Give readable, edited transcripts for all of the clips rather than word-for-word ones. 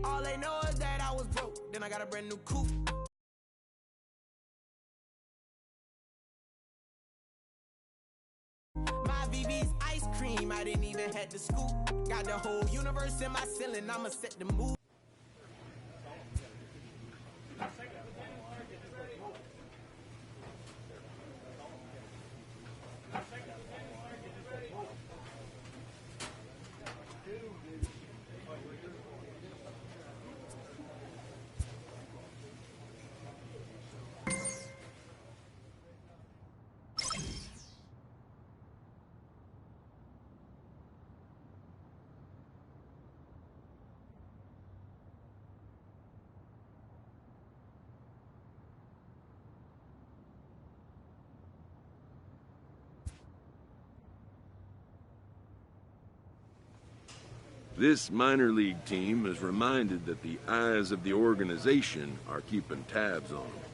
All they know is that I was broke, then I got a brand new coupe. My VV's ice cream, I didn't even have to scoop. Got the whole universe in my ceiling, I'ma set the mood. This minor league team is reminded that the eyes of the organization are keeping tabs on them.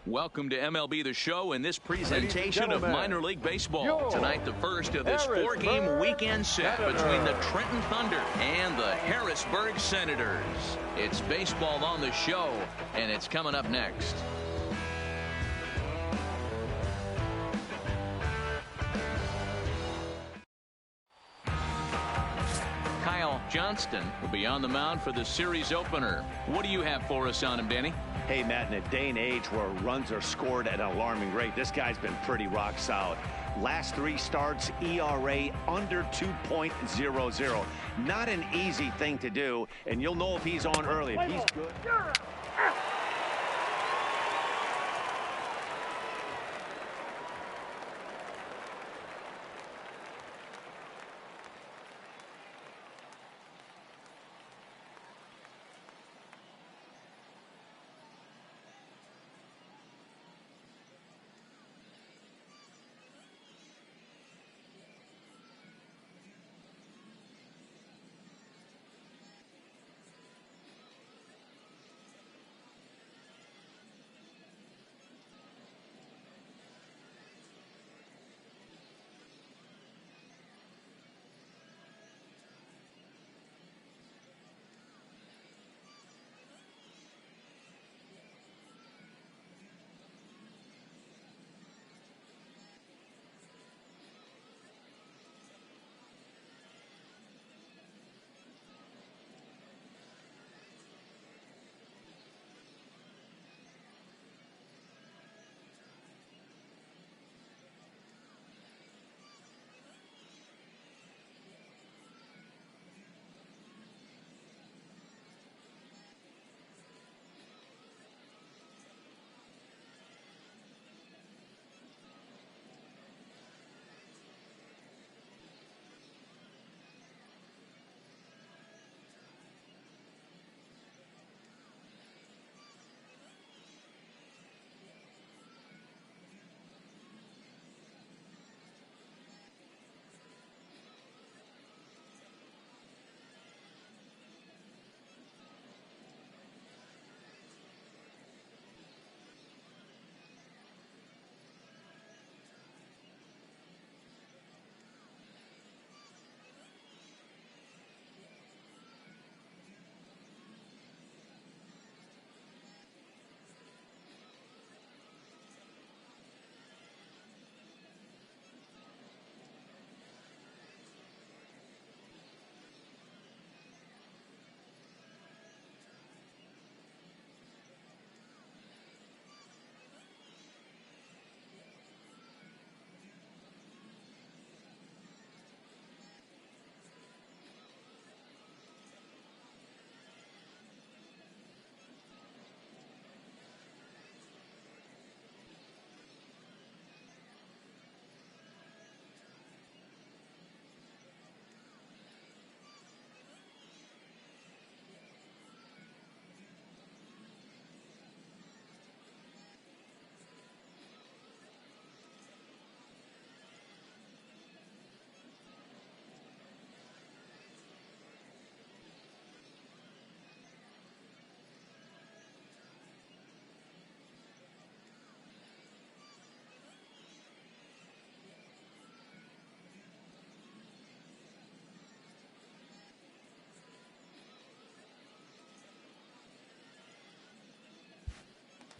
Welcome to MLB The Show and this presentation of minor league baseball. Tonight, the first of this four-game weekend set between the Trenton Thunder and the Harrisburg Senators. It's baseball on the show, and it's coming up next. Kyle Johnston will be on the mound for the series opener. What do you have for us on him, Danny? Hey, Matt, in a day and age where runs are scored at an alarming rate, this guy's been pretty rock solid. Last 3 starts, ERA under 2.00. Not an easy thing to do, and you'll know if he's on early. If he's good.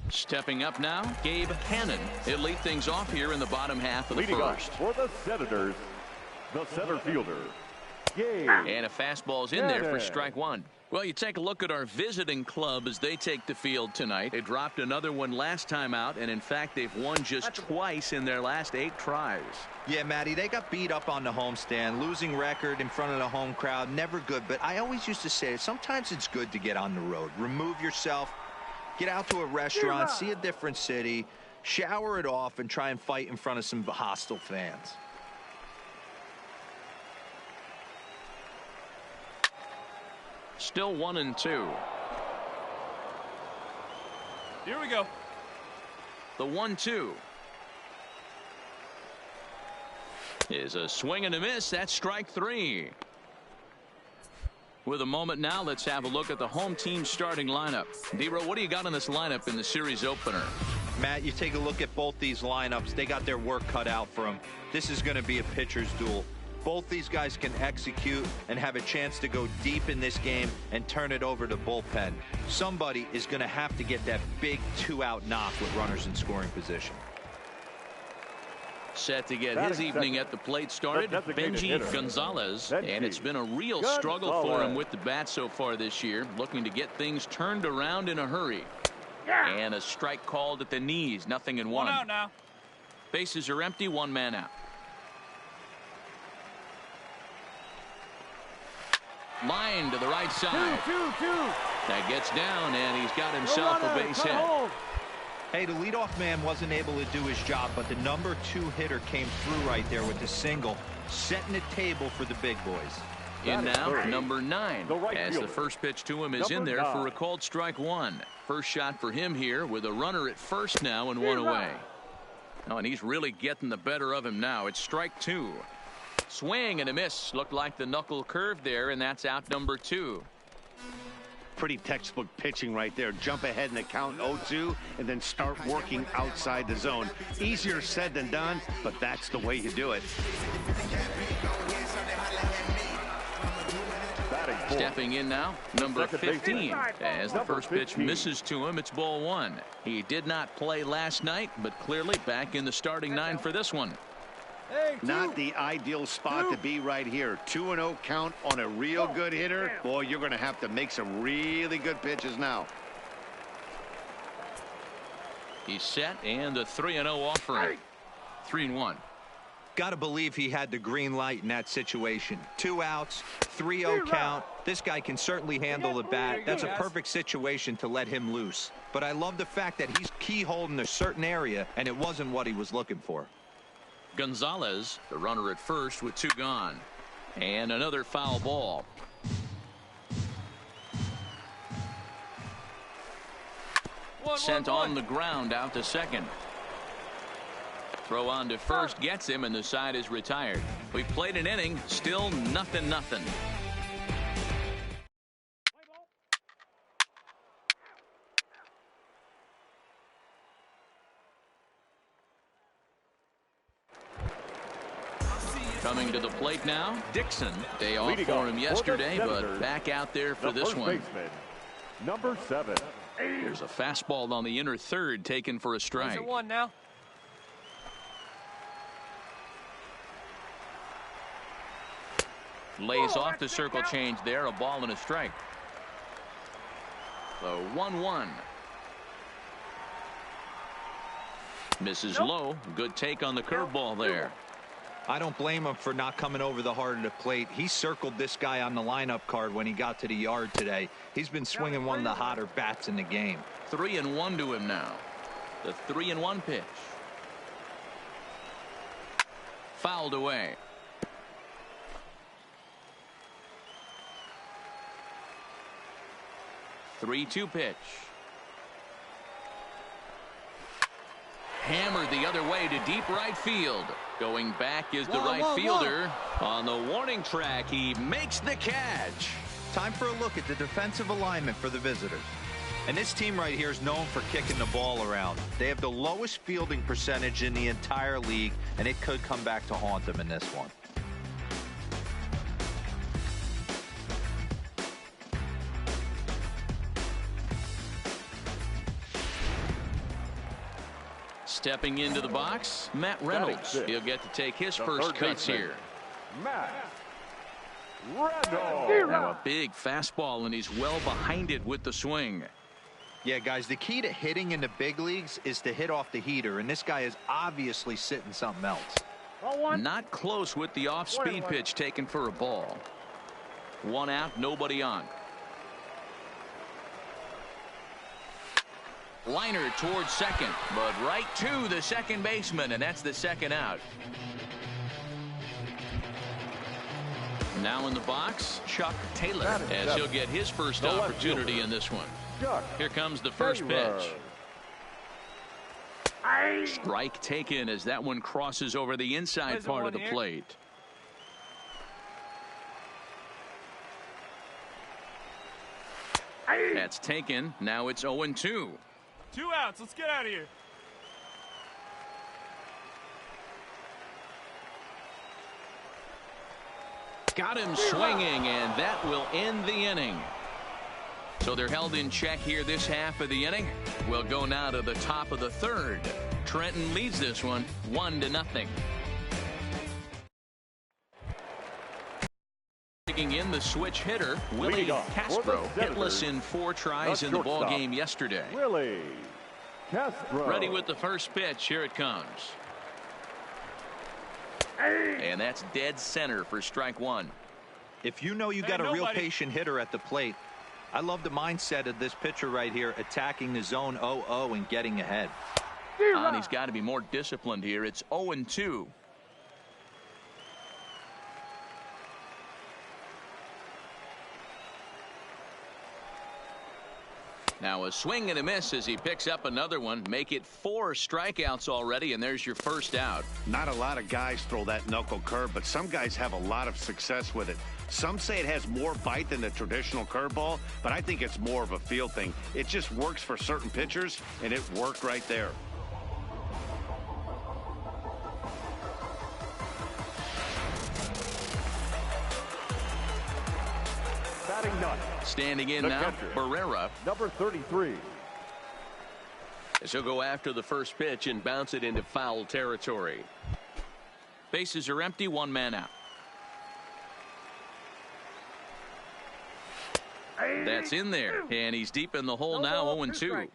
Stepping up now, Gabe Hannon. He'll lead things off here in the bottom half of the first. For the Senators, the center fielder, Gabe. And a fastball's in there for strike one. Well, you take a look at our visiting club as they take the field tonight. They dropped another one last time out, and in fact, they've won just twice in their last 8 tries. Yeah, Matty, they got beat up on the homestand. Losing record in front of the home crowd, never good. But I always used to say, sometimes it's good to get on the road. Remove yourself. Get out to a restaurant, see a different city, shower it off, and try and fight in front of some hostile fans. Still 1-2. Here we go. The 1-2 is a swing and a miss. That's strike 3. With a moment now, let's have a look at the home team starting lineup. D-Row, what do you got in this lineup in the series opener? Matt, you take a look at both these lineups. They got their work cut out for them. This is going to be a pitcher's duel. Both these guys can execute and have a chance to go deep in this game and turn it over to bullpen. Somebody is going to have to get that big 2-out knock with runners in scoring position. Set to get his evening at the plate started, Benji Gonzalez, and it's been a real struggle for him with the bat so far this year, looking to get things turned around in a hurry. And a strike called at the knees, 0-1. One out now. Bases are empty, 1 man out. Line to the right side. That gets down, and he's got himself a base hit. Hey, the leadoff man wasn't able to do his job, but the number 2 hitter came through right there with the single, setting the table for the big boys. In now, number 9, as the first pitch to him is in there for a called strike 1. First shot for him here with a runner at first now and 1 away. Oh, and he's really getting the better of him now. It's strike 2. Swing and a miss. Looked like the knuckle curve there, and that's out number 2. Pretty textbook pitching right there. Jump ahead in the count 0-2 and then start working outside the zone. Easier said than done, but that's the way you do it. Stepping in now, number 15. As the first pitch misses to him, it's ball 1. He did not play last night, but clearly back in the starting 9 for this one. Not the ideal spot to be right here. 2-0 count on a real good hitter. Boy, you're going to have to make some really good pitches now. He's set, and the 3-0 offering. 3-1. Got to believe he had the green light in that situation. 2 outs, 3-0 count. This guy can certainly handle the bat. That's a perfect situation to let him loose. But I love the fact that he's keyholding a certain area, and it wasn't what he was looking for. Gonzalez, the runner at first with 2 gone. And another foul ball. Sent on the ground out to second. Throw on to first gets him, and the side is retired. We played an inning, still 0-0. Coming to the plate now, Dixon. Day off for him yesterday, but back out there for this one. Number 7. There's a fastball on the inner third taken for a strike. 1 now. Lays off the circle change there, a ball and a strike. The 1-1. Misses low. Good take on the curveball there. I don't blame him for not coming over the heart of the plate. He circled this guy on the lineup card when he got to the yard today. He's been swinging one of the hotter bats in the game. 3-1 to him now. The 3-1 pitch. Fouled away. 3-2 pitch. Hammered the other way to deep right field. Going back is the right fielder. On the warning track, he makes the catch. Time for a look at the defensive alignment for the visitors. And this team right here is known for kicking the ball around. They have the lowest fielding percentage in the entire league, and it could come back to haunt them in this one. Stepping into the box, Matt Reynolds. He'll get to take his first cuts here. Matt Reynolds. Now a big fastball, and he's well behind it with the swing. Yeah, guys, the key to hitting in the big leagues is to hit off the heater, and this guy is obviously sitting something else. Not close with the off-speed pitch taken for a ball. 1 out, nobody on. Liner towards second, but right to the second baseman, and that's the 2nd out. Now in the box, Chuck Taylor, as he'll get his first opportunity in this one. Here comes the first pitch. Strike taken as that one crosses over the inside part of the plate. That's taken. Now it's 0-2. 2 outs. Let's get out of here. Got him swinging, and that will end the inning. So they're held in check here this half of the inning. We'll go now to the top of the third. Trenton leads this one 1-0. Taking in the switch hitter, Willie Castro, hitless in 4 tries in the ball game yesterday. Willie Castro. Ready with the first pitch. Here it comes. And that's dead center for strike one. If you know you got a real patient hitter at the plate, I love the mindset of this pitcher right here, attacking the zone 0-0 and getting ahead. And he's got to be more disciplined here. It's 0-2. Now a swing and a miss as he picks up another one. Make it 4 strikeouts already, and there's your first out. Not a lot of guys throw that knuckle curve, but some guys have a lot of success with it. Some say it has more bite than the traditional curveball, but I think it's more of a feel thing. It just works for certain pitchers, and it worked right there. Batting ninth. Standing in The now, catcher, Barrera. number 33. She'll go after the first pitch and bounce it into foul territory. Bases are empty, 1 man out. That's in there, and he's deep in the hole now, 0-2.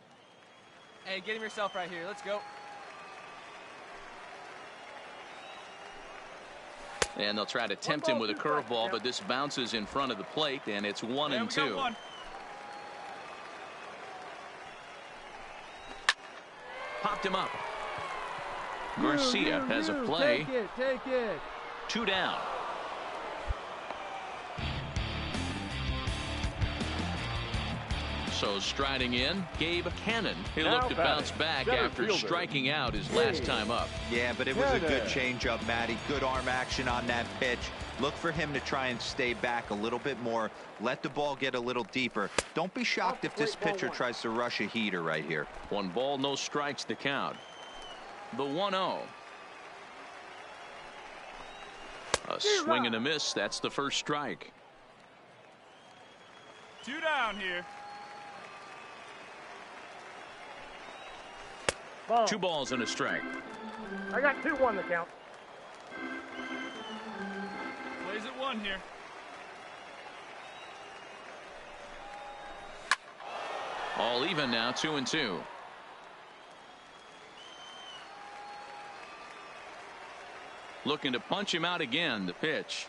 Hey, get him yourself right here. Let's go. And they'll try to tempt him with a curveball, but this bounces in front of the plate, and it's 1-2. Popped him up. Garcia has a play. Take it. 2 down. So striding in, Gabe Cannon. He'll Now look to batting, bounce back center after fielder, striking out his last time up. Yeah, but it was a good changeup, Matty. Good arm action on that pitch. Look for him to try and stay back a little bit more. Let the ball get a little deeper. Don't be shocked if this pitcher tries to rush a heater right here. 1 ball, no strikes to count. The 1-0. A swing and a miss. That's the first strike. 2 down here. 2 balls and a strike. I got 2-1 to count. Plays at 1 here. All even now, 2-2. Looking to punch him out again. The pitch.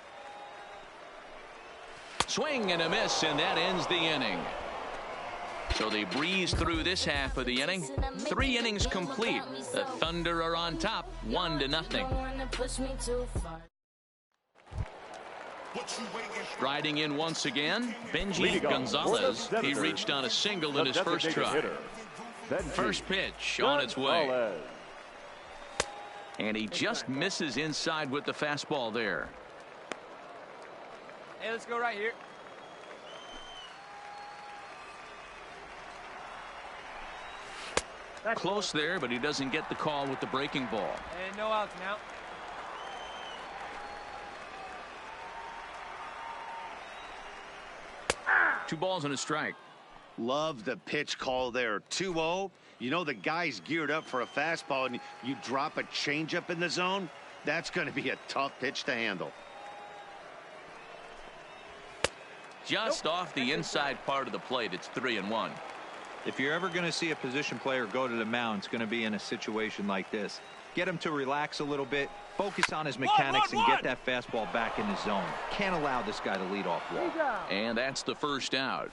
Swing and a miss, and that ends the inning. So they breeze through this half of the inning. 3 innings complete. The Thunder are on top, 1-0. Striding in once again, Benji Gonzalez. He reached on a single in his first try. First pitch on its way. And he just misses inside with the fastball there. Hey, let's go right here. Close there, but he doesn't get the call with the breaking ball. And no outs now. Two balls and a strike. Love the pitch call there. 2-0. You know the guy's geared up for a fastball, and you drop a changeup in the zone. That's going to be a tough pitch to handle. Just off the inside part of the plate. It's 3-1. If you're ever going to see a position player go to the mound, it's going to be in a situation like this. Get him to relax a little bit, focus on his mechanics, and get that fastball back in the zone. Can't allow this guy to lead off walk. And that's the first out.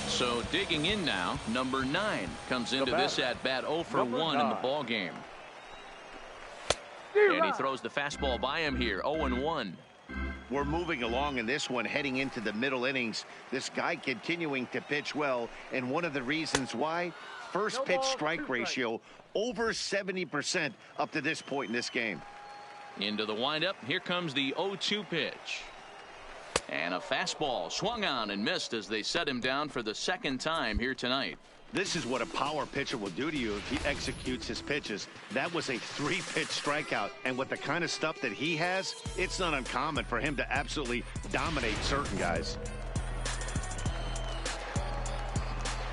So digging in now, number 9 comes into this at bat 0 for 1 in the ball game. And he throws the fastball by him here, 0-1. We're moving along in this one, heading into the middle innings. This guy continuing to pitch well, and one of the reasons why, first pitch strike ratio over 70% up to this point in this game. Into the windup, here comes the 0-2 pitch. And a fastball swung on and missed as they set him down for the second time here tonight. This is what a power pitcher will do to you if he executes his pitches. That was a 3-pitch strikeout, and with the kind of stuff that he has, it's not uncommon for him to absolutely dominate certain guys.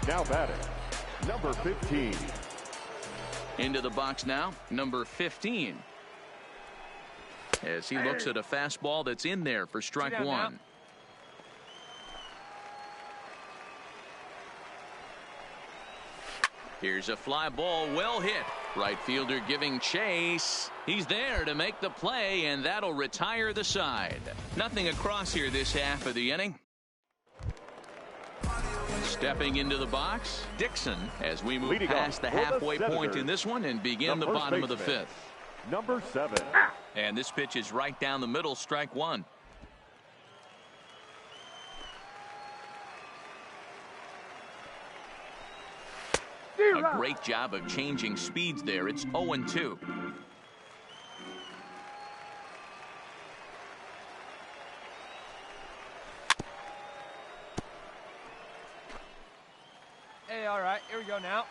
Now batting, number 15. Into the box now, number 15. As he looks at a fastball that's in there for strike one. Here's a fly ball, well hit. Right fielder giving chase. He's there to make the play, and that'll retire the side. Nothing across here this half of the inning. Stepping into the box, Dixon, as we move past the halfway point in this one and begin the bottom of the fifth. Number 7. And this pitch is right down the middle, strike one. A great job of changing speeds there. It's 0-2. Hey, all right, here we go now.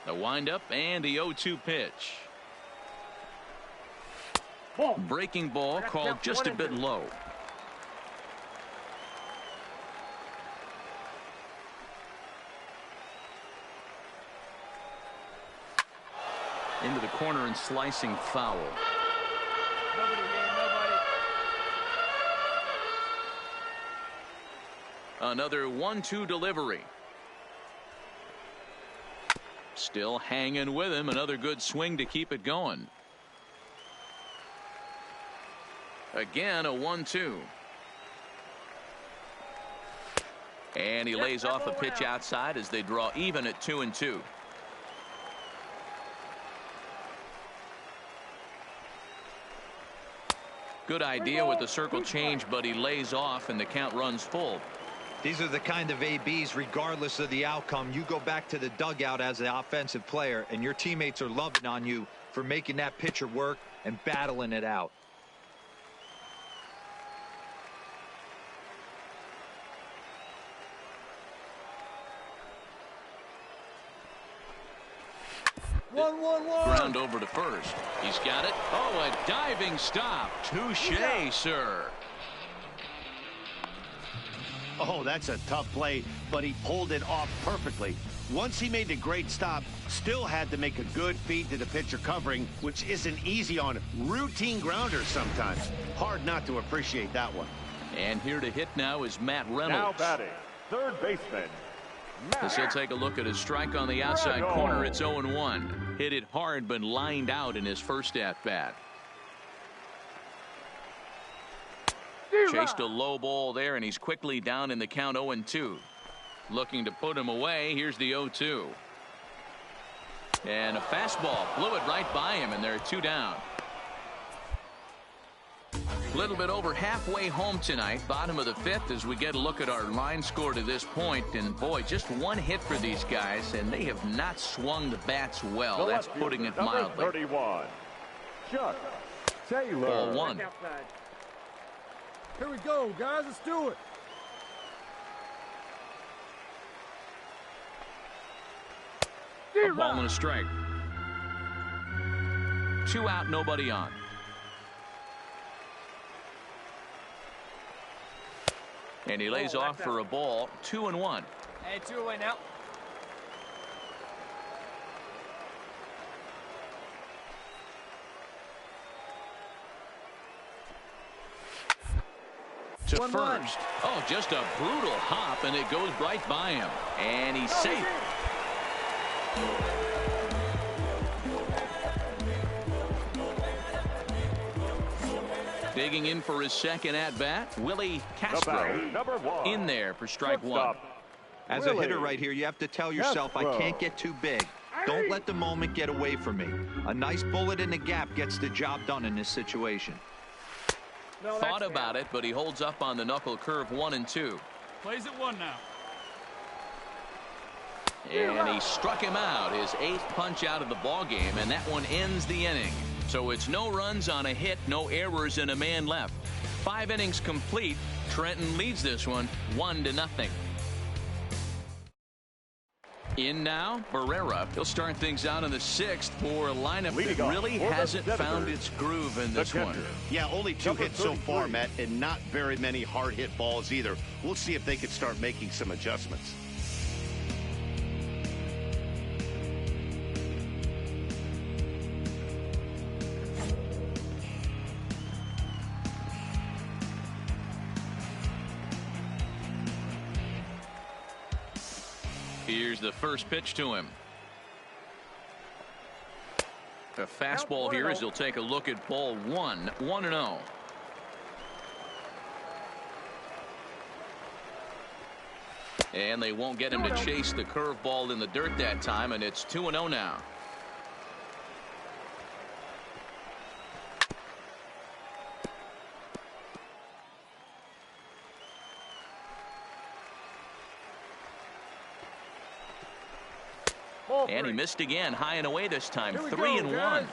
The windup and the 0-2 pitch. Breaking ball called just a bit low. Into the corner and slicing foul. Nobody here, nobody. Another 1-2 delivery. Still hanging with him. Another good swing to keep it going. Again, a 1-2. And he lays off a pitch outside as they draw even at 2-2. Good idea with the circle change, but he lays off and the count runs full. These are the kind of ABs, regardless of the outcome, you go back to the dugout as an offensive player and your teammates are loving on you for making that pitcher work and battling it out. Ground over to first. He's got it. Oh, a diving stop. Touche, sir. Oh, that's a tough play, but he pulled it off perfectly. Once he made the great stop, still had to make a good feed to the pitcher covering, which isn't easy on routine grounders sometimes. Hard not to appreciate that one. And here to hit now is Matt Reynolds. Now batting, third baseman, As he'll take a look at his strike on the outside corner. It's 0-1. Hit it hard, but lined out in his first at-bat. Chased a low ball there, and he's quickly down in the count 0-2. Looking to put him away. Here's the 0-2. And a fastball. Blew it right by him, and they're 2 down. A little bit over halfway home tonight, bottom of the fifth, as we get a look at our line score to this point. And boy, just one hit for these guys, and they have not swung the bats well. That's putting it mildly. 31, Chuck Taylor. Ball one. Here we go, guys. Let's do it. A ball and a strike. 2 out, nobody on. And he lays off for a ball. 2-1. Hey, 2 away now. To first. Oh, just a brutal hop, and it goes right by him. And he's safe. Digging in for his second at-bat, Willie Castro. Number 1. In there for strike one. As a hitter right here, you have to tell yourself, I can't get too big. Don't let the moment get away from me. A nice bullet in the gap gets the job done in this situation. Thought about it, but he holds up on the knuckle curve 1-2. Plays at 1 now. And he struck him out, his 8th punch out of the ball game, and that one ends the inning. So it's no runs on a hit, no errors, and a man left. 5 innings complete. Trenton leads this one 1-0. In now, Barrera. He'll start things out in the 6th for a lineup that really hasn't found its groove in this one. Yeah, only 2 hits so far, Matt, and not very many hard hit balls either. We'll see if they can start making some adjustments. Here's the first pitch to him. A fastball here as he'll take a look at ball 1, 1-0. And they won't get him to chase the curveball in the dirt that time, and it's 2-0 now. And he missed again, high and away this time. 3-1.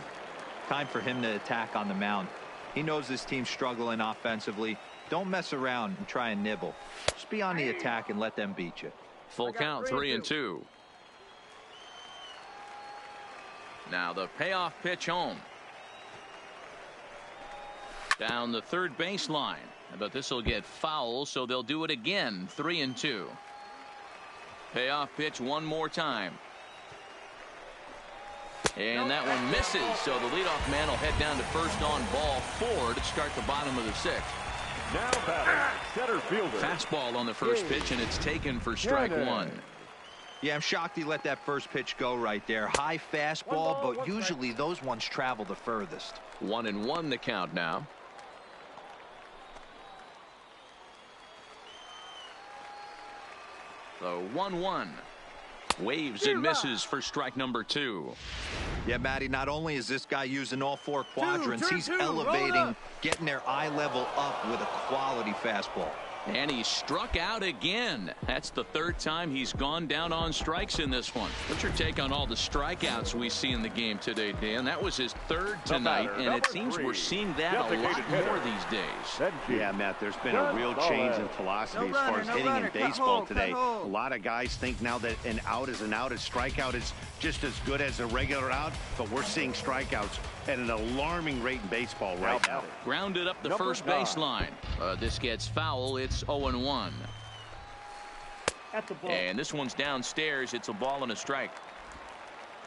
Time for him to attack on the mound. He knows this team's struggling offensively. Don't mess around and try and nibble. Just be on the attack and let them beat you. Full count, 3-2. Now the payoff pitch home. Down the third baseline. But this will get foul, so they'll do it again. 3-2. Payoff pitch one more time. And that one misses, so the leadoff man will head down to first on ball 4 to start the bottom of the 6th. Now batting, center fielder. Fastball on the first pitch, and it's taken for strike 1. Yeah, I'm shocked he let that first pitch go right there. High fastball, but usually those ones travel the furthest. 1-1 the count now. The 1-1. Waves and misses for strike number 2. Yeah, Matty, not only is this guy using all 4 quadrants, he's elevating, getting their eye level up with a quality fastball. And he struck out again. That's the 3rd time he's gone down on strikes in this one. What's your take on all the strikeouts we see in the game today, Dan? That was his 3rd tonight, and it seems we're seeing that a lot more these days. Yeah, Matt, there's been a real change in philosophy as far as hitting in baseball today. A lot of guys think now that an out is an out, a strikeout is just as good as a regular out, but we're seeing strikeouts at an alarming rate in baseball right now. Grounded up the first baseline. This gets foul. It's 0-1. And this one's downstairs. It's a ball and a strike.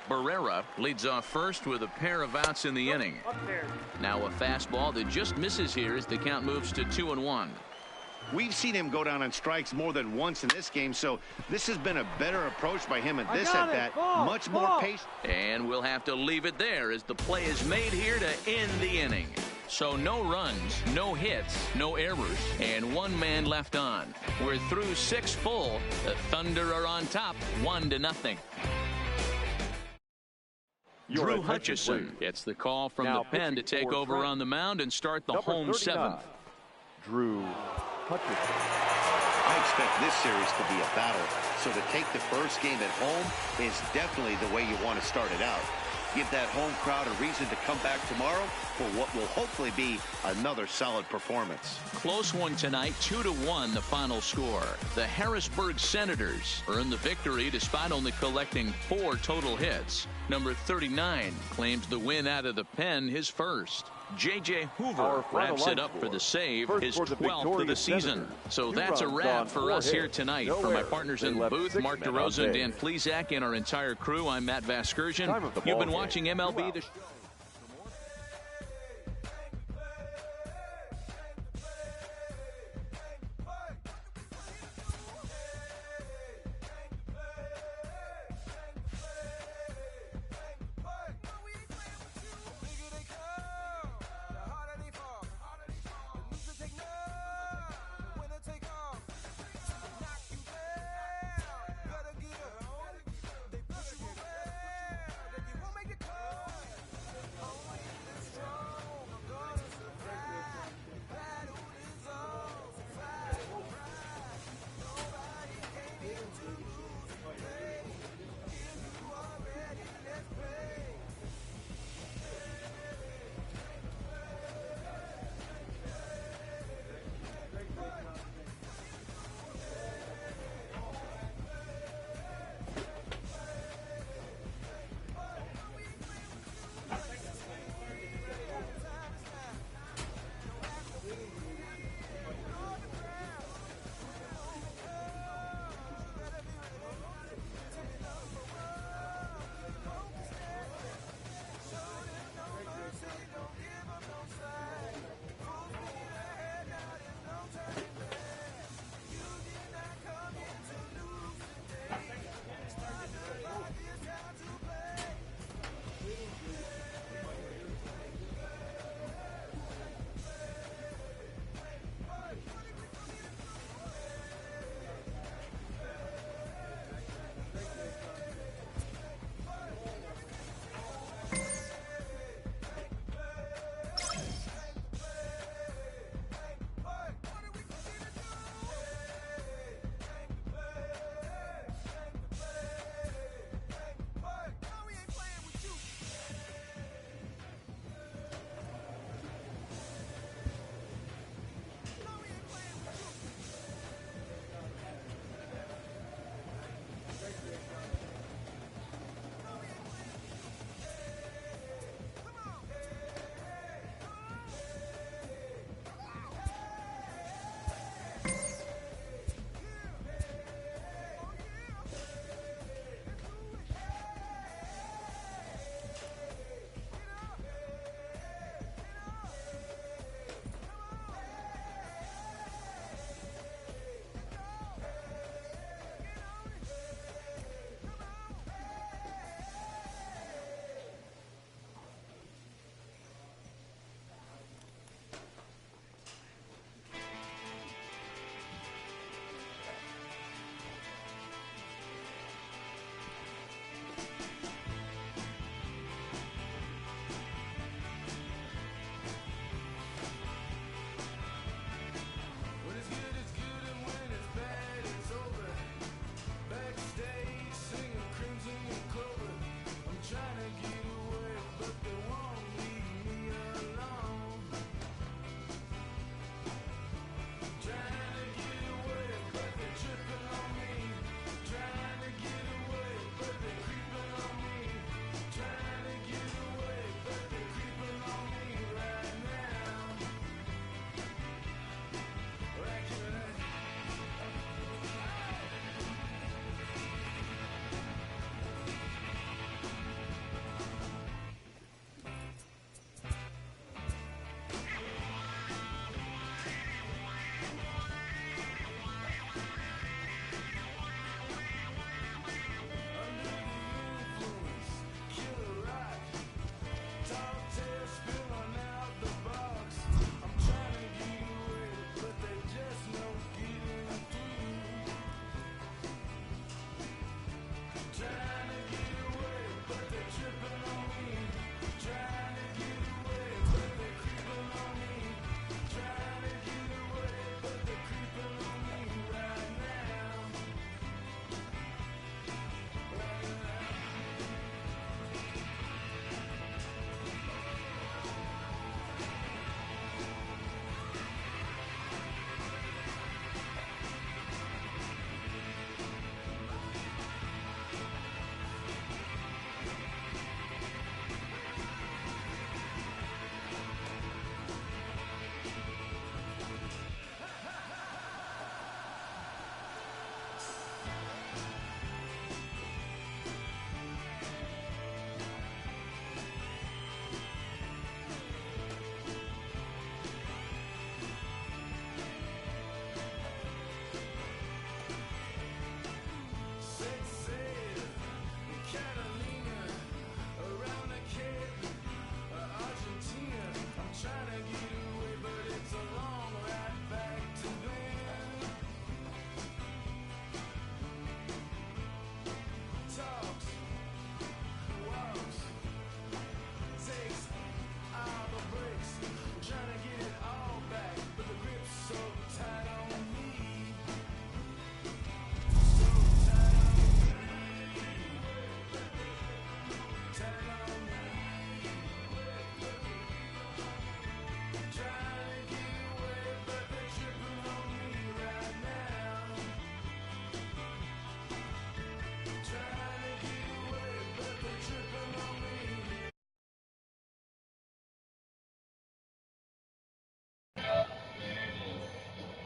Barrera leads off first with a pair of outs in the inning. Now a fastball that just misses here as the count moves to 2-1. We've seen him go down on strikes more than once in this game, so this has been a better approach by him at this at bat. Much more pace. And we'll have to leave it there as the play is made here to end the inning. So no runs, no hits, no errors, and 1 man left on. We're through 6 full. The Thunder are on top, 1-0. Drew Hutchison gets the call from the pen to take over on the mound and start the home 7th. Drew Hutchison. I expect this series to be a battle, so to take the first game at home is definitely the way you want to start it out. Give that home crowd a reason to come back tomorrow for what will hopefully be another solid performance. Close one tonight, 2-1 the final score. The Harrisburg Senators earned the victory despite only collecting 4 total hits. Number 39 claims the win out of the pen, his first. J.J. Hoover wraps it up for the save, his 12th of the season. So that's a wrap for us here tonight. For my partners in the booth, Mark DeRosa and Dan Plesac, and our entire crew, I'm Matt Vasgersian. You've been watching MLB The Show.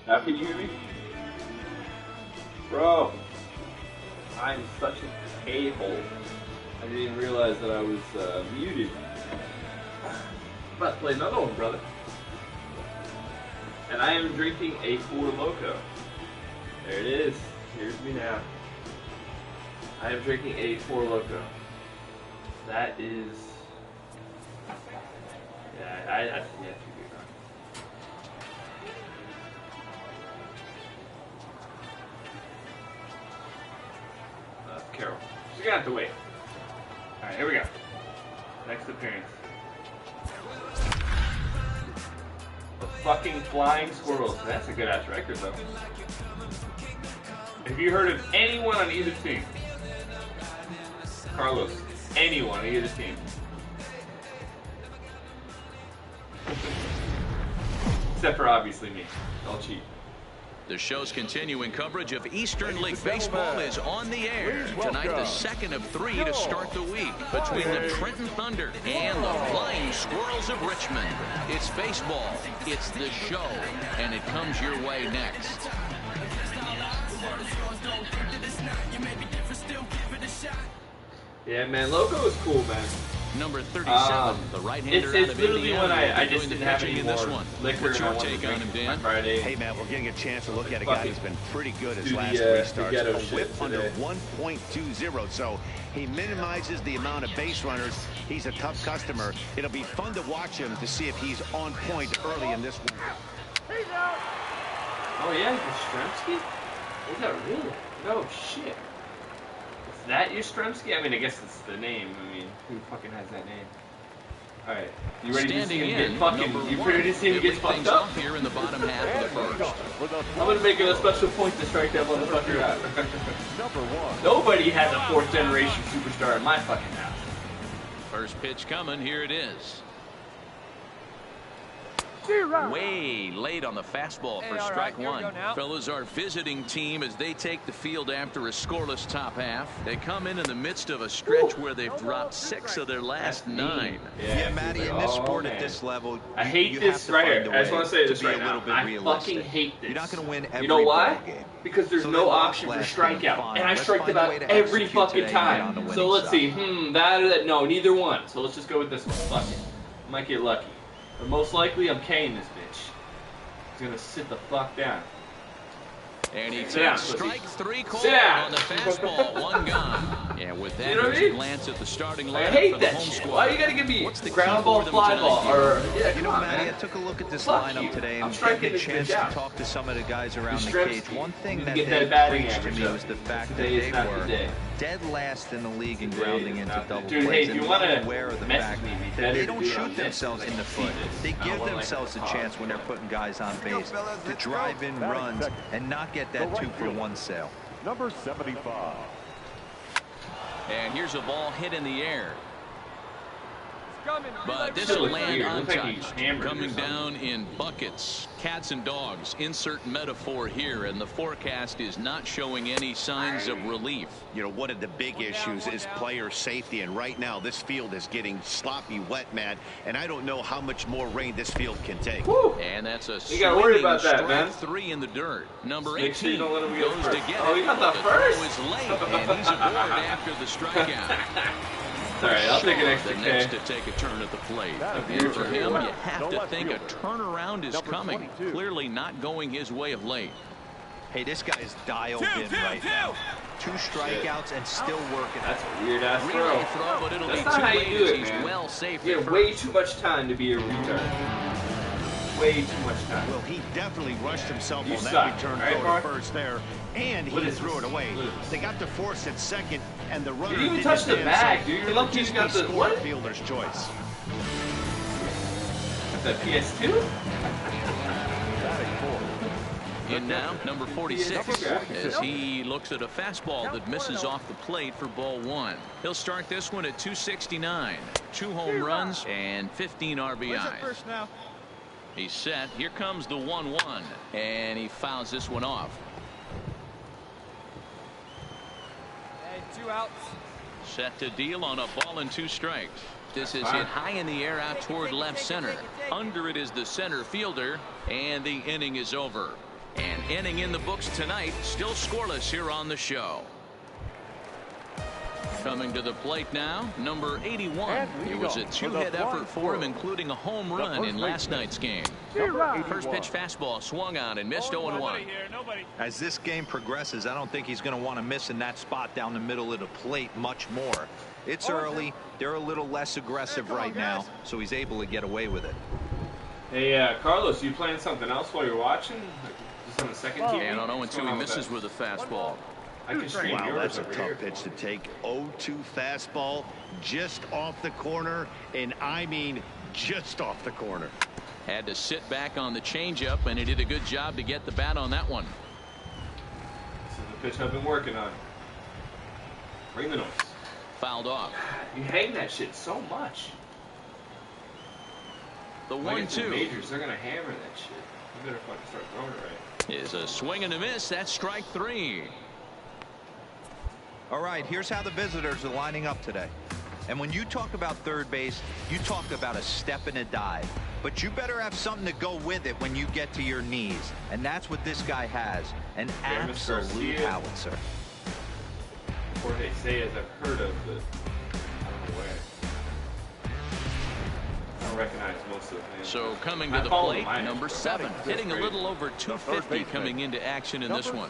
Now can you hear me? Bro, I'm such an a-hole. I didn't even realize that I was muted. I'm about to play another one, brother. And I am drinking a Four Loko. There it is. Here's me now. I am drinking a Four Loko. That is... Yeah, I yeah, Carol. She's gonna have to wait. Alright, here we go. Next appearance. The fucking flying squirrels. That's a good ass record though. Have you heard of anyone on either team? Carlos, anyone on either team? Except for obviously me. I'll cheat. The show's continuing coverage of Eastern League Baseball is on the air. Tonight, the second of 3 to start the week between the Trenton Thunder and the Flying Squirrels of Richmond. It's baseball, it's the show, and it comes your way next. Yeah, man, Loko is cool, man. Number 37, the right-hander out of It's literally Indiana. when I just didn't have any more liquor. What's your take on him, Dan? Friday. Hey, man, we're getting a chance to look at a guy who's been pretty good his last 3 starts. A whip under 1.20, so he minimizes the amount of base runners. He's a tough customer. It'll be fun to watch him to see if he's on point early in this one. Oh, yeah, Yastrzemski? Is that really? No shit. Is that Yastrzemski? I mean, I guess it's the name. I mean, who fucking has that name? Alright, you ready to see him get fucking... You ready to see him get fucked up? Here in the bottom half of the first. I'm gonna make it a special point to strike that motherfucker out. Nobody has a 4th generation superstar in my fucking house. First pitch coming, here it is. Way late on the fastball for strike one. Fellas, our visiting team as they take the field after a scoreless top half. They come in the midst of a stretch where they've dropped 6 of their last 9. Yeah, Matty, in this sport at this level, I hate this right here. I just want to say this right now. I fucking hate this. You're not going to win every You know why? game. Because there's no option for strikeout. And I striked about every fucking time. So let's see. That or that. No, neither one. So let's just go with this one. Fuck it. Might get lucky. But most likely, I'm K'ing this bitch. He's gonna sit the fuck down. And he takes strike 3 cold on the fastball. 1 gone. Yeah, with that, here's a glance at the starting lineup. I hate for the that home shit. squad. Why you gotta give me ground ball, fly ball, or you know, Matty, I took a look at this lineup today and had a chance to talk to some of the guys around the cage. One thing that they preached to me was the fact that they were dead last in the league in grounding into double plays, and aware of the fact that they don't shoot themselves in the foot. They give themselves a chance when they're putting guys on base to drive in runs and not get that 2-for-1 sale. Number 75. And here's a ball hit in the air. But this will land untouched. Coming down in buckets. Cats and dogs. Insert metaphor here, and the forecast is not showing any signs of relief. You know, one of the big issues is player safety, and right now this field is getting sloppy wet, Matt, and I don't know how much more rain this field can take. Woo. And that's a you gotta worry about that, man. 3 in the dirt. Number Make 18 sure you don't let him goes first. to get Oh, he got the first? Is late, and he's aboard after the strikeout. Alright, I'll take an extra The next to take a turn at the plate. And for him, you have to think a turnaround is coming. Clearly not going his way of late. Hey, this guy's dialed in right now. 2 strikeouts and still working. That's a weird ass throw. But it'll That's be not how you do it, he's man. well safe. You have way too much time to be a retard. Way too much time. Well, he definitely rushed himself You on suck, that return right, throw Mark? to first there, and he threw it away. They got to force at second, and the runner You didn't even didn't touch the advance, bag, so dude. You're it'll lucky you just got be the score what? fielder's choice. The PS2? In now, number 46, as he looks at a fastball that misses off the plate for ball 1. He'll start this one at 269. 2 home runs and 15 RBIs. He's set. Here comes the 1-1, and he fouls this one off. Hey, 2 outs. Set to deal on a ball and 2 strikes. This is hit high in the air out toward left center. Under it is the center fielder, and the inning is over. An inning in the books tonight, still scoreless here on the show. Coming to the plate now, number 81. It was a two-hit effort for him, including a home run in last night's game. First pitch fastball swung on and missed 0-1. As this game progresses, I don't think he's going to want to miss in that spot down the middle of the plate much more. It's early. They're a little less aggressive right now, so he's able to get away with it. Hey, Carlos, you playing something else while you're watching? Like, just on the second TV? And on 0-2, he misses with a fastball. I can stream wow, yours that's a over tough here. pitch to take. 0-2 fastball just off the corner, and I mean just off the corner. Had to sit back on the changeup, and he did a good job to get the bat on that one. This is the pitch I've been working on. Bring the noise. Fouled off. You hang that shit so much. The When I get to the 1-2 majors, they're gonna hammer that shit. You better fucking start throwing it right. is a swing and a miss. That's strike 3. All right, here's how the visitors are lining up today. And when you talk about third base, you talk about a step and a dive. But you better have something to go with it when you get to your knees. And that's what this guy has. An absolute howitzer. Jorge Sayas, I've heard of, but I don't know where. I don't recognize most of them. So coming to the plate, number 7, hitting a little over 250 coming into action in this one.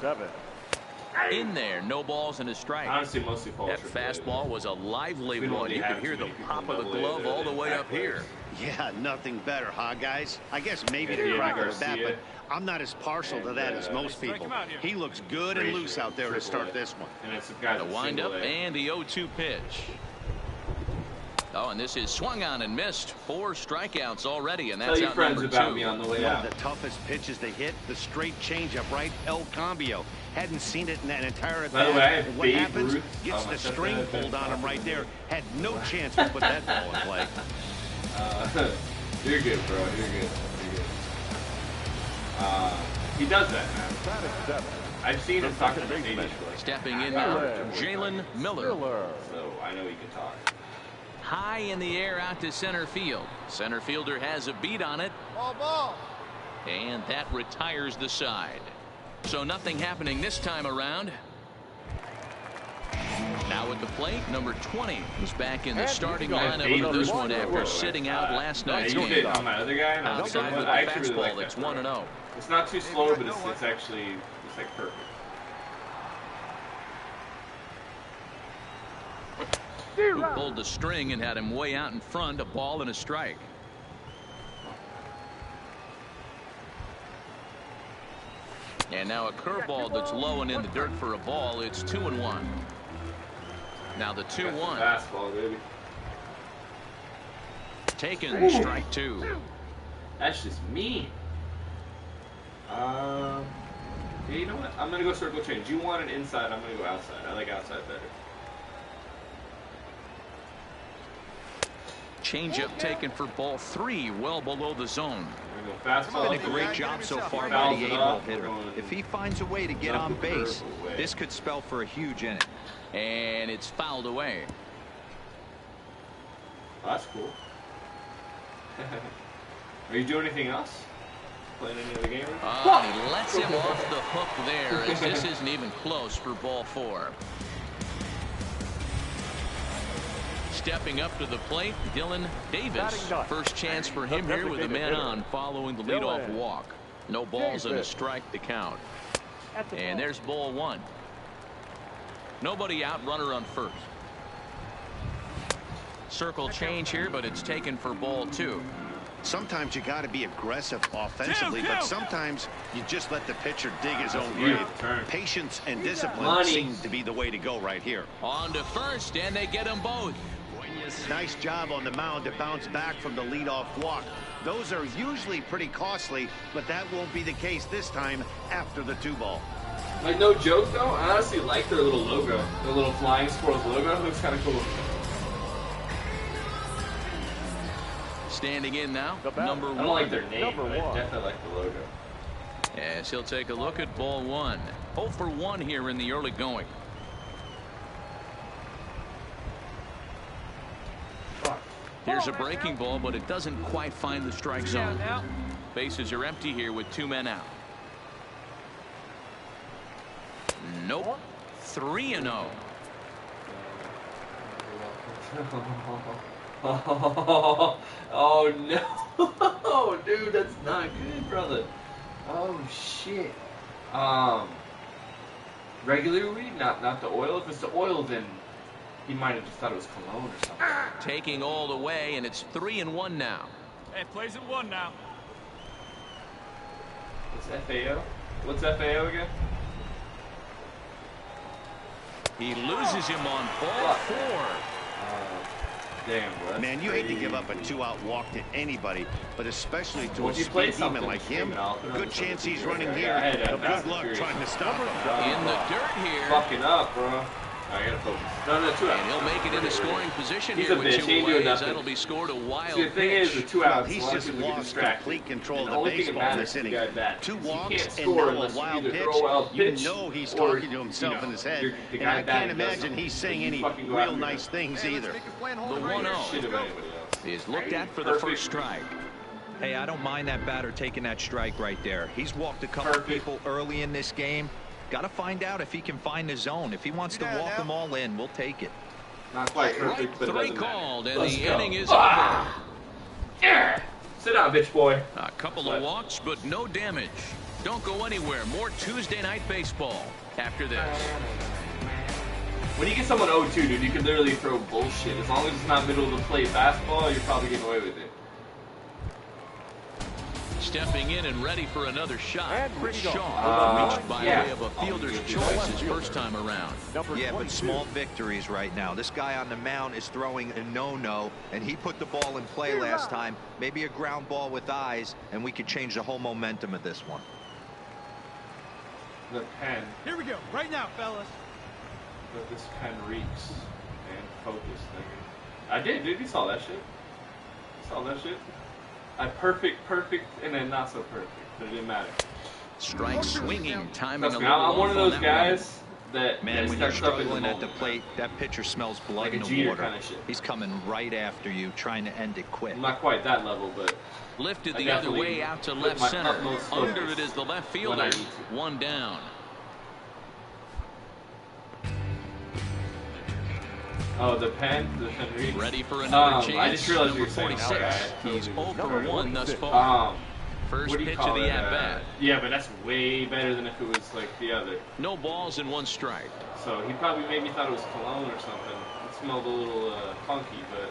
In there, no balls and a strike. Honestly, mostly that fastball was a lively one. You could hear the pop of the glove all the way up here. Yeah, nothing better, huh, guys? I guess maybe the crack of the bat, but I'm not as partial to that as most people. He looks good and loose out there to start this one. And it's the windup and the 0-2 pitch. Oh, and this is swung on and missed. 4 strikeouts already, and that's out number 2. On the way One of the toughest pitches they hit, the straight changeup, right? El Cambio. Hadn't seen it in that entire at bat. By the way, and what happens? Gets the string pulled on him right there. Had no chance to put that ball in play. You're good, bro. You're good. You're good. He does that, man. I've seen him talk to the stage. Stepping in now, Jalen Miller. So I know he can talk. High in the air out to center field. Center fielder has a beat on it. Ball. And that retires the side. So nothing happening this time around. Now at the plate, number 20 is back in the starting lineup for this one after sitting out last night's game. Outside with a fastball that's 1-0. It's not too slow, but it's actually like perfect. Who pulled the string and had him way out in front, a ball and a strike. And now a curveball that's low and in the dirt for a ball. It's 2-1. Now the 2-1. Fastball, baby. Taken, strike 2. That's just me. Yeah, you know what? I'm gonna go circle change. You want an inside? I'm gonna go outside. I like outside better. Changeup taken for ball 3, well below the zone. It's been a great job so far by the 8-hole hitter. If he finds a way to get on base, this could spell for a huge inning. And it's fouled away. That's cool. Are you doing anything else? Playing any other game? He lets him off the hook there, as this isn't even close for ball 4. Stepping up to the plate, Dylan Davis. First chance for him here with a man on following the leadoff walk. No balls and a strike to count. And there's ball 1. Nobody out, runner on first. Circle change here, but it's taken for ball 2. Sometimes you got to be aggressive offensively, but sometimes you just let the pitcher dig his own grave. Patience and discipline seem to be the way to go right here. On to first, and they get them both. Nice job on the mound to bounce back from the leadoff walk. Those are usually pretty costly, but that won't be the case this time after the 2-ball. Like, no joke, though, I honestly like their little logo. Their little Flying Squirrels logo. It looks kind of cool. Standing in now, number 1. I don't like their name, but I definitely like the logo. As he'll take a look at ball 1. 0 for 1 here in the early going. Here's a breaking ball, but it doesn't quite find the strike zone. Bases are empty here with 2 men out. Nope. 3-0. Oh no. Oh dude, that's not good, brother. Oh shit. Regular weed, not the oil. If it's the oil, then he might have just thought it was cologne or something. Taking all the way, and it's 3-1 now. Hey, plays at 1 now. What's FAO? What's FAO again? He loses him on ball 4. Damn, bro. Man, you hate to give up a 2-out walk to anybody, but especially to a you play speed demon like him. Good chance he's running here. But good luck trying to stop him. In the dirt here. Fucking up, bro. I gotta focus. No, 2 outs. And he'll make it into scoring position He's here a with bitch. 2 He ain't doing aways. nothing. That'll be scored a wild See, the thing pitch. is, the 2 outs. He's just lost complete control of the baseball in this inning. 2 2 walks and score now a unless wild you pitch. throw a wild pitch. You know he's or, talking to himself in his head. the And I guy can't batting does imagine he's saying something. any You fucking go real after nice him. things either. The Shit 1-0 of anybody else. is looked at for the first strike. Hey, I don't mind that batter taking that strike right there. He's walked a couple of people early in this game. Got to find out if he can find the zone. If he wants to walk them all in, we'll take it. Not quite perfect, but it 3 doesn't called, matter. and Let's the go. inning is over. Yeah. Sit down, bitch boy. A couple of walks, but no damage. Don't go anywhere. More Tuesday night baseball after this. When you get someone 0-2, dude, you can literally throw bullshit. As long as it's not middle of the plate fastball, you're probably getting away with it. Stepping in and ready for another shot. Shaw reached by way of a fielder's choice his first time around. Yeah, but small victories right now. This guy on the mound is throwing a no-no, and he put the ball in play last time. Maybe a ground ball with eyes, and we could change the whole momentum of this one. The pen. Here we go, right now, fellas. But this pen reeks. And focus, nigga. I did, dude. You saw that shit. You saw that shit. I perfect, and then not so perfect, but it didn't matter. Strike swinging, timing Trust a me, little I'm one of those off on that guys that Man, when you're starts up in struggling at the moment. plate, that pitcher smells blood Like a in the Jeter water. kind of shit. He's coming right after you, trying to end it quick. I'm not quite that level, but Lifted I the other definitely way out to put left my center. utmost focus Under it is the left when I fielder. need to. 1 down. oh, the pen reeks. Ready for another chance. I just realized Number you were saying 46. that. He's 0 for 1 thus far. First What do you pitch call of the it? at-bat. Yeah, but that's way better than if it was like the other. No balls and 1 strike. So he probably maybe thought it was cologne or something. It smelled a little funky, but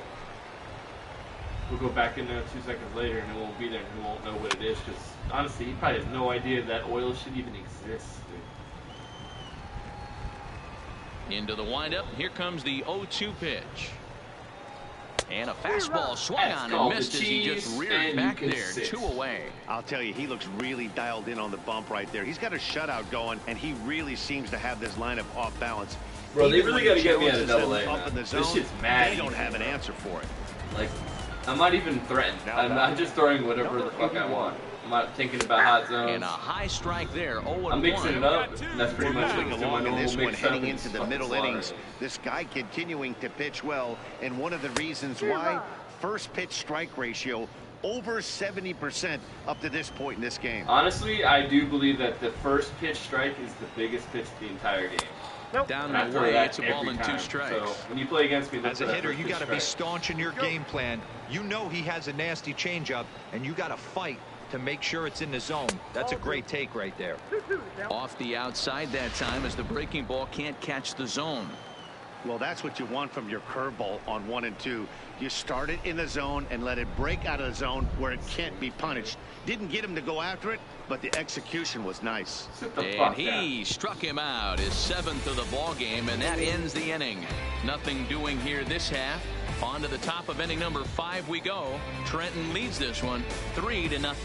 we'll go back in there 2 seconds later and it won't be there and he won't know what it is. Because honestly, he probably has no idea that oil should even exist. Dude. Into the windup. Here comes the 0-2 pitch. And a fastball swung That's on and called missed the as he just cheese, reared and back you can there. sit. 2 away. I'll tell you, he looks really dialed in on the bump right there. He's got a shutout going, and he really seems to have this lineup off balance. Bro, they Even really when got to get me out of challenges double A, them up man. in the This zone, shit's mad they don't easy. have an answer for it. Like, I'm not even threatened. I'm just throwing whatever the fuck I want. I'm not thinking about hot zones. And a high strike there. 0-1. I'm mixing it up. That's pretty much Moving it. along in this one, mix heading up into the fucking middle slaughter. innings. This guy continuing to pitch well, and one of the reasons why, first pitch strike ratio over 70% up to this point in this game. Honestly, I do believe that the first pitch strike is the biggest pitch of the entire game. Down And I the throw way, that it's a ball every and 2 time. strikes. So when you play against me, As that's a hitter, you got to be staunch in your game plan. You know he has a nasty changeup, and you got to fight to make sure it's in the zone. That's a great take right there. Off the outside that time as the breaking ball can't catch the zone. Well, that's what you want from your curveball on 1 and 2. You start it in the zone and let it break out of the zone where it can't be punished. Didn't get him to go after it, but the execution was nice. And he struck him out, his 7th of the ball game, and that ends the inning. Nothing doing here this half. On to the top of inning number 5 we go. Trenton leads this one 3-0.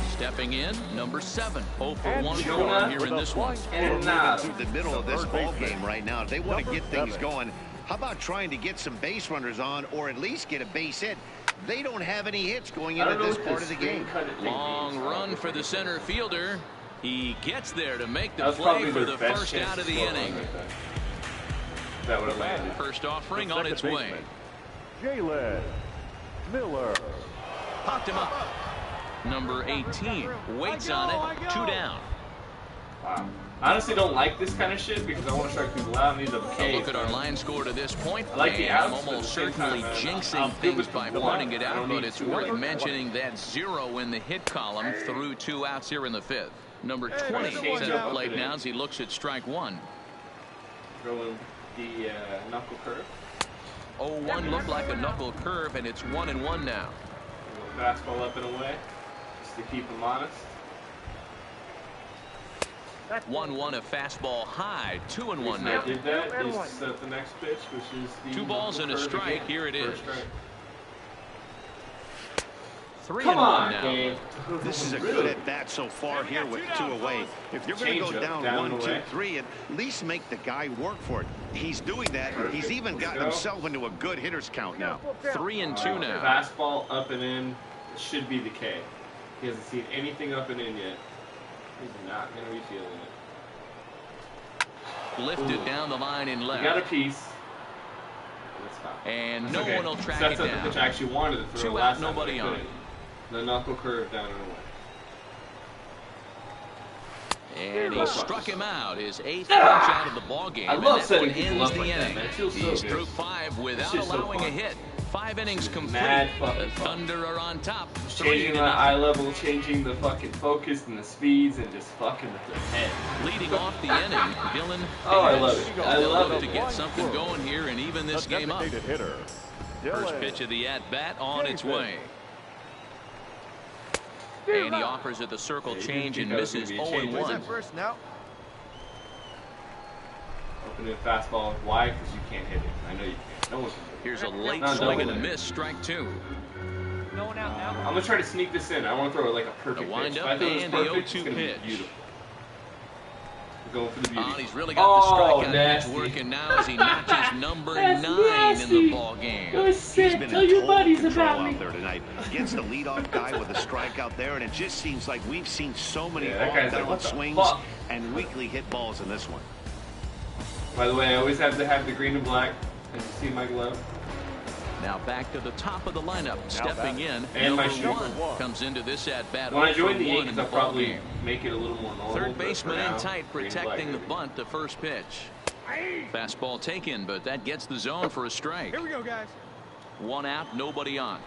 Stepping in, number 7. 0 for 1 for here in this one. We're moving through the middle of this ball game right now. If they want to get things going, how about trying to get some base runners on or at least get a base hit? They don't have any hits going into this part of the game. Long run for the center fielder. He gets there to make the play for the first out of the inning. That would have landed. First offering on its way. Jalen Miller. Popped him up. Number 18 waits on it. 2 down. Wow. I honestly don't like this kind of shit because I want to strike people out and need them Ks. Look at our line score to this point. I like the outs, I'm almost certainly jinxing things by pointing it out, but it's worth mentioning that 0 in the hit column through 2 outs here in the 5th. Number 20 center plate now as he looks at strike 1. Throwing the knuckle curve. 0-1 looked like a knuckle curve, and it's 1-1 now. Fastball up and away, just to keep him honest. 1-1 a fastball high. 2-1 now. I did that. Is set the next pitch, which is the 2 balls and a strike. Again. Here it is. 3-1 now. Game. This is a good at bat so far here with 2 away. If you're going to go down 1, 2, 3, at least make the guy work for it. He's doing that. He's even gotten himself into a good hitter's count now. 3-2 now. Fastball up and in should be the K. He hasn't seen anything up and in yet. He's not going to be feeling it. Lifted down the line in left. He got a piece. That's fine. And no one will track it down. That's the pitch I actually wanted to throw. 2 out, nobody on. The knuckle curve down and away. And he struck him out. His 8th punch out of the ball game. I love and that one setting ends people the up like inning. that, man. It feels so He's good. through 5 without allowing a hit. 5 innings complete. Mad The fucking fun. Thunder are on top. Changing the eye level, changing the fucking focus and the speeds, and just fucking with the head. Leading off the inning, Dylan. Oh, I love it. I love it. To get something going here and even this game up. Hitter. First pitch of the at-bat on its way. And he offers it the circle change and misses 0-1. Opening fastball wide because you can't hit it. I know you can't. No one can hit it. Here's a late swing and a miss, strike 2. No one out now. I'm going to try to sneak this in. I want to throw it like a perfect The wind pitch. up If I throw this and the perfect, 0-2 it's going to be pitch. beautiful. We're going for the beauty. Oh, he's really got the strikeout pitch working now as he notches number 9 in the ball game. He's been in total control out there tonight. Gets the leadoff guy with a strikeout there, and it just seems like we've seen so many off-balance swings and weakly hit balls in this one. By the way, I always have to have the green and black. As you see my glove. Now back to the top of the lineup, stepping in. And my number 1 comes into this at bat. When I join the Yankees, I'll probably make it a little more normal. Third baseman in tight, protecting the bunt. The first pitch. Fastball taken, but that gets the zone for a strike. Here we go, guys. 1 out, nobody on.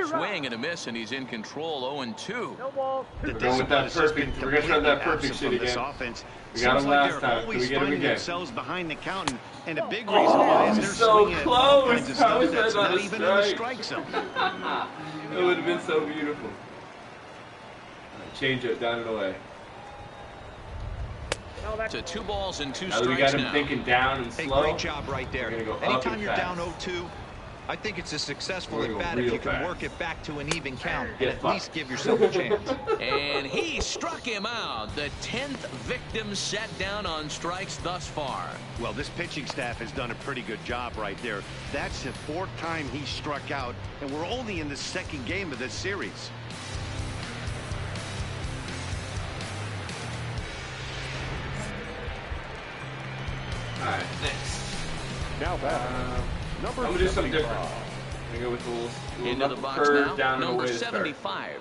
Swing and a miss, and he's in control. 0-2. No balls. We're going with that perfect. We're going to try that perfect shit again. We got him last time. Can we get him again? Themselves behind the count, and a big reason why is they're so swinging close. all kinds of How is stuff that's that not not a even in the strike zone. It would have been so beautiful. Change it down and away. To 2 balls and 2 Now that strikes we got him now. thinking down and slow. Hey, great job right there. Go Anytime you're down 0-2, I think it's a successful at bat if you can work it back to an even count and at least give yourself a chance. And he struck him out. The 10th victim set down on strikes thus far. Well, this pitching staff has done a pretty good job right there. That's the 4th time he struck out, and we're only in the 2nd game of this series. All right, next. Now back. I'm going to do something different. I'm going to go with the little Into the box curve now, down and number away 75.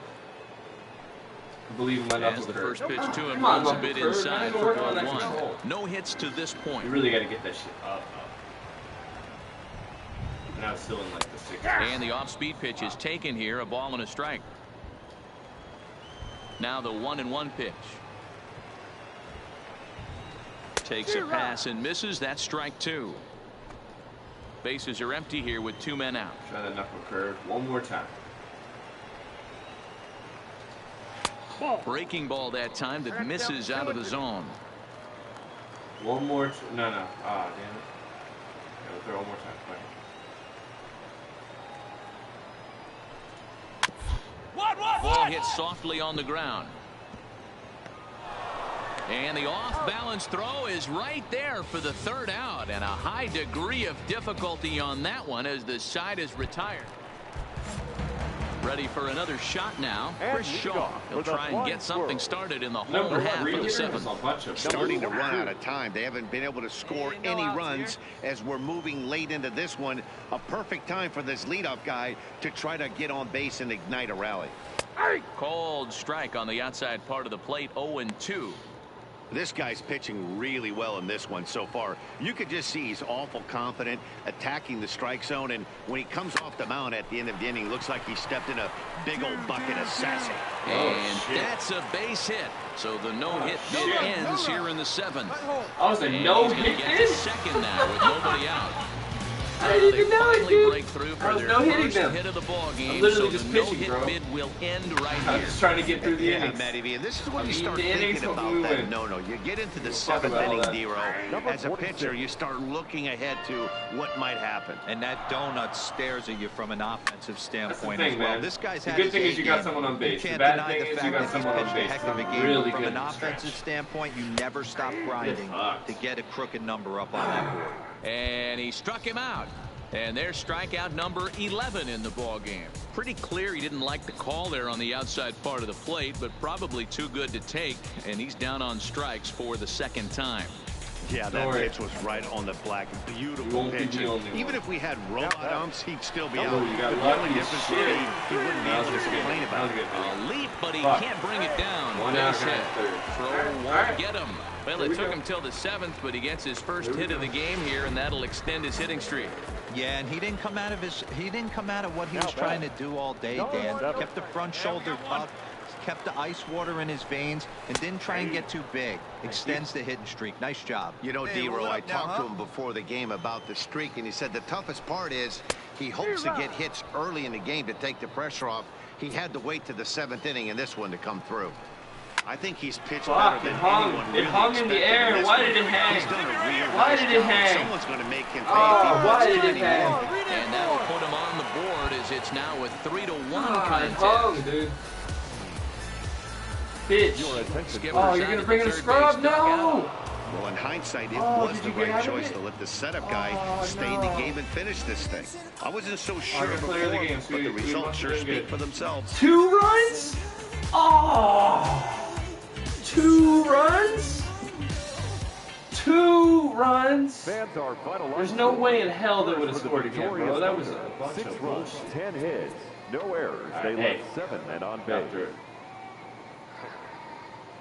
I believe in my knuckle As the curve. first pitch to him Come on, runs a knuckle bit curve, inside man. for Work on that 1. control. No hits to this point. You really got to get that shit up. Now it's still in like the 6th. And the off-speed pitch is taken here, a ball and a strike. Now the 1-1 pitch. Takes a pass and misses. That's strike 2. Bases are empty here with 2 men out. Try that knuckle curve one more time. Breaking ball that time that misses out of the zone. One more. No. Ah, damn it. Gotta throw one more time. Ball hits softly on the ground. And the off-balance throw is right there for the 3rd out, and a high degree of difficulty on that one as the side is retired. Ready for another shot now. Chris Shaw. He'll try and get something started in the home half of the seventh. Starting to run out of time. They haven't been able to score any runs as we're moving late into this one. A perfect time for this leadoff guy to try to get on base and ignite a rally. Called strike on the outside part of the plate. 0-2. This guy's pitching really well in this one so far. You could just see he's awful confident attacking the strike zone, and when he comes off the mound at the end of the inning, looks like he stepped in a big old bucket of sassy. And that's a base hit. So the no-hit bid ends here in the seventh. I was a no-hit bid? Second now with nobody out. I didn't even know it, dude. Break through for I was their no-hitting first them. hit of the ball game. I'm literally so just the pitching, no-hit bro. bid will end right I'm here. just trying to get through the innings. Matty V, and this is when you I'm start eating the innings, thinking hopefully about we that win. no-no. You get into the We'll talk seventh about all inning, that. D-Row. As a pitcher, you start looking ahead to what might happen. And that donut stares at you from an offensive standpoint thing, as well. man. This guy's The had good thing his is you got A someone on game. base. You The can't bad deny thing the is fact you got that he's someone on pitched a base. heck of a I'm game. really From good an at the offensive stretch. standpoint, you never stop grinding to get a crooked number up on that board. And he struck him out. And there's strikeout number 11 in the ball game. Pretty clear he didn't like the call there on the outside part of the plate, but probably too good to take. And he's down on strikes for the second time. Yeah, that pitch was right on the black. Beautiful pitch. Even if we had robot umps, he'd still be out. You got The lucky only difference would be he wouldn't be able to complain about it. A leap, but he can't bring it down. One out, Base hit. Throw won't get him. Well, it took him till the seventh, but he gets his first hit of the game here, and that'll extend his hitting streak. Yeah, and he didn't come out of what he was trying to do all day, Dan. Kept the front shoulder up, kept the ice water in his veins, and didn't try and get too big. Extends the hitting streak. Nice job. You know, D-Row, I talked to him before the game about the streak, and he said the toughest part is he hopes to get hits early in the game to take the pressure off. He had to wait to the seventh inning in this one to come through. I think he's pitched better than anyone really It hung in the air. Why did it hang? He's done a real Why nice did it job. hang? Someone's going to make him pay Why if he did it hang? And that'll put him on the board as it's now a 3-1 It contest. hung, dude. Bitch. Skipper's Oh, you're out gonna at bring the in a third scrub? base No! dugout. Well, in hindsight, it Oh, was did the you get right out of choice it? to let the setup guy stay in the game and finish this thing. I wasn't so sure good before, player of the game, but sweetie. the We results must sure have been speak good. for themselves. 2 runs? Oh! 2 runs? 2 runs? There's no way in hell they would have scored again, bro. That was a bunch of bullshit. 10 hits, no errors. They left 7 men on base.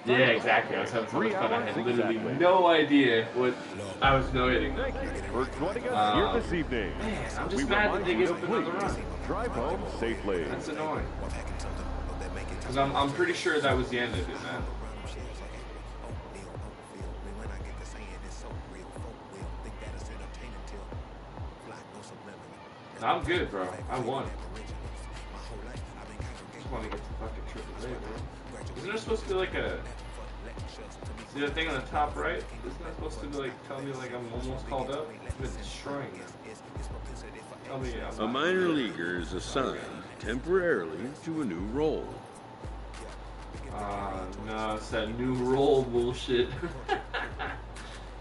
Yeah, exactly. I was having so much fun. I had literally no idea what I was no-hitting. For joining us here this evening, Man, I'm we just mad that remind they you gave to up another please run. drive home safely. That's annoying. Because I'm pretty sure that was the end of it, man. I'm good, bro. I won. I just want to get to fucking triple A, bro. Isn't there supposed to be like a... See that thing on the top right? Isn't that supposed to be like, tell me like I'm almost called up? I've been destroying it. Tell me I'm A minor leaguer is assigned temporarily to a new role. No, it's that new role bullshit.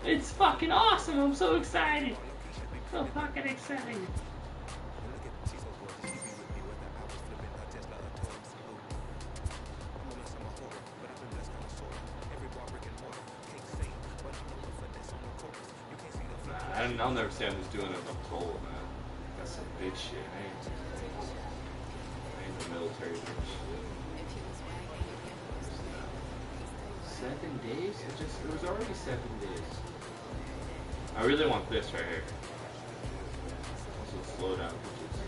It's fucking awesome. I'm so excited. So fucking excited. I'll never say I'm just doing it. I'm told, man. That's some bitch shit. I ain't the military bitch shit. 7 days? It was already 7 days. I really want this right here. Also slow down pitches.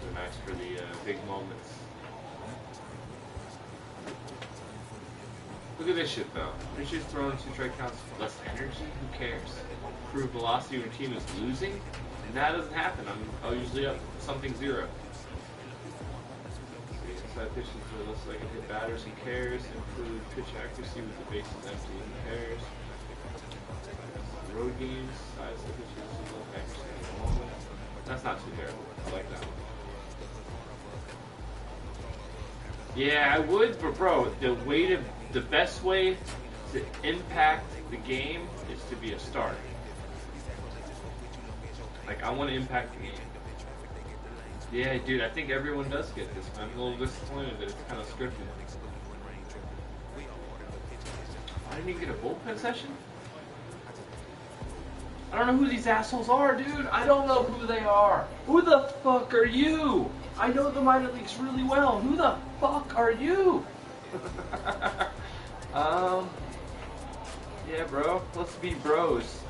They're nice for the big moments. Look at this shit though. Pitchers throwing 2 strike counts, less energy. Who cares? Improve velocity when your team is losing, and that doesn't happen. I'll usually up something 0. Inside pitches for less like hit batters. Who cares? Improve pitch accuracy with the bases empty. Who cares? Road games, size of pitches, accuracy at the moment. That's not too terrible. I like that one. Yeah, I would, but bro, the best way to impact the game is to be a starter. Like, I want to impact the game. Yeah, dude, I think everyone does get this. I'm a little disappointed that it's kind of scripted. I didn't even get a bullpen session? I don't know who these assholes are, dude. I don't know who they are. Who the fuck are you? I know the minor leagues really well. Who the fuck are you? Yeah, bro. Let's be bros.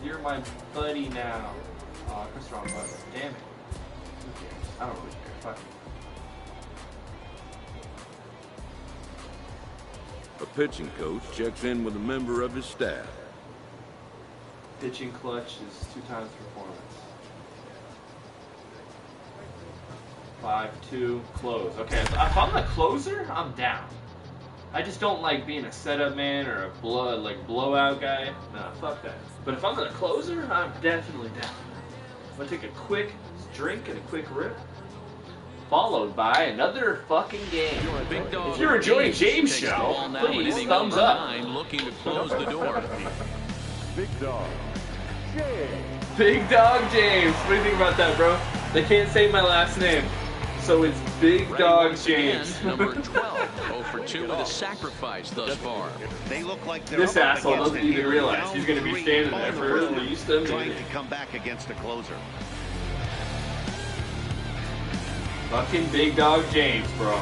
You're my buddy now. Oh, I pressed the wrong button. Damn it. Who cares? I don't really care. Fuck it. A pitching coach checks in with a member of his staff. Pitching clutch is 2 times performance. 5-2, close. Okay, if I'm the closer, I'm down. I just don't like being a setup man or a blowout guy. Nah, fuck that. But if I'm the closer, I'm definitely down. I'm gonna take a quick drink and a quick rip, followed by another fucking game. If you're enjoying James' show, please thumbs up. Looking to close the door. Big Dog James. Big Dog James. What do you think about that, bro? They can't say my last name, so it's Big Dog James. Number 12, 0 for 2 with a sacrifice thus far. They look like they're This asshole doesn't even realize he's going to be standing there for at least a trying minute. to come back against a closer. Fucking Big Dog James, bro.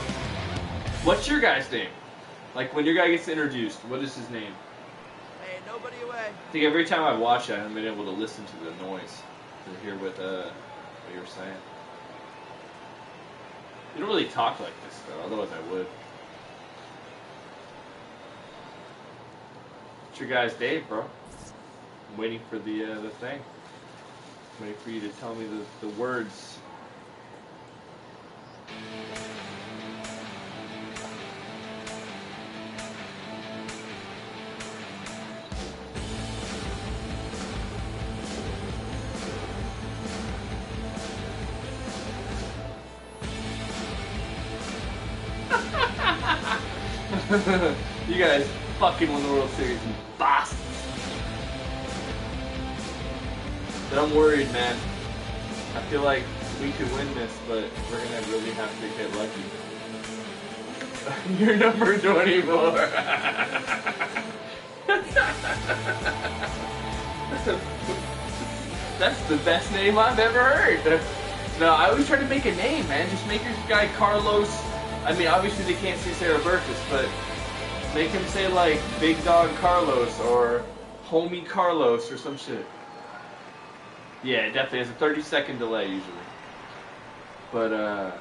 What's your guy's name? Like when your guy gets introduced, what is his name? Hey, nobody away. I think every time I watch it, I haven't been able to listen to the noise to hear what you were saying. You don't really talk like this, though. Otherwise, I would. What's your guy's Dave, bro? I'm waiting for the thing. I'm waiting for you to tell me the words. You guys fucking won the World Series, you bastards. But I'm worried, man. I feel like we could win this, but we're gonna really have to get lucky. You're number 24. That's the best name I've ever heard. No, I always try to make a name, man. Just make your guy Carlos. I mean, obviously they can't say Sarah Burkus, but make him say like Big Dog Carlos or Homie Carlos or some shit. Yeah, it definitely has a 30-second delay usually. But yeah,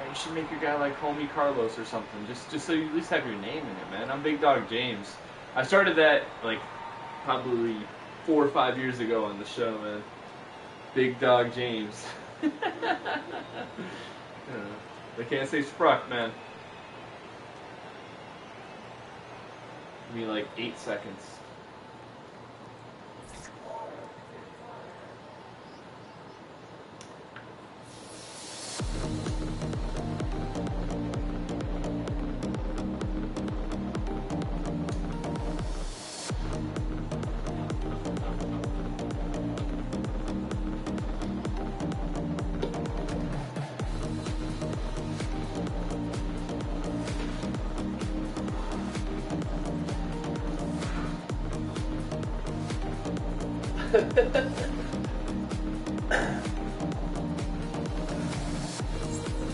you should make your guy like Homie Carlos or something, just so you at least have your name in it, man. I'm Big Dog James. I started that like probably 4 or 5 years ago on the show, man. Big Dog James. They can't say Spruck, man. Give me like 8 seconds.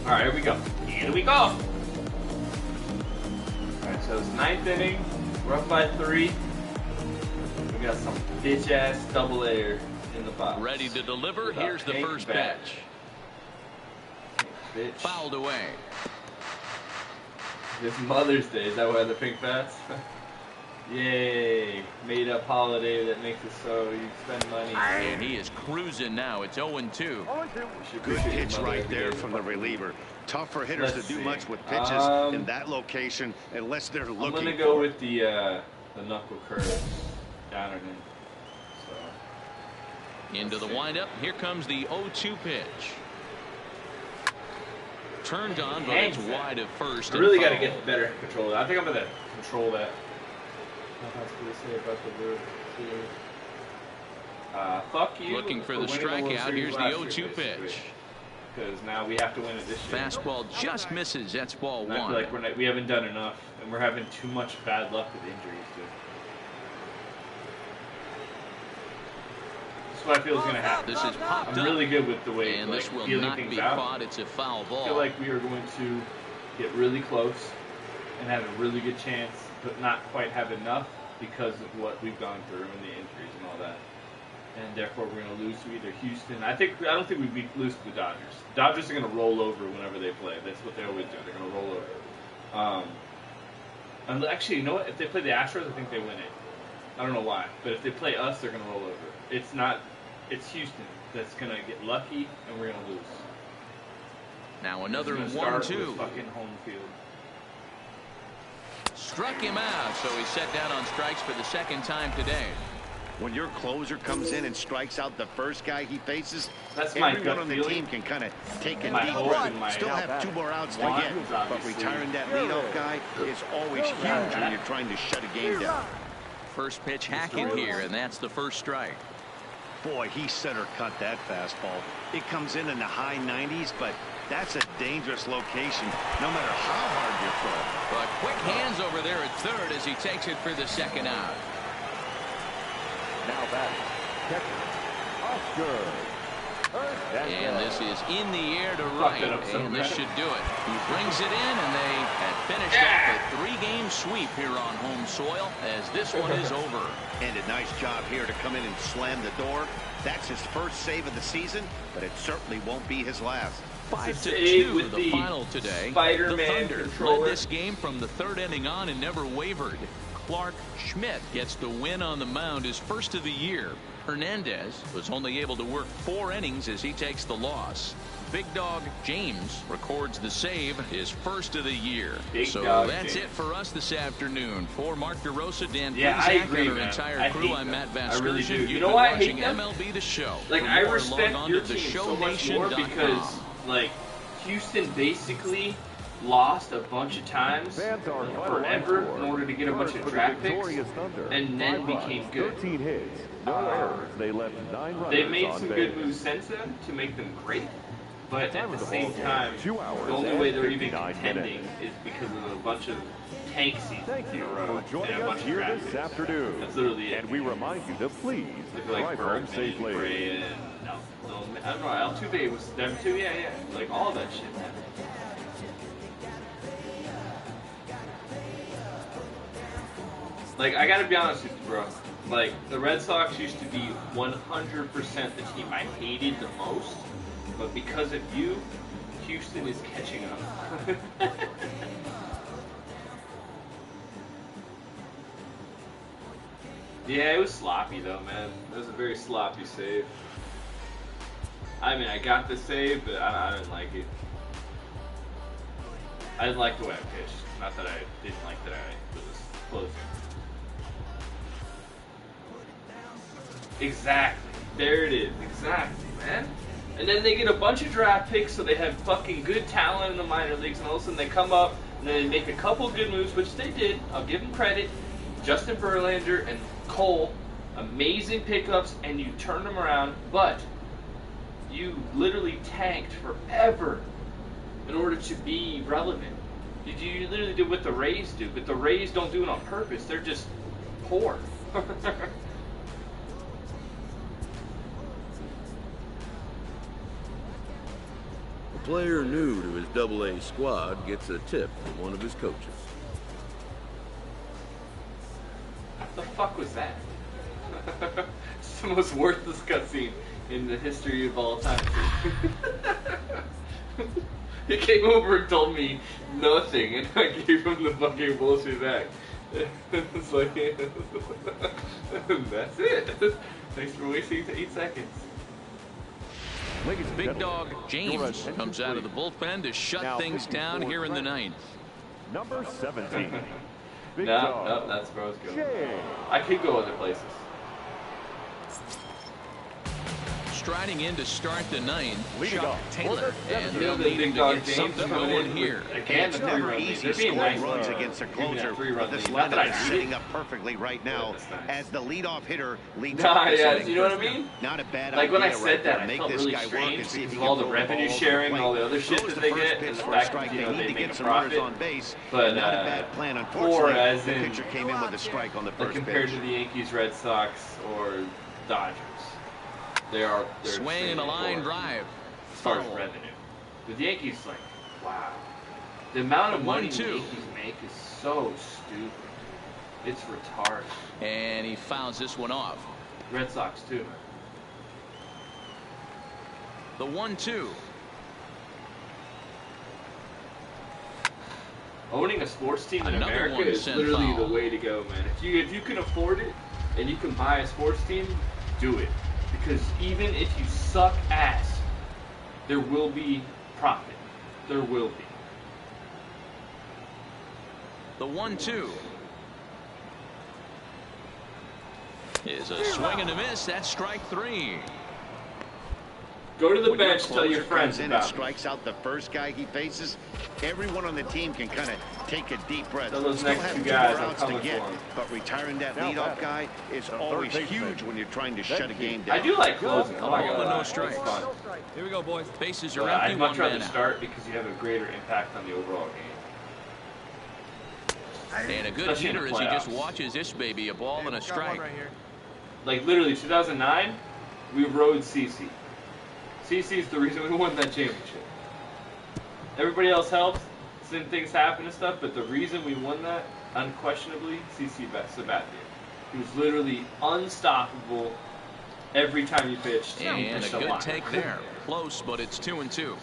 Alright, here we go. Here we go! Alright, so it's 9th inning. We're up by 3. We got some bitch-ass double air in the box. Ready to deliver. Here's the first pitch. Bitch. Fouled away. This Mother's Day, is that why the pink bats? Yay, made up holiday that makes it so you spend money. And he is cruising now. It's 0-2. Good pitch right there from the reliever. Tough for hitters to do much with pitches in that location unless they're looking. I'm gonna go with the knuckle curve down and in. So into the windup. Here comes the 0-2 pitch. Turned on, but it's wide at first. I really got to get better control of that. I think I'm gonna control that. Fuck you. Looking for the strikeout. Here's the 0-2 pitch. because now we have to win it this year. Fastball just misses. That's ball and I one. feel like we haven't done enough, and we're having too much bad luck with injuries, too. That's what I feel is going to happen. This is popped I'm really good with the way and this will feeling not things be out. caught. It's a foul ball. I feel like we are going to get really close and have a really good chance, but not quite have enough because of what we've gone through and the injuries and all that. And therefore, we're going to lose to either Houston. I don't think we lose to the Dodgers. The Dodgers are going to roll over whenever they play. That's what they always do. They're going to roll over. And actually, you know what? If they play the Astros, I think they win it. I don't know why, but if they play us, they're going to roll over. It's Houston that's going to get lucky, and we're going to lose. Now another 1-2. Fucking home field. Struck him out, so he's set down on strikes for the second time today. When your closer comes in and strikes out the first guy he faces, that's my everyone on the team can kind of take a deep breath. Still have 2 more outs to get, but retiring that leadoff guy is always huge when you're trying to shut a game down. First pitch hacking here, and that's the first strike. Boy, he center cut that fastball. It comes in the high 90s, but that's a dangerous location, no matter how hard you throw. But quick hands over there at third as he takes it for the second out. Now back, catcher, Oscar. And this is in the air to right, and this should do it. He brings it in, and they have finished off a 3-game sweep here on home soil as this one is over. And a nice job here to come in and slam the door. That's his first save of the season, but it certainly won't be his last. 5-2 the final today. Spider-Man the Thunder controller. led this game from the third inning on and never wavered. Clark Schmidt gets the win on the mound, his first of the year. Hernandez was only able to work 4 innings as he takes the loss. Big Dog James records the save, his first of the year. So that's it for us this afternoon. For Mark DeRosa, Dan Pizak, and our entire crew, I'm Matt Vasgersian. Really do. You've been watching MLB The Show. Like, I respect your team so much more theshowNation.com. because, like, Houston basically lost a bunch of times forever in order to get a bunch of draft picks and then became good. They've made some good moves since then to make them great, but at the same time, the only way they're even contending is because of a bunch of tank seasons in a row and a bunch of draft picks. That's literally it. And we remind you to please drive home safely. I don't know, Altuve was them too, yeah, like all that shit, man. Like, I gotta be honest with you, bro. Like, the Red Sox used to be 100% the team I hated the most, but because of you, Houston is catching up. Yeah, it was sloppy though, man. It was a very sloppy save. I mean, I got the save, but I didn't like it. I didn't like the way I pitched. Not that I didn't like that I was close. Exactly. There it is. Exactly, man. And then they get a bunch of draft picks, so they have fucking good talent in the minor leagues, and all of a sudden they come up and then they make a couple good moves, which they did. I'll give them credit. Justin Verlander and Cole, amazing pickups, and you turned them around, but you literally tanked forever in order to be relevant. You literally did what the Rays do, but the Rays don't do it on purpose. They're just poor. A player new to his Double-A squad gets a tip from one of his coaches. What the fuck was that? It's the most worthless cutscene in the history of all time. He came over and told me nothing, and I gave him the fucking bullshit back. It's like, that's it. Thanks for wasting 8 seconds. Big Dog James comes out of the bullpen to shut things down here in the ninth. Number 17. No, that's where I was going. I could go other places. striding in to start the ninth, Chuck Taylor, and You know, they'll the need big him dog to get games something coming going in here. Again, the It's never three-run lead. easy They're being scoring nice runs with, against a even closer, that three-run but this lead. Not that lineup I is need setting it. up perfectly right now That's nice. as the leadoff hitter leads Nah, off this yeah, inning. you know what I mean? Not a bad Like idea when I right said there. that, I Make felt this really guy work strange and see if because he of can all the throw the revenue ball sharing over and all the other the shit plate. that Throws they the first get, and pitch the for a fact strike. that, you They know, need they to make get a some runners profit. on base. But Not a bad plan. or Unfortunately, as the in pitcher came in with a strike on the like first compared pitch. to the Yankees, Red Sox, or Dodgers, they're Swing and a line drive. as far as Foul. revenue. With the Yankees, like, wow, the amount of money the 1-2. Yankees make is so stupid. It's retarded. And he fouls this one off. Red Sox too. The 1-2. Owning a sports team in Another America is 1-cent literally foul. the way to go, man. If you can afford it and you can buy a sports team, do it. Because even if you suck ass, there will be profit. There will be. The 1-2. Is a swing and a miss. That's strike 3. Go to the When your bench, tell your closer friends comes in and about it. strikes out the first guy he faces, everyone on the team can kind of take a deep breath. Tell those Still next have two two guys more I'm outs to coming get, for 'em. but retiring that Now leadoff batting, guy is the always third baseman. huge when you're trying to shut a game I down. do like closing. I'm not Ball gonna and lie. no It's strikes. fun. Here we go, boys. Bases are But empty. I'd much One rather man out. start because you have a greater impact on the overall game. And a good Especially in the hitter as he just playoffs. watches this baby. A ball and a strike. Like literally 2009, we rode CC. CC's the reason we won that championship. Everybody else helped, some things happen and stuff, but the reason we won that, unquestionably, CC Sabathia. He was literally unstoppable every time he pitched. He And pitched a good lot. take there. Close, but it's 2-2.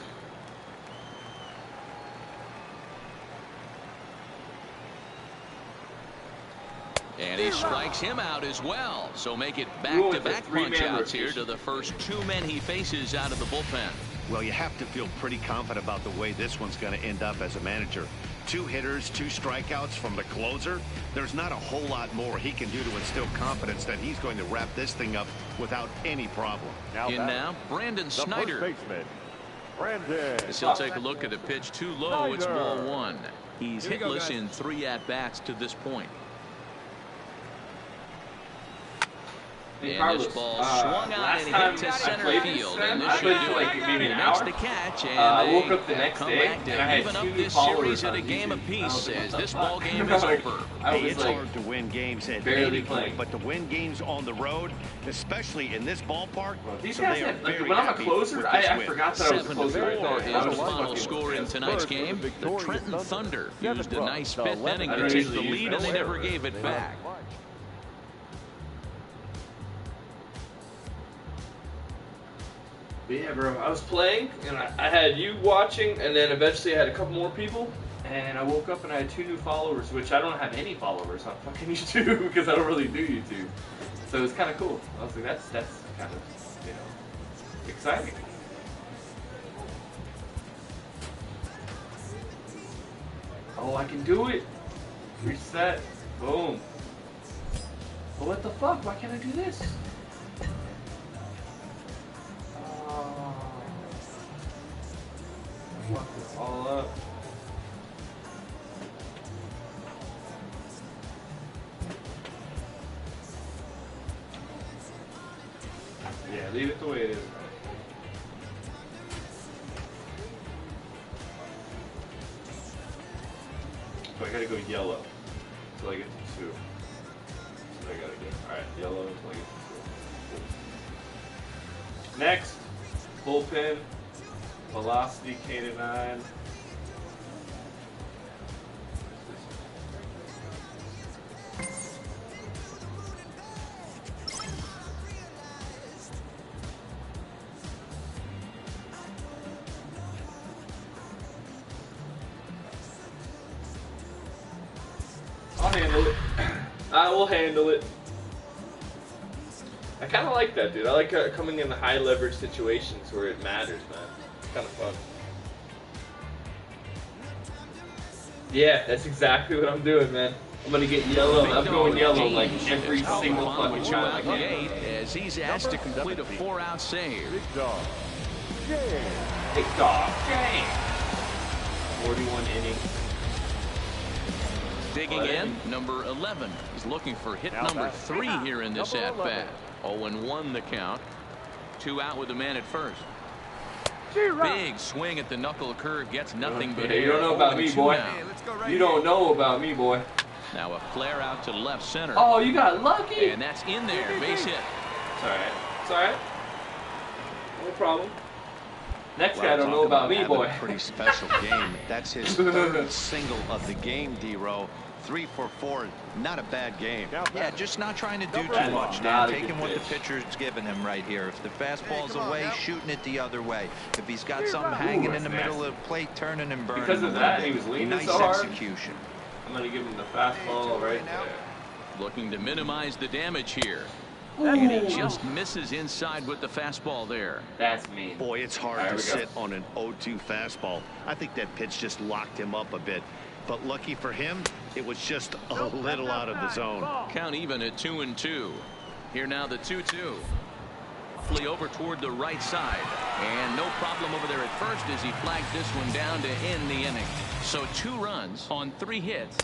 And he strikes him out as well. So make it back-to-back punch-outs here to the first two men he faces out of the bullpen. Well, you have to feel pretty confident about the way this one's going to end up as a manager. 2 hitters, 2 strikeouts from the closer. There's not a whole lot more he can do to instill confidence that he's going to wrap this thing up without any problem. Now, Brandon the Snyder. first baseman, Brandon. As he'll take a look at the pitch too low. It's ball 1. He's hitless in 3 at-bats to this point. Hey, And Carlos, this ball swung out and hit to center field. And this I should played do for like it. maybe He an makes hour. the catch, and I woke they up the have next come day, back to and I had even 2 up new this followers series at on a game YouTube. apiece as this I was ball game like- is over. I was It's like, hard to win games at barely any playing. point, but to win games on the road, especially in this ballpark, these so guys they are have, like, very when I'm a happy closer, with I this win. forgot that I was a closer right 7-4 there. I is was the final fucking score in pissed. tonight's game. The Trenton Thunder used a nice 5th inning to take the lead, and they never gave it back. But yeah, bro, I was playing, and I had you watching, and then eventually I had a couple more people, and I woke up and I had 2 new followers, which I don't have any followers on fucking YouTube, because I don't really do YouTube. So it was kind of cool. I was like, that's kind of, you know, exciting. Oh, I can do it. Reset. Boom. But what the fuck? Why can't I do this? Fuck this all up. Yeah, leave it the way it is. So I gotta go yellow until I get to 2. That's what I gotta do. Alright, yellow until I get to 2. Next, bullpen. Velocity K to 9. I'll handle it. I will handle it. I kind of like that, dude. I like coming in the high leverage situations where it matters, man. It's kind of fun. Yeah, that's exactly what I'm doing, man. I'm gonna get yellow. I'm going yellow like every single fucking time I can. As he's asked to complete a 4-out save. Big dog, James. 41 innings. Digging in, number 11. He's looking for hit number 3 here in this at-bat. 0-1 the count. 2 out with the man at first. Big swing at the knuckle curve, gets nothing but air. You don't know about me, boy. You don't know about me, boy. Now a flare out to left center. Oh, you got lucky. And that's in there, base hit. It's alright. It's alright. No problem. Next guy don't know about me, boy. Pretty special game. That's his third single of the game, D-Row. 3 for 4. Not a bad game. Yeah, just not trying to do too much, Dan. Taking what the pitcher's giving him right here. If the fastball's away, shooting it the other way. If he's got something hanging in the middle of the plate, turning and burning. Because of that, he was leaning so hard. Nice execution. I'm going to give him the fastball right there. Looking to minimize the damage here. And he just misses inside with the fastball there. That's mean. Boy, it's hard to sit on an 0-2 fastball. I think that pitch just locked him up a bit. But lucky for him, it was just a little out of the zone. Count even at 2-2. Here now the 2-2. Flee over toward the right side. And no problem over there at first as he flags this one down to end the inning. So 2 runs on 3 hits.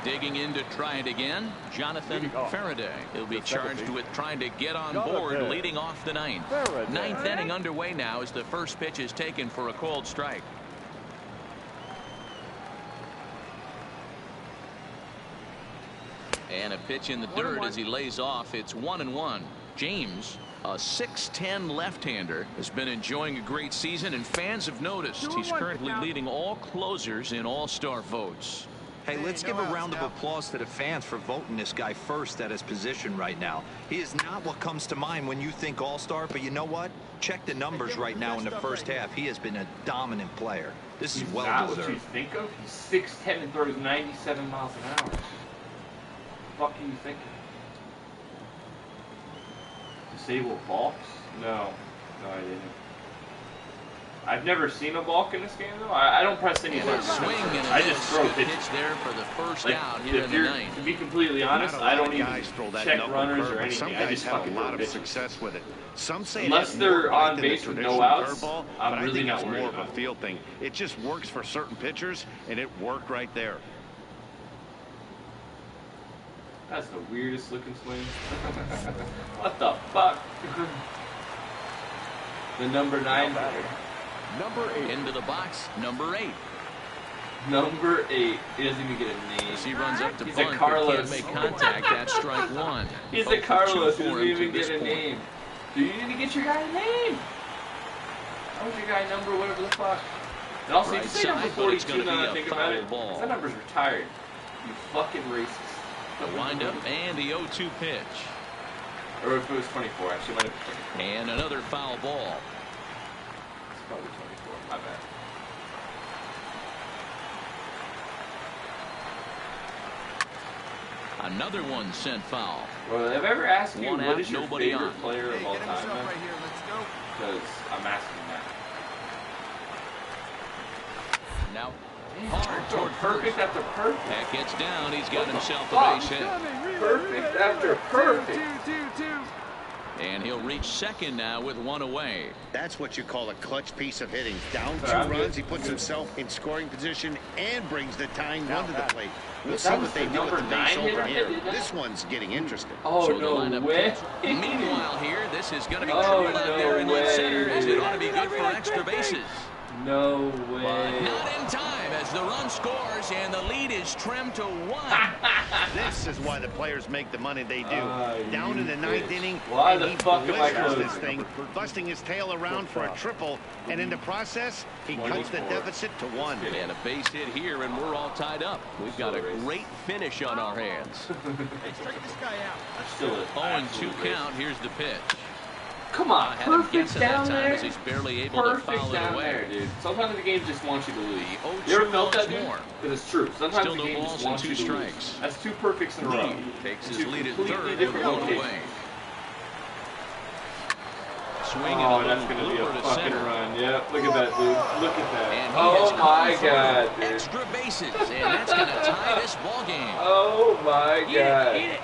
Digging in to try it again, Jonathan Faraday. He'll be charged with trying to get on board leading off the 9th. 9th inning underway now as the first pitch is taken for a called strike. And a pitch in the dirt as he lays off. It's 1-1. James, a 6'10" left-hander, has been enjoying a great season, and fans have noticed he's currently leading all closers in all-star votes. Hey, let's give a round of applause to the fans for voting this guy first at his position right now. He is not what comes to mind when you think all-star, but you know what? Check the numbers right now in the first half. He has been a dominant player. This is well-deserved. What you think of? He's 6'10" and throws 97 miles an hour. What the fuck are you thinking? Disable balks? No, I didn't. I've never seen a balk in this game though. I don't press any buttons. I just throw pitches there for the first out here in the 9th. To be completely honest, I don't even check runners or anything. Some guys have a lot of success with it. Some say unless they're on base with no outs, I'm really not worried about it. More of a field thing. It just works for certain pitchers, and it worked right there. That's the weirdest looking swing. What the fuck? The number 9 batter. Number 8. Into the box, number 8. Number 8. He doesn't even get a name. As he runs up to He's bunt, a Carlos. Can't make contact. That's strike 1. He's a Carlos. He doesn't even get a name. Do you need to get your guy a name? How was your guy number whatever the fuck? And also, you say number 42 now that I think about it. That number's retired. You fucking racist. The windup and the 0-2 pitch. Or if it was 24, actually, it might have been 24. And another foul ball. It's probably 24. My bad. Another one sent foul. Well, have I ever asked you what is your favorite player of all time, man? Because I'm asking that. Now, hard toward perfect after perfect. That gets down. He's got himself a base hit. Perfect after perfect. And he'll reach second now with 1 away. That's what you call a clutch piece of hitting. Down 2 runs, he puts himself in scoring position and brings the tying run to the plate. We'll see what they do with the base over here. This one's getting interesting. Oh, so no way. Meanwhile here, this is going to be trouble out there in left center as it ought to be good for extra bases. No way. But not in time as the run scores and the lead is trimmed to 1. This is why the players make the money they do. Down in the 9th inning, why and the he fuck am I blisters this thing, busting his tail around for a triple, and in the process, he cuts the deficit to 1. And a base hit here, and we're all tied up. We've got a great finish on our hands. Hey, straighten this guy out. Still 0-2 count. Here's the pitch. Come on, perfect down there. He's barely able to foul it away. There, dude. Sometimes the game just wants you to lose. You ever felt that, dude? Because it's true. Sometimes still the game just wants you to lose. That's 2 perfects in a row. Takes his lead at completely 3rd. different Away. swinging Oh, that's going to be a fucking center. run. Yep, look at that, dude. Look at that. And oh, my God, dude. Extra bases, and that's going to tie this ball game. Oh, my God. Eat it.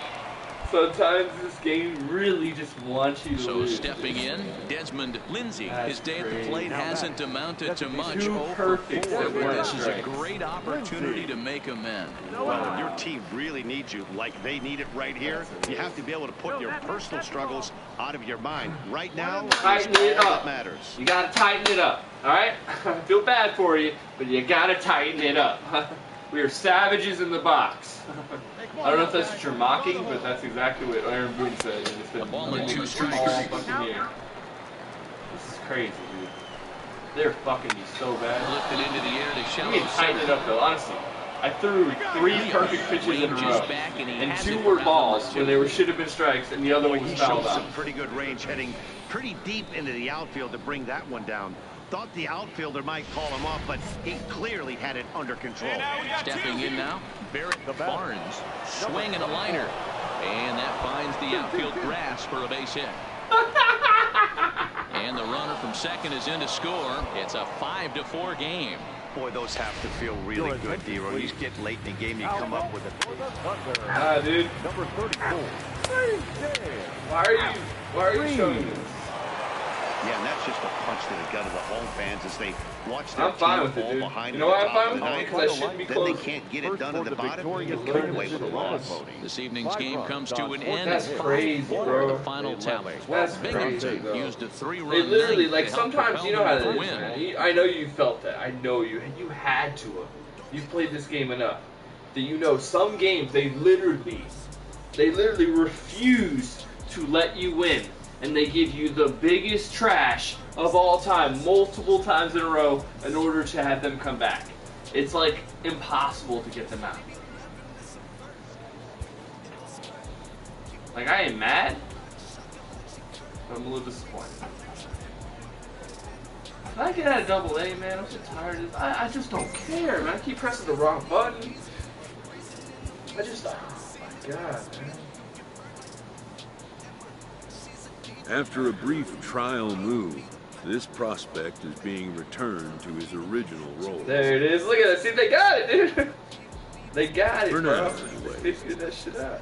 Sometimes this game really just wants you to lose. So stepping in, Desmond Lindsay. His day at the plate hasn't amounted to much. Too perfect. This is a great opportunity to make amends. Well, if your team really needs you, like they need it right here, you have to be able to put your personal struggles out of your mind. Right now, tighten it up. Matters. You got to tighten it up. All right? I feel bad for you, but you got to tighten it up. We are savages in the box. I don't know if that's what you're mocking, but that's exactly what Aaron Boone said. It's been a ball and 2 all strikes. fucking year. This is crazy, dude. They're fucking me so bad. Lifted into the air to shallow You need to tighten it up, though, honestly. I threw 3 perfect pitches in a row, and 2 were balls when they should have been strikes, and the other one was fouled out. Some pretty good range, heading pretty deep into the outfield to bring that one down. Thought the outfielder might call him off, but he clearly had it under control. Stepping in now, Barrett Barnes, swinging a liner, and that finds the outfield grass for a base hit. And the runner from second is in to score. It's a 5-4 game. Boy, those have to feel really good, D-Roy. You get late in the game, you come up with it. Dude. Number 34. Why are you showing this? Yeah, and that's just a punch to the gut of the home fans as they watch their I'm fine team with it, fall dude. behind. You know why I'm fine with it? Because I shouldn't be Then close. they can't get it done at the bottom. You come away with a loss. This evening's game comes to an end. That's crazy, 5-4 bro. the final tally. That's crazy, Binghamton though. used a 3-run They literally, night like, to help sometimes, propel you know how them that to is, win. man. I know you felt that. I know you had to have. You've played this game enough that you know some games, they literally refuse to let you win. And they give you the biggest trash of all time, multiple times in a row, in order to have them come back. It's like impossible to get them out. Like, I am mad, but I'm a little disappointed. If I get out of double-A, man, I'm so tired of this. I just don't care, man. I keep pressing the wrong button. Oh my God, man. After a brief trial move, this prospect is being returned to his original role. There it is. Look at that. See, they got it, dude. They got it, For bro. now, anyway. They figured that shit out.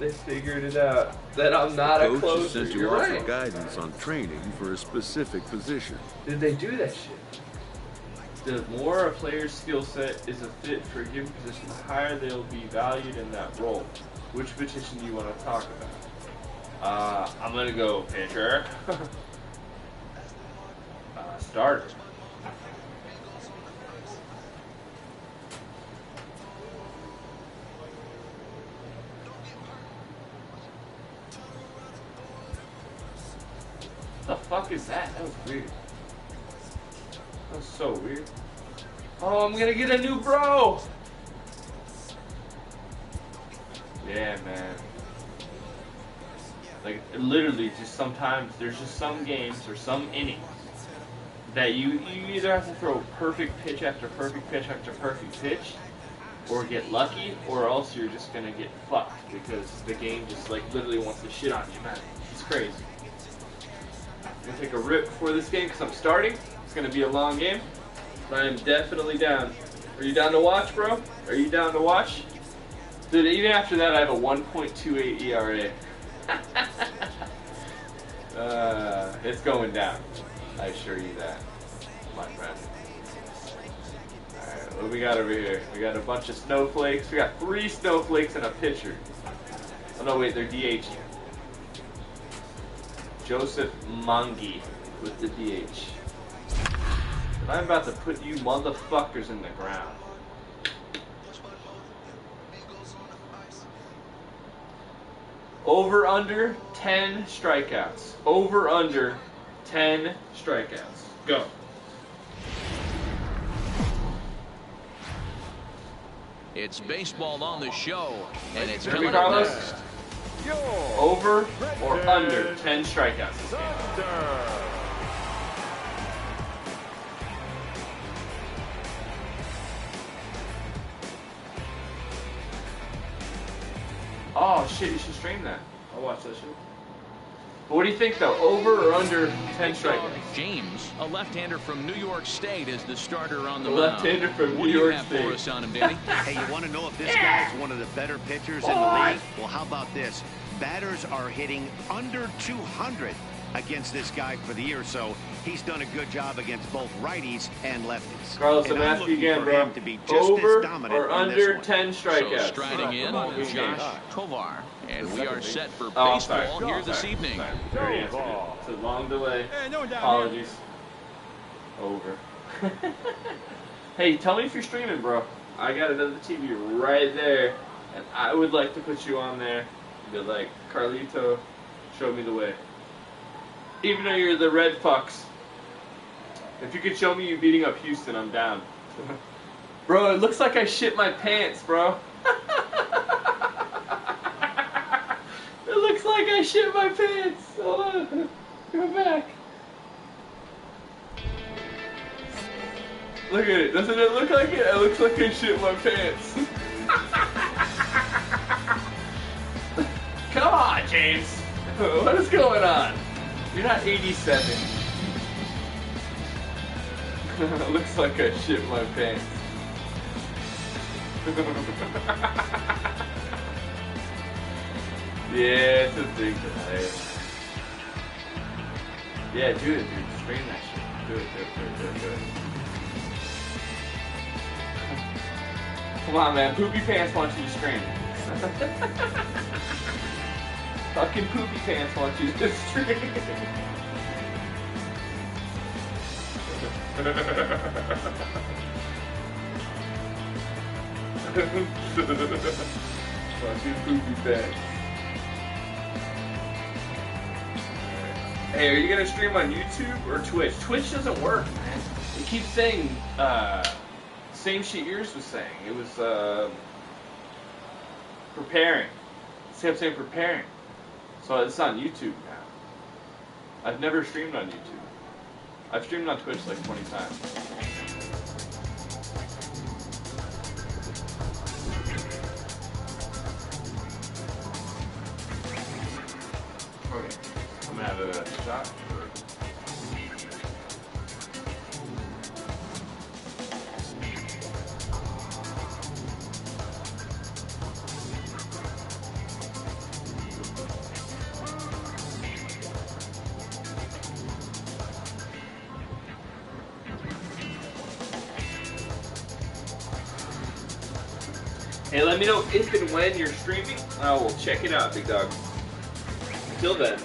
They figured it out. That I'm not a Coach closer. is sent to You're offer right. guidance on training for a specific position. Did they do that shit? The more a player's skill set is a fit for a given position, the higher they'll be valued in that role. Which position do you want to talk about? I'm gonna go pitcher. Starter. What the fuck is that? That was weird. That was so weird. Oh, I'm gonna get a new bro! Yeah, man. Like, literally, just sometimes, there's just some games or some innings that you either have to throw perfect pitch after perfect pitch after perfect pitch, or get lucky, or else you're just gonna get fucked because the game just, like, literally wants to shit on you, man. It's crazy. I'm gonna take a rip before this game because I'm starting. It's gonna be a long game. I am definitely down. Are you down to watch, bro? Are you down to watch? Dude, even after that, I have a 1.28 ERA. It's going down. I assure you that, my friend. Alright, what do we got over here? We got a bunch of snowflakes. We got 3 snowflakes and a pitcher. Oh no, wait, they're DH. Joseph Mangi with the DH. And I'm about to put you motherfuckers in the ground. Over under 10 strikeouts. Over under 10 strikeouts. Go. It's baseball on the show, and it's Ready, coming up Carlos? next. Over or under 10 strikeouts this game. Oh shit, you should stream that. I'll watch that shit. But what do you think, though? Over or under 10 strikeouts? James, a left-hander from New York State, is the starter on the mound. Left-hander from New York State. What do you have for us on him, Danny? Hey, you want to know if this guy is one of the better pitchers in the league? Well, how about this? Batters are hitting under 200 against this guy for the year, so he's done a good job against both righties and lefties. Carlos, I'm asking you again, bro. To be just over as or under 10 strikeouts? So striding in, Josh Tovar. And we are set for Oh, baseball here this evening. Sorry, it's a long delay. Apologies. Over. Hey, tell me if you're streaming, bro. I got another TV right there, and I would like to put you on there. Be like, Carlito, show me the way. Even though you're the Red Fox. If you could show me you beating up Houston, I'm down. Bro, it looks like I shit my pants, bro. It looks like I shit my pants. Hold on. Go back. Look at it. Doesn't it look like it? It looks like I shit my pants. Come on, James. What is going on? You're not 87. It looks like I shit my pants. Yeah, it's a big delay. Yeah, do it, dude. Stream that shit. Do it. Come on, man. Poopy Pants wants you to stream. Fucking Poopy Pants wants you to stream. Fucking Poopy Pants. Hey, are you gonna stream on YouTube or Twitch? Twitch doesn't work, man. It keeps saying, same shit yours was saying. It was, preparing. It kept saying preparing. So it's on YouTube now. I've never streamed on YouTube. I've streamed on Twitch like 20 times. Okay, I'm gonna have a shot. Hey, let me know if and when you're streaming. I will check it out, Big Dog. Until then,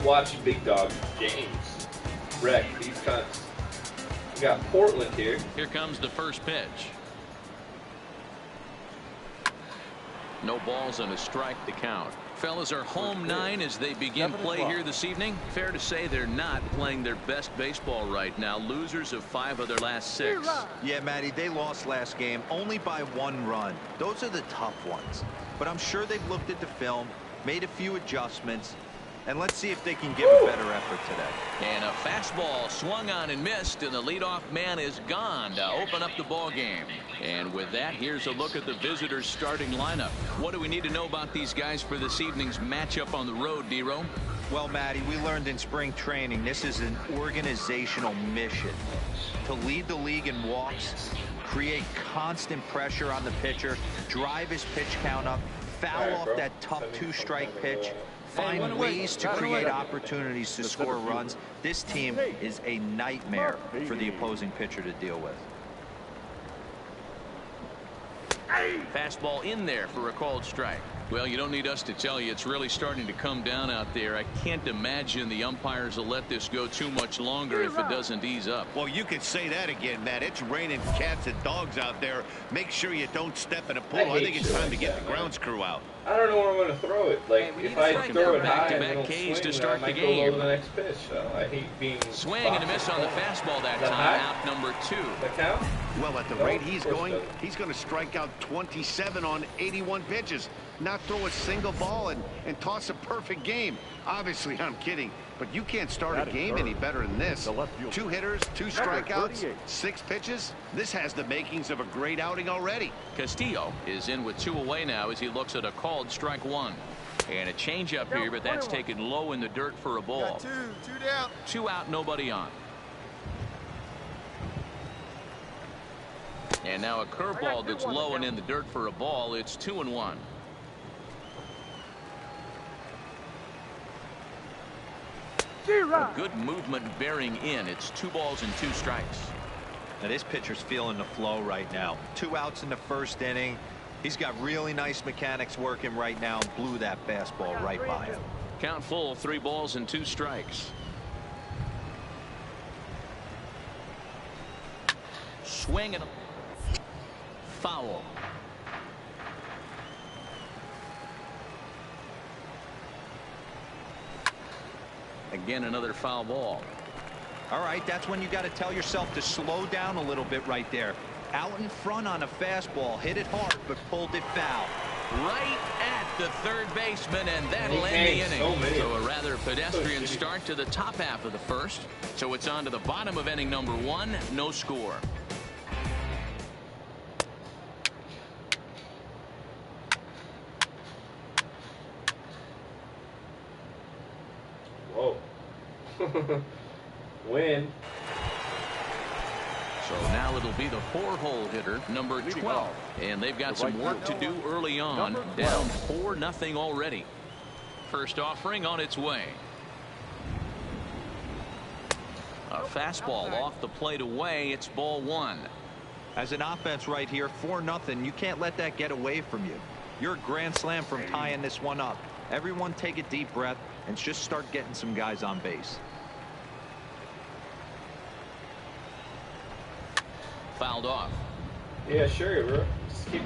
watch Big Dog James wreck these cunts. We got Portland here. Here comes the first pitch. No balls and a strike to count. Fellas are home 9 as they begin play here this evening. Fair to say they're not playing their best baseball right now. Losers of 5 of their last 6. Yeah, Matty, they lost last game only by 1 run. Those are the tough ones. But I'm sure they've looked at the film, made a few adjustments, and let's see if they can give a better effort today. And a fastball swung on and missed, and the leadoff man is gone to open up the ball game. And with that, here's a look at the visitors' starting lineup. What do we need to know about these guys for this evening's matchup on the road, D-Row? Well, Matty, we learned in spring training this is an organizational mission. To lead the league in walks, create constant pressure on the pitcher, drive his pitch count up, foul off that tough 2-strike pitch, find ways to create opportunities to score runs. This team is a nightmare for the opposing pitcher to deal with. Fastball in there for a called strike. Well, you don't need us to tell you it's really starting to come down out there. I can't imagine the umpires will let this go too much longer if it doesn't ease up. Well, you can say that again, Matt. It's raining cats and dogs out there. Make sure you don't step in a pool. I think it's time to get the grounds crew out. I don't know where I'm going to throw it. Like, if I throw it high and back-to-back Ks to swing, start I might the go low game. to the next pitch. So I hate being Swing and a miss on the fastball that time. Out number 2. That count? Well, at the rate he's going to strike out 27 on 81 pitches. Not throw a single ball and toss a perfect game. Obviously, I'm kidding, but you can't start a game any better than this. 2 hitters, 2 strikeouts, 6 pitches. This has the makings of a great outing already. Castillo is in with 2 away now as he looks at a called strike 1. And a changeup here, but that's taken low in the dirt for a ball. Two down. 2 out, nobody on. And now a curveball that's low and in the dirt for a ball. It's 2-1. A good movement bearing in. It's 2 balls and 2 strikes. Now this pitcher's feeling the flow right now. 2 outs in the first inning. He's got really nice mechanics working right now and blew that fastball right by him. Count full, 3 balls and 2 strikes. Swing and a foul. Again, another foul ball. All right, that's when you got to tell yourself to slow down a little bit right there. Out in front on a fastball, hit it hard, but pulled it foul. Right at the third baseman, and that'll end the inning. So a rather pedestrian start to the top half of the first. So it's on to the bottom of inning number 1, no score. Whoa. Win. So now it'll be the 4-hole hitter, number 12. And they've got some work to do early on. Down 4-0 already. First offering on its way. A fastball off the plate away. It's ball 1. As an offense right here, 4-0. You can't let that get away from you. You're a grand slam from tying this one up. Everyone take a deep breath and just start getting some guys on base. Fouled off. Yeah, sure, bro. Just keep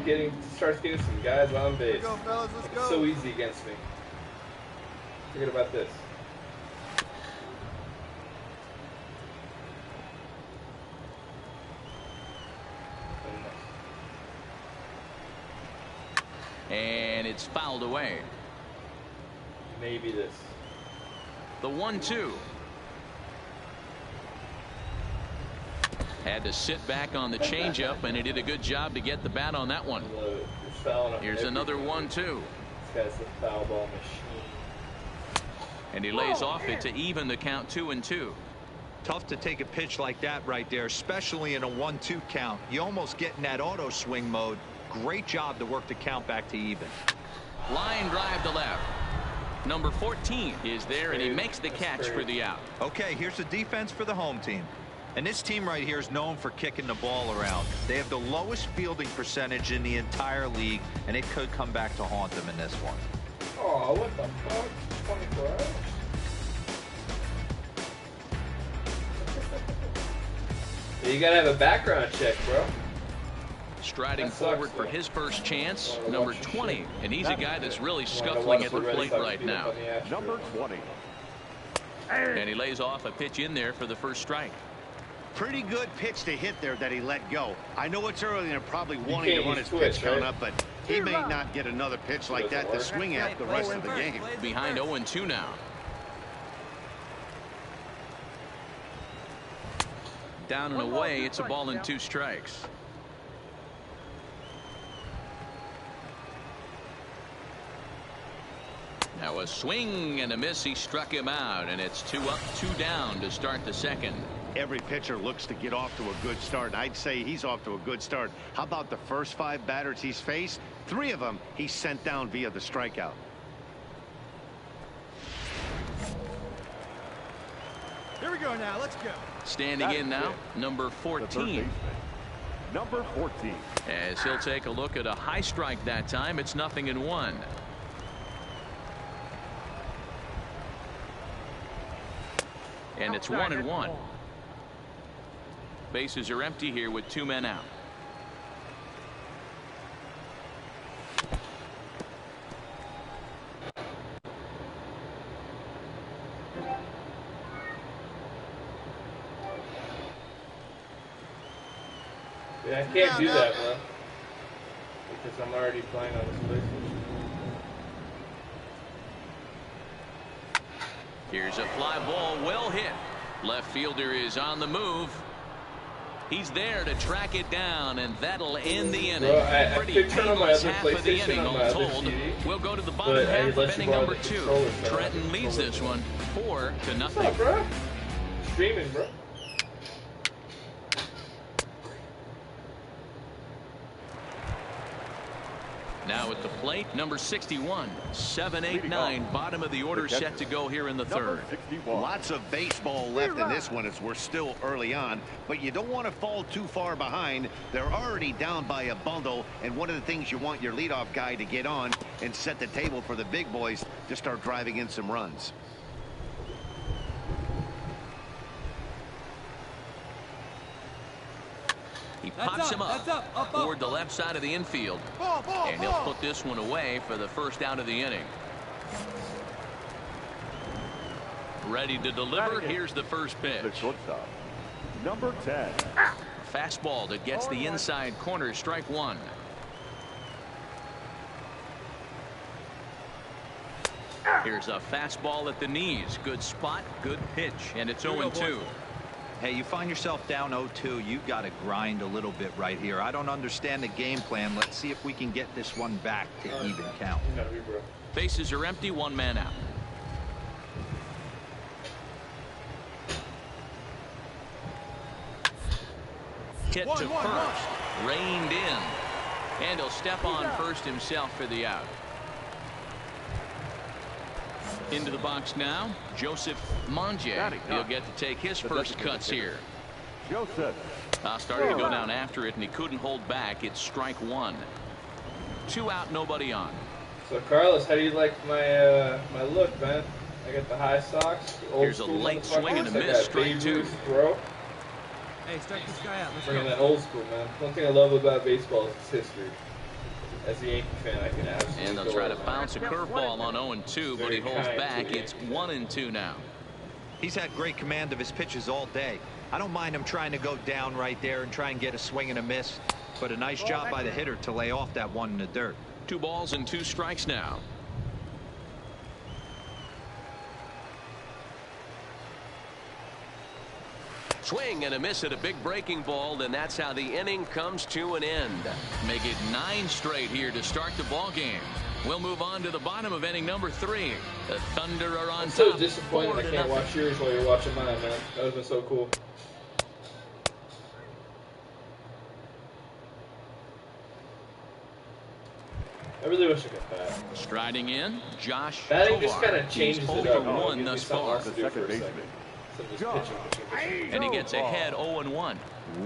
starts getting some guys on base. Let's go, fellas, let's go. It's so easy against me. Forget about this. And it's fouled away. Maybe this. The 1-2. Had to sit back on the changeup, and he did a good job to get the bat on that one. Here's another 1-2. This guy's the foul ball machine. And he lays off it to even the count 2-2. Tough to take a pitch like that right there, especially in a 1-2 count. You almost get in that auto swing mode. Great job to work the count back to even. Line drive to left. Number 14 is there, and he makes the catch for the out. Okay, here's the defense for the home team. And this team right here is known for kicking the ball around. They have the lowest fielding percentage in the entire league, and it could come back to haunt them in this one. Oh, what the fuck? 24 hours? You gotta have a background check, bro. Striding forward for his first chance, number 20. And he's a guy that's really scuffling at the plate right now. Number 20. And he lays off a pitch in there for the first strike. Pretty good pitch to hit there that he let go. I know it's early and they're probably wanting to run his pitch count up, but he may not get another pitch like that to swing at the rest of the game. Behind 0-2 now. Down and away, it's a ball and 2 strikes. Now a swing and a miss. He struck him out, and it's 2 up, 2 down to start the second. Every pitcher looks to get off to a good start. I'd say he's off to a good start. How about the first 5 batters he's faced? 3 of them he sent down via the strikeout. Here we go now. Let's go. Standing in now, number 14. Number 14. As he'll take a look at a high strike that time. It's 0-1. And it's 1-1. Bases are empty here with 2 men out. Yeah, I can't do that, bro. Because I'm already playing on this PlayStation. Here's a fly ball, well hit. Left fielder is on the move. He's there to track it down, and that'll end the inning. Bro, I Pretty picked on my painless other half of the PlayStation inning, on my all other told. TV, We'll go to the bottom half of inning number 2. Trenton leads this one 4-0. What's up, bro? Streaming, bro. Now at the plate, number 61, 7-8-9, bottom of the order set to go here in the third. Lots of baseball left in this one as we're still early on, but you don't want to fall too far behind. They're already down by a bundle, and one of the things you want your leadoff guy to get on and set the table for the big boys to start driving in some runs. He pops him up toward the left side of the infield. And he'll put this one away for the first out of the inning. Ready to deliver. Here's the first pitch. The shortstop, number 10. Fastball that gets the inside corner. Strike one. Here's a fastball at the knees. Good spot, good pitch, and it's 0-2. Hey, you find yourself down 0-2, you got to grind a little bit right here. I don't understand the game plan. Let's see if we can get this one back to even count. Bases are empty, one man out. Hit to first, reined in, and he'll step on first himself for the out. Into the box now, Joseph Monje. He'll get to take his first cuts here. Joseph. Started to go down after it, and he couldn't hold back. It's strike one. 2 out, nobody on. So, Carlos, how do you like my my look, man? I got the high socks. Here's a late swing and a miss. Strike two. Throw. Hey, start this guy out. Let's Bringing go. that old school, man. One thing I love about baseball is its history. As a Yankee fan, I can absolutely. And they'll try to bounce a curveball on 0-2, but he holds back. It's 1-2 now. He's had great command of his pitches all day. I don't mind him trying to go down right there and try and get a swing and a miss, but a nice job by the hitter to lay off that one in the dirt. 2 balls and 2 strikes now. Swing and a miss at a big breaking ball, and that's how the inning comes to an end. Make it 9 straight here to start the ball game. We'll move on to the bottom of inning number 3. The Thunder are on I'm top. so disappointed I can't watch yours while you're watching mine, man. That would have been so cool. I really wish I could bat. Striding in, Josh Batting just Tovar. kind of changes He's it 0 up. for 1 thus far. The second baseman. And he gets ahead 0-1.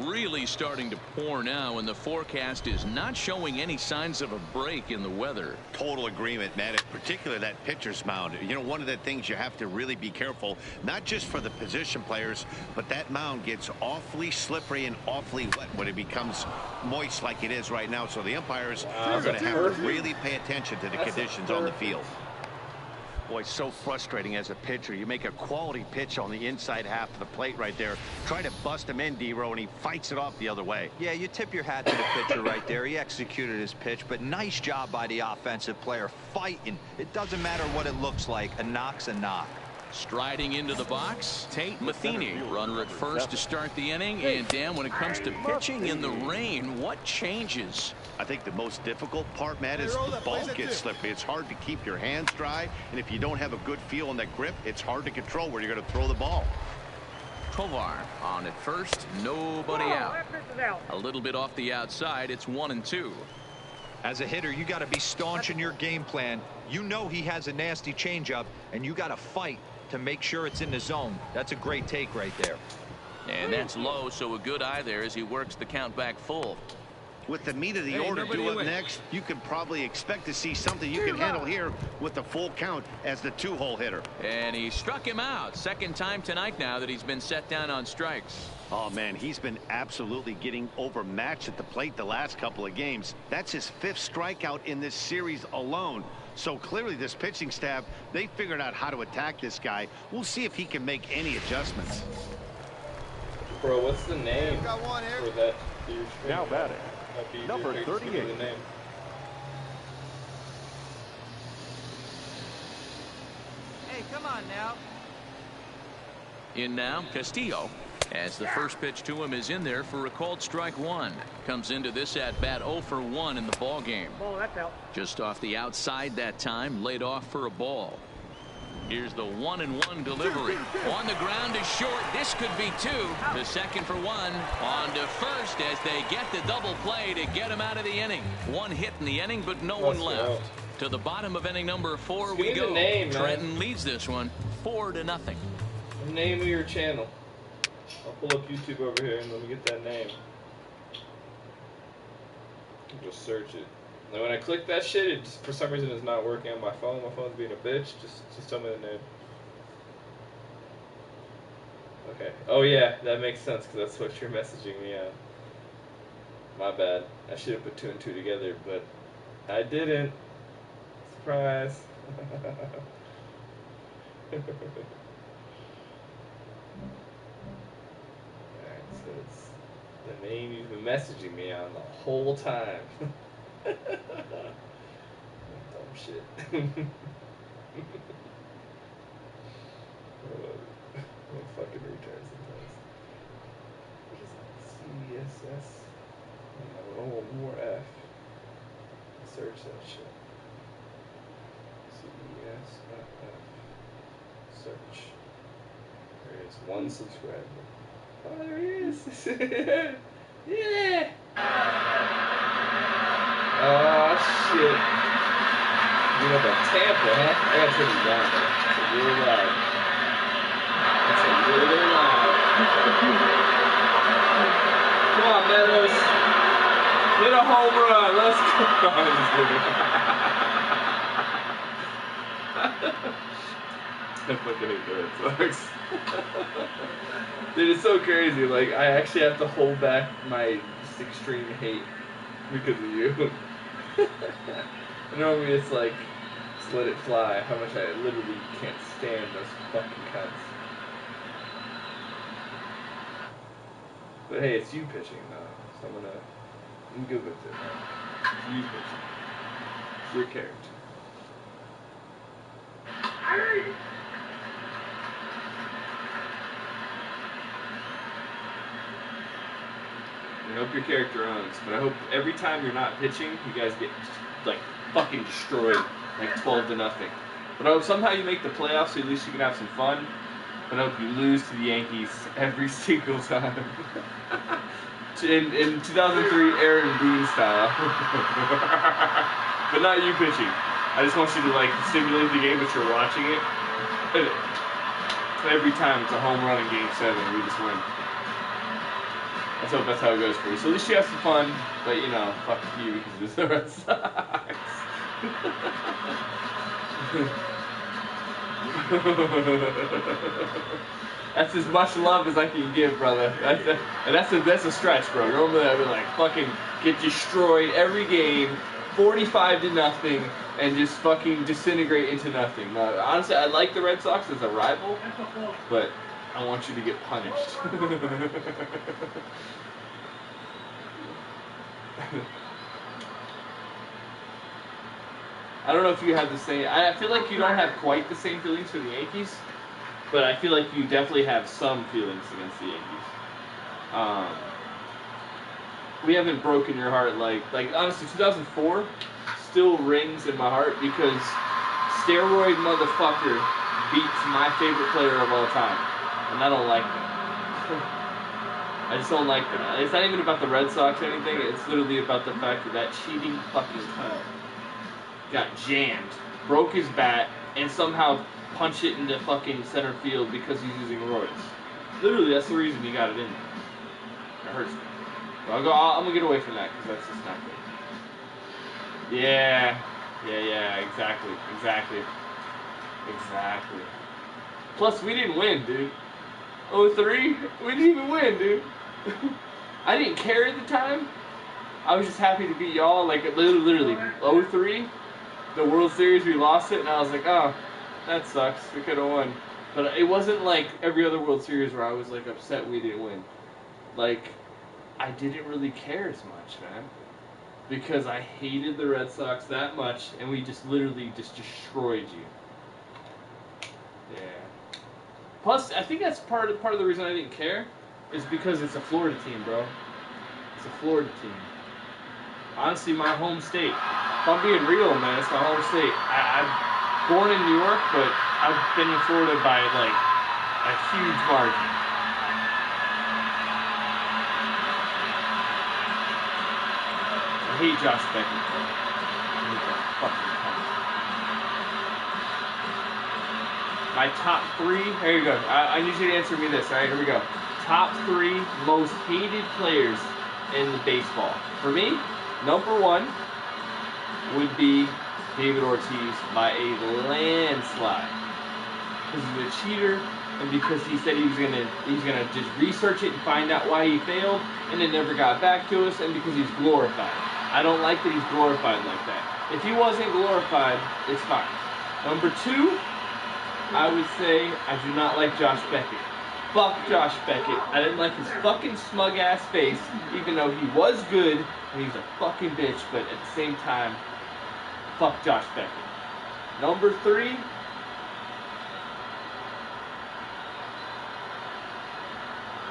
Really starting to pour now, and the forecast is not showing any signs of a break in the weather. Total agreement, man. In particular, that pitcher's mound. You know, one of the things you have to really be careful, not just for the position players, but that mound gets awfully slippery and awfully wet when it becomes moist like it is right now. So the umpires are going to have to really pay attention to the conditions on the field. Boy, so frustrating as a pitcher. You make a quality pitch on the inside half of the plate right there. Try to bust him in, D-Row, and he fights it off the other way. Yeah, you tip your hat to the pitcher right there. He executed his pitch, but nice job by the offensive player fighting. It doesn't matter what it looks like. A knock's a knock. Striding into the box, Tate Matheny, runner at first to start the inning. And Dan, when it comes to pitching in the rain, what changes? I think the most difficult part, Matt, is the ball gets slippery. It's hard to keep your hands dry, and if you don't have a good feel on that grip, it's hard to control where you're going to throw the ball. Tovar on at first, nobody out. A little bit off the outside, it's 1-2. As a hitter, you got to be staunch in your game plan. You know he has a nasty changeup, and you got to fight to make sure it's in the zone. That's a great take right there. And that's low, so a good eye there as he works the count back full. With the meat of the order due up next, you can probably expect to see something you can handle here with the full count as the 2-hole hitter. And he struck him out. Second time tonight now that he's been set down on strikes. Oh, man, he's been absolutely getting overmatched at the plate the last couple of games. That's his 5th strikeout in this series alone. So clearly this pitching staff, they figured out how to attack this guy. We'll see if he can make any adjustments. Bro, what's the name for that? Now batting, number 38. Hey, come on now. In now, Castillo. As the first pitch to him is in there for a called strike one. Comes into this at bat 0 for 1 in the ball game. Just off the outside that time, laid off for a ball. Here's the 1-1 delivery. On the ground is short. This could be 2. To second for 1. On to first as they get the double play to get him out of the inning. 1 hit in the inning, but no one left. To the bottom of inning number 4 we go. Trenton leads this one 4-0. The name of your channel. I'll pull up YouTube over here and let me get that name. I'll just search it. And when I click that shit, it just, for some reason it's not working on my phone. My phone's being a bitch. Just tell me the name. Okay. Oh yeah, that makes sense because that's what you're messaging me on. My bad. I should have put 2 and 2 together, but I didn't. Surprise. Alright, so it's the name you've been messaging me on the whole time. Dumb shit. I'm a fucking retard sometimes. What is that? CSS? Oh, more F. Search that shit. CSF. Search. There is 1 subscriber. Oh, there he is. Yeah. Oh, shit. You know about Tampa, huh? I gotta turn it down, though. It's really loud. It's really loud. Come on, Meadows. Hit a home run. Let's go. I'm just kidding. I fucking hate the Red Sox. Dude, it's so crazy. Like, I actually have to hold back my just extreme hate because of you. Normally it's like, just let it fly. How much I literally can't stand those fucking cunts. But hey, it's you pitching though, so I'm good with it. It's you pitching. It's your character. I hope your character owns, but I hope every time you're not pitching, you guys get like fucking destroyed, like 12-0. But I hope somehow you make the playoffs, so at least you can have some fun. But I hope you lose to the Yankees every single time. in 2003, Aaron Boone style. But not you pitching. I just want you to like stimulate the game, but you're watching it. Every time it's a home run in Game 7, we just win. Let's hope that's how it goes for you. So at least you have some fun, but you know, fuck you because it's the Red Sox. That's as much love as I can give, brother. That's a stretch, bro. Normally I would like fucking get destroyed every game, 45-0, and just fucking disintegrate into nothing. No, honestly, I like the Red Sox as a rival, but I want you to get punished. I don't know if you have the same. I feel like you don't have quite the same feelings for the Yankees, but I feel like you definitely have some feelings against the Yankees. We haven't broken your heart like honestly, 2004 still rings in my heart because steroid motherfucker beats my favorite player of all time, and I don't like that. I just don't like that. It's not even about the Red Sox or anything. It's literally about the fact that cheating fucking cunt got jammed, broke his bat, and somehow punched it into fucking center field because he's using roids. Literally, that's the reason he got it in there. It hurts me. I'm gonna get away from that because that's just not good. Yeah, exactly. Plus, we didn't win, dude. 03, we didn't even win, dude. I didn't care at the time. I was just happy to beat y'all. Like literally, 03, the World Series, we lost it, and I was like, oh, that sucks. We could have won. But it wasn't like every other World Series where I was like upset we didn't win. Like, I didn't really care as much, man, because I hated the Red Sox that much, and we just literally just destroyed you. Yeah. Plus, I think that's part of the reason I didn't care is because it's a Florida team, bro. It's a Florida team. Honestly, my home state. If I'm being real, man, it's my home state. I'm born in New York, but I've been in Florida by, like, a huge margin. I hate Josh Beckett, bro. I hate that fucking cunt. My top 3, here you go. I need you to answer me this, alright? Here we go. Top 3 most hated players in the baseball. For me, number 1 would be David Ortiz by a landslide. Because he's a cheater, and because he said he's gonna just research it and find out why he failed, and it never got back to us, and because he's glorified. I don't like that he's glorified like that. If he wasn't glorified, it's fine. Number 2, I would say I do not like Josh Beckett. Fuck Josh Beckett. I didn't like his fucking smug ass face, even though he was good and he's a fucking bitch, but at the same time, fuck Josh Beckett. Number 3,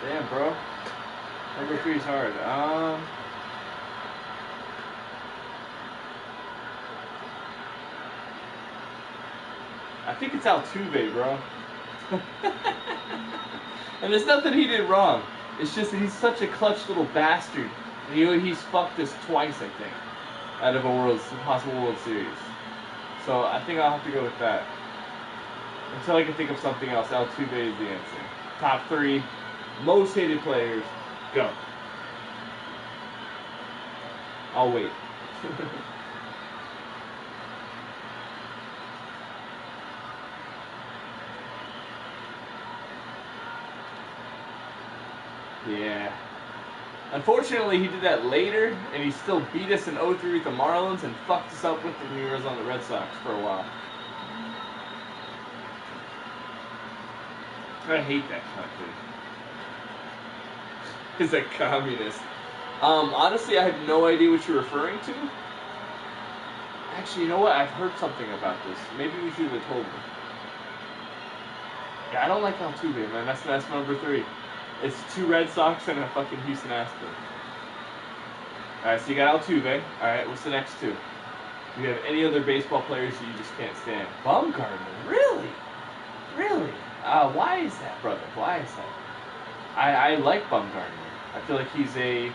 damn, bro. Number 3 is hard. I think it's Altuve, bro. And there's nothing he did wrong. It's just that he's such a clutch little bastard. And he's fucked us twice, I think, out of a possible World Series. So I think I'll have to go with that. Until I can think of something else, Altuve is the answer. Top 3 most hated players, go. I'll wait. Yeah. Unfortunately, he did that later, and he still beat us in 0-3 with the Marlins and fucked us up with the New Year's on the Red Sox for a while. I hate that cunt, dude. He's a communist. Honestly, I have no idea what you're referring to. Actually, you know what? I've heard something about this. Maybe you should have told me. Yeah, I don't like Altuve, man. That's number 3. It's 2 Red Sox and a fucking Houston Astros. Alright, so you got Altuve. Alright, what's the next 2? Do you have any other baseball players that you just can't stand? Bumgarner? Really? Really? Why is that, brother? Why is that? I like Bumgarner. I feel like he's a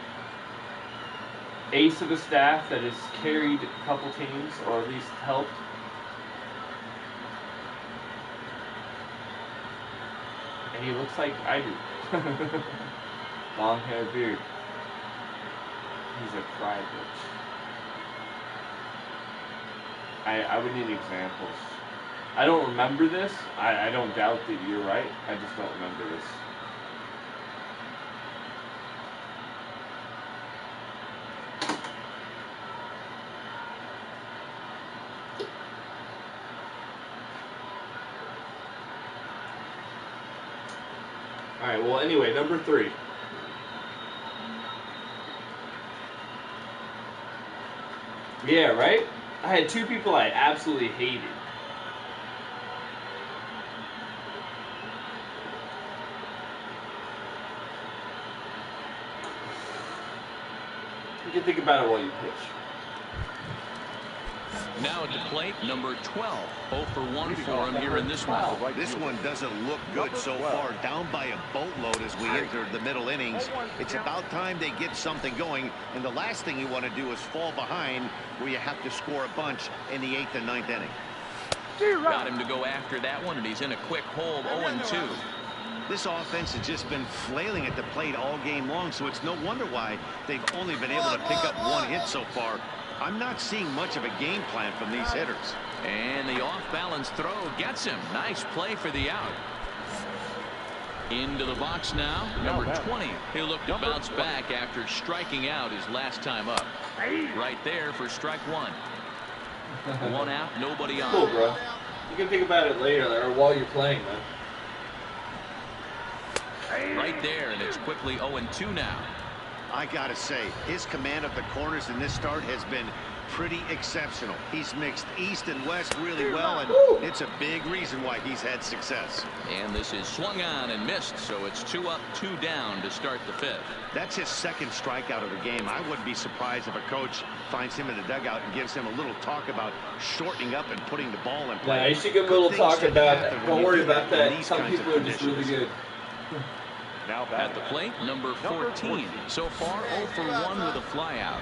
ace of the staff that has carried a couple teams, or at least helped. And he looks like I do. Long hair, beard. He's a cry bitch. I would need examples. I don't remember this. I don't doubt that you're right. I just don't remember this. Alright, well, anyway, number 3. Yeah, right? I had 2 people I absolutely hated. You can think about it while you pitch. Now at the plate, number 12. 0 for 1 for him here in this one. This one doesn't look good so far. Down by a boatload as we enter the middle innings. It's about time they get something going. And the last thing you want to do is fall behind where you have to score a bunch in the 8th and 9th inning. Got him to go after that one, and he's in a quick hold, 0-2. This offense has just been flailing at the plate all game long, so it's no wonder why they've only been able to pick up 1 hit so far. I'm not seeing much of a game plan from these hitters. And the off-balance throw gets him. Nice play for the out. Into the box now, number 20. He'll look to bounce back after striking out his last time up. Right there for strike 1. 1 out, nobody on. Cool, bro. You can think about it later or while you're playing, man. Right there, and it's quickly 0-2 now. I gotta say, his command of the corners in this start has been pretty exceptional. He's mixed east and west really well, and it's a big reason why he's had success. And this is swung on and missed, so it's 2 up, 2 down to start the 5th. That's his second strikeout of the game. I wouldn't be surprised if a coach finds him in the dugout and gives him a little talk about shortening up and putting the ball in play. Nah, you should give him a little talk about that. Don't worry about that. Some people are just really good. Now at the plate, number 14. So far, 0 for 1 with a flyout.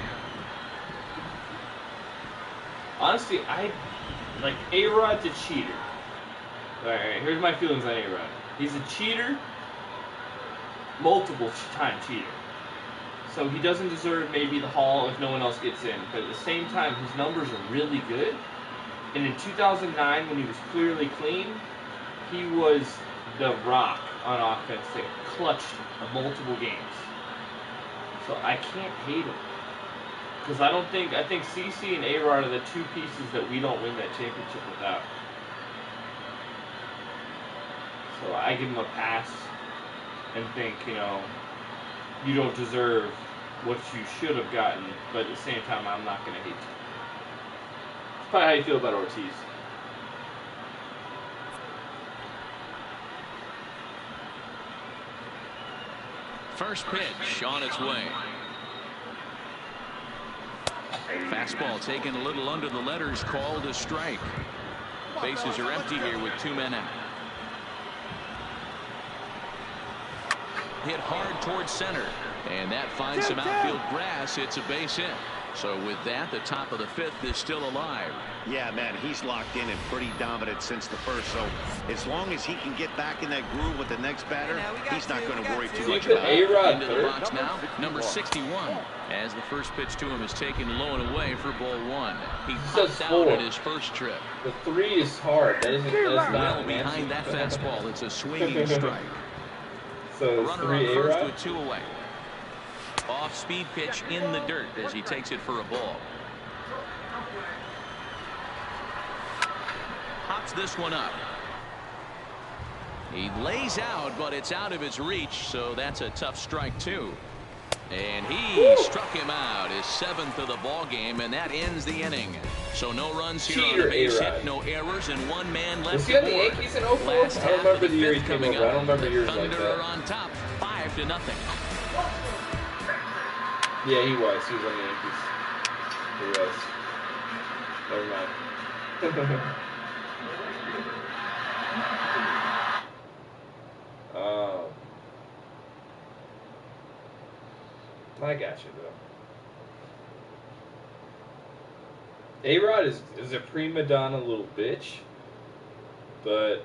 Honestly, like A-Rod's a cheater. Alright, here's my feelings on A-Rod. He's a cheater, multiple time cheater. So he doesn't deserve maybe the Hall if no one else gets in. But at the same time, his numbers are really good. And in 2009, when he was clearly clean, he was the rock on offense that clutched multiple games. So I can't hate him. Because I think CC and A-Rod are the two pieces that we don't win that championship without. So I give him a pass and think, you know, you don't deserve what you should have gotten, but at the same time, I'm not going to hate you. That's probably how you feel about Ortiz. First pitch on its way. Fastball taken a little under the letters, called a strike. Bases are empty here with 2 men out. Hit hard towards center, and that finds some outfield grass. It's a base hit. So with that, the top of the 5th is still alive. Yeah, man, he's locked in and pretty dominant since the first. So as long as he can get back in that groove with the next batter, he's not going to worry too much about it. A-Rod into the box now, number 61. As the first pitch to him is taken low and away for ball 1. He popped out at his first trip. The 3 is hard. That isn't well behind that fastball. It's a swinging strike. So runner 3 on first A-Rod? with 2 away. Off-speed pitch in the dirt as he takes it for a ball. Pops this one up. He lays out, but it's out of his reach, so that's a tough strike, too. And he struck him out, his 7th of the ball game, and that ends the inning. So no runs here on a base hit, no errors, and 1 man left. Was he on the Yankees in 04? Last I don't remember the year he half came over. I don't remember years like Thunder that. are on top, 5-0. Yeah, he was. He was on the Yankees. He was. Never mind. I got you, though. A-Rod is a prima donna little bitch, but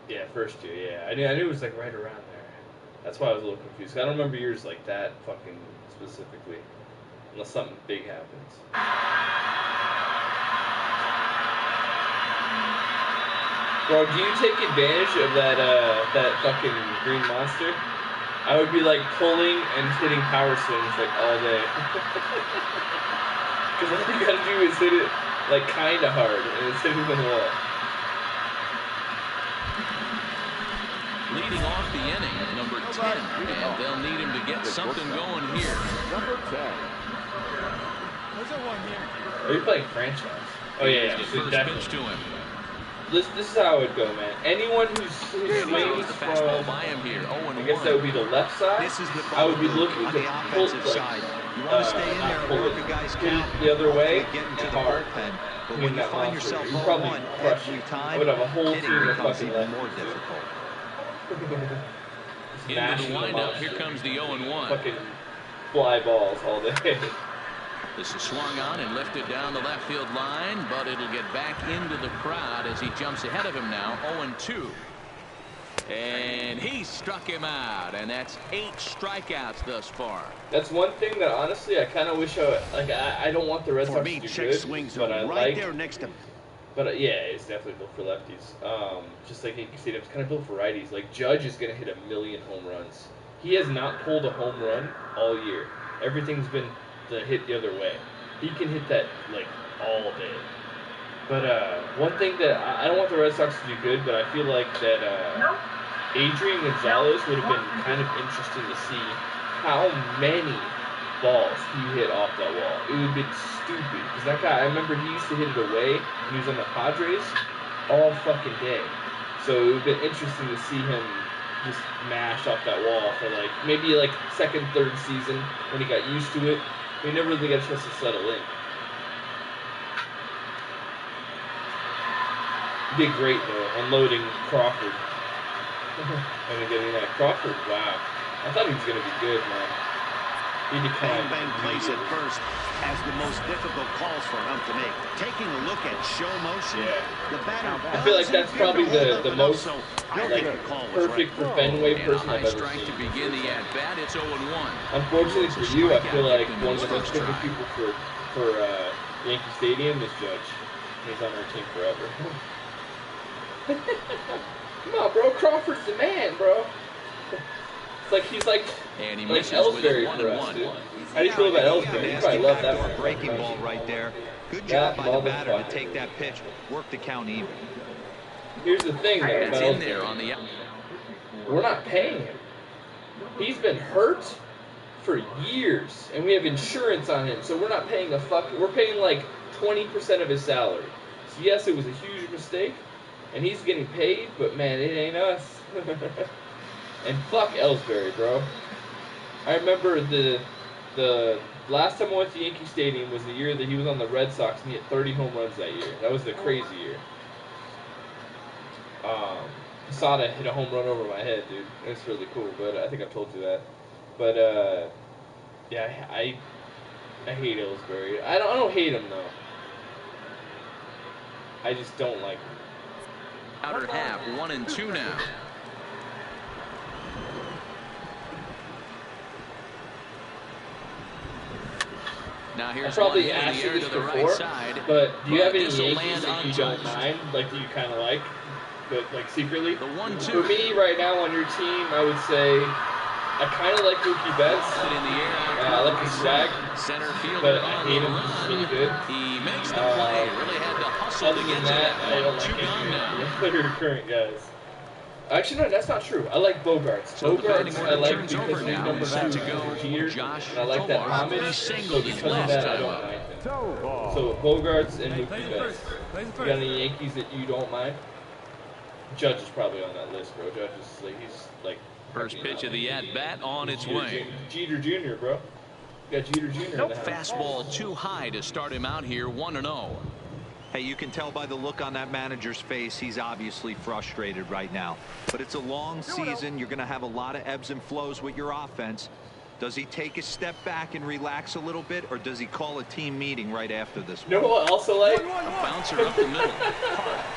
yeah, first year, yeah. I knew it was like right around there. That's why I was a little confused. I don't remember years like that fucking specifically, unless something big happens. Bro, do you take advantage of that fucking green monster? I would be like pulling and hitting power swings like all day. Because all you gotta do is hit it like kinda hard and it's hitting the wall. Leading off the inning, number 10, and they'll need him to get something going here. Number 10. Are you playing franchise? Oh yeah, His so first definitely. pitch to him. This is how it would go, man. Anyone who's swings The fastball from, by him here, 0-1. I guess that would be the left side. This is the I would be looking on to the pull offensive side. You want to stay in there and work a guy's count, the other way, get into the hard. bullpen. But I when mean, you that find monster, yourself you 0-1 probably crush every it. time, I would have a whole hitting team of becomes fucking even left. more difficult. Into the windup, here comes the 0-1. Fucking fly balls all day. This is swung on and lifted down the left field line, but it'll get back into the crowd as he jumps ahead of him now, 0-2. And he struck him out, and that's 8 strikeouts thus far. That's one thing that honestly I kind of wish I don't want the Red Sox to do good, swings but I right like. there next to him. But yeah, it's definitely built for lefties. Just like Yankee Stadium's kind of built for righties. Like Judge is gonna hit 1,000,000 home runs. He has not pulled a home run all year. Everything's been hit the other way. He can hit that like all day. But one thing that I don't want the Red Sox to do good, but I feel like that Adrian Gonzalez would have been kind of interesting to see how many balls he hit off that wall. It would have been stupid. Because that guy, I remember he used to hit it away when he was on the Padres all fucking day. So it would have been interesting to see him just mash off that wall for like, maybe like second, third season when he got used to it. We never really got a chance to settle in. Did great though, unloading Crawford. And then getting that Crawford, wow. I thought he was going to be good, man. He declined. Bang plays at first has the most difficult calls for him to make. Taking a look at show motion, the batter. I feel like that's probably the most like perfect for Fenway person I've ever seen. To begin the at bat, it's 0-1. Unfortunately for you, I feel like one of the most difficult people for Yankee Stadium is Judge. He's on our team forever. Come on, bro. Crawford's the man, bro. It's like he's like Ellsbury for us, dude. How do you feel about Ellsbury? You probably love that one. Breaking ball right there. Good job by the batter to take that pitch, work the count even. Here's the thing, though, about Ellsbury. We're not paying him. He's been hurt for years, and we have insurance on him, so we're not paying a fuck. We're paying like 20% of his salary. So yes, it was a huge mistake, and he's getting paid, but man, it ain't us. And fuck Ellsbury, bro. I remember the last time I went to Yankee Stadium was the year that he was on the Red Sox and he hit 30 home runs that year. That was the crazy year. Posada hit a home run over my head, dude. It's really cool, but I think I've told you that. But yeah, I hate Ellsbury. I don't hate him though. I just don't like him. Outer half, 1-2 now. Now here's I probably asked you this before, but do you have any Yankees that you don't mind? Like, do you kind of like, but like secretly? The 1-2. For me, right now on your team, I would say I kind of like Mookie Betts. I like his swag, but I hate him. He's really good. He makes the play. Really had to hustle other than that, I don't like any of your current guys. Actually, no, that's not true. I like Bogarts. Bogarts, I like because he's number 2 Jeter, and I like that homage. So because of that, I don't mind him. So Bogarts and Mookie Betts. You got any Yankees that you don't mind? Judge is probably on that list, bro. Judge is like, he's like first pitch of the at bat on its way. Jeter Jr., bro. You got Jeter Jr. Nope. Fastball too high to start him out here. 1-0. Hey, you can tell by the look on that manager's face, he's obviously frustrated right now. But it's a long season. You're going to have a lot of ebbs and flows with your offense. Does he take a step back and relax a little bit, or does he call a team meeting right after this one? You know what I also like? A bouncer up the middle.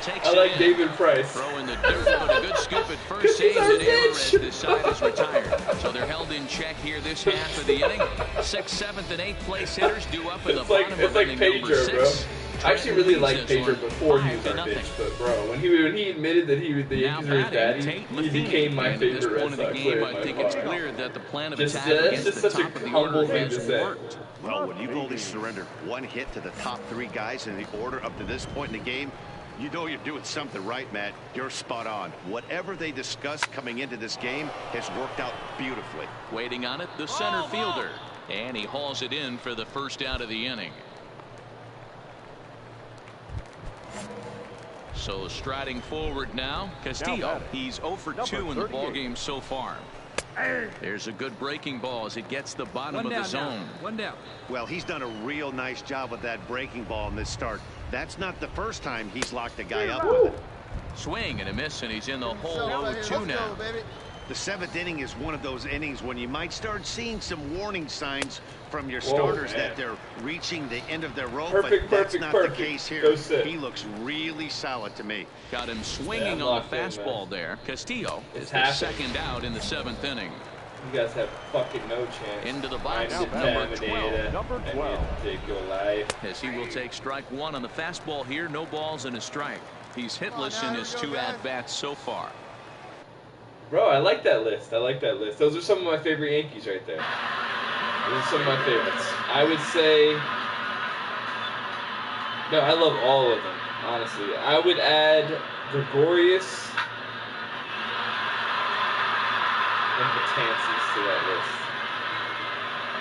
Takes I like David Price. Throw in the dirt, but a good scoop at first. Saves an error as this side is retired. So they're held in check here this half of the inning. 6th, 7th, and 8th place hitters due up in the bottom of inning number 6. I actually really liked Pedro before he was our bitch, but bro, when he admitted that he was the Yankees were his daddy, he became my favorite Red Sox player. I think it's clear that the plan of attack against against the the top of the order has worked. Well, when you've only surrendered one hit to the top 3 guys in the order up to this point in the game, you know you're doing something right, Matt. You're spot on. Whatever they discussed coming into this game has worked out beautifully. Waiting on it, the center fielder, and he hauls it in for the first out of the inning. So striding forward now, Castillo. He's 0 for 2 in the ballgame so far. There's a good breaking ball as it gets the bottom of the zone. One down. Well, he's done a real nice job with that breaking ball in this start. That's not the first time he's locked a guy up with it. Swing and a miss, and he's in the hole 0-2 now. The 7th inning is one of those innings when you might start seeing some warning signs from your starters that they're reaching the end of their rope, but that's not the case here. He looks really solid to me. Got him swinging on the fastball there. Castillo is the second out in the 7th inning. You guys have fucking no chance. Into the box, number 12. Take your life. As he will take strike 1 on the fastball here. No balls and a strike. He's hitless in his 2 at-bats so far. Bro, I like that list. I like that list. Those are some of my favorite Yankees right there. Those are some of my favorites. I would say... No, I love all of them, honestly. I would add Gregorius and Betances to that list.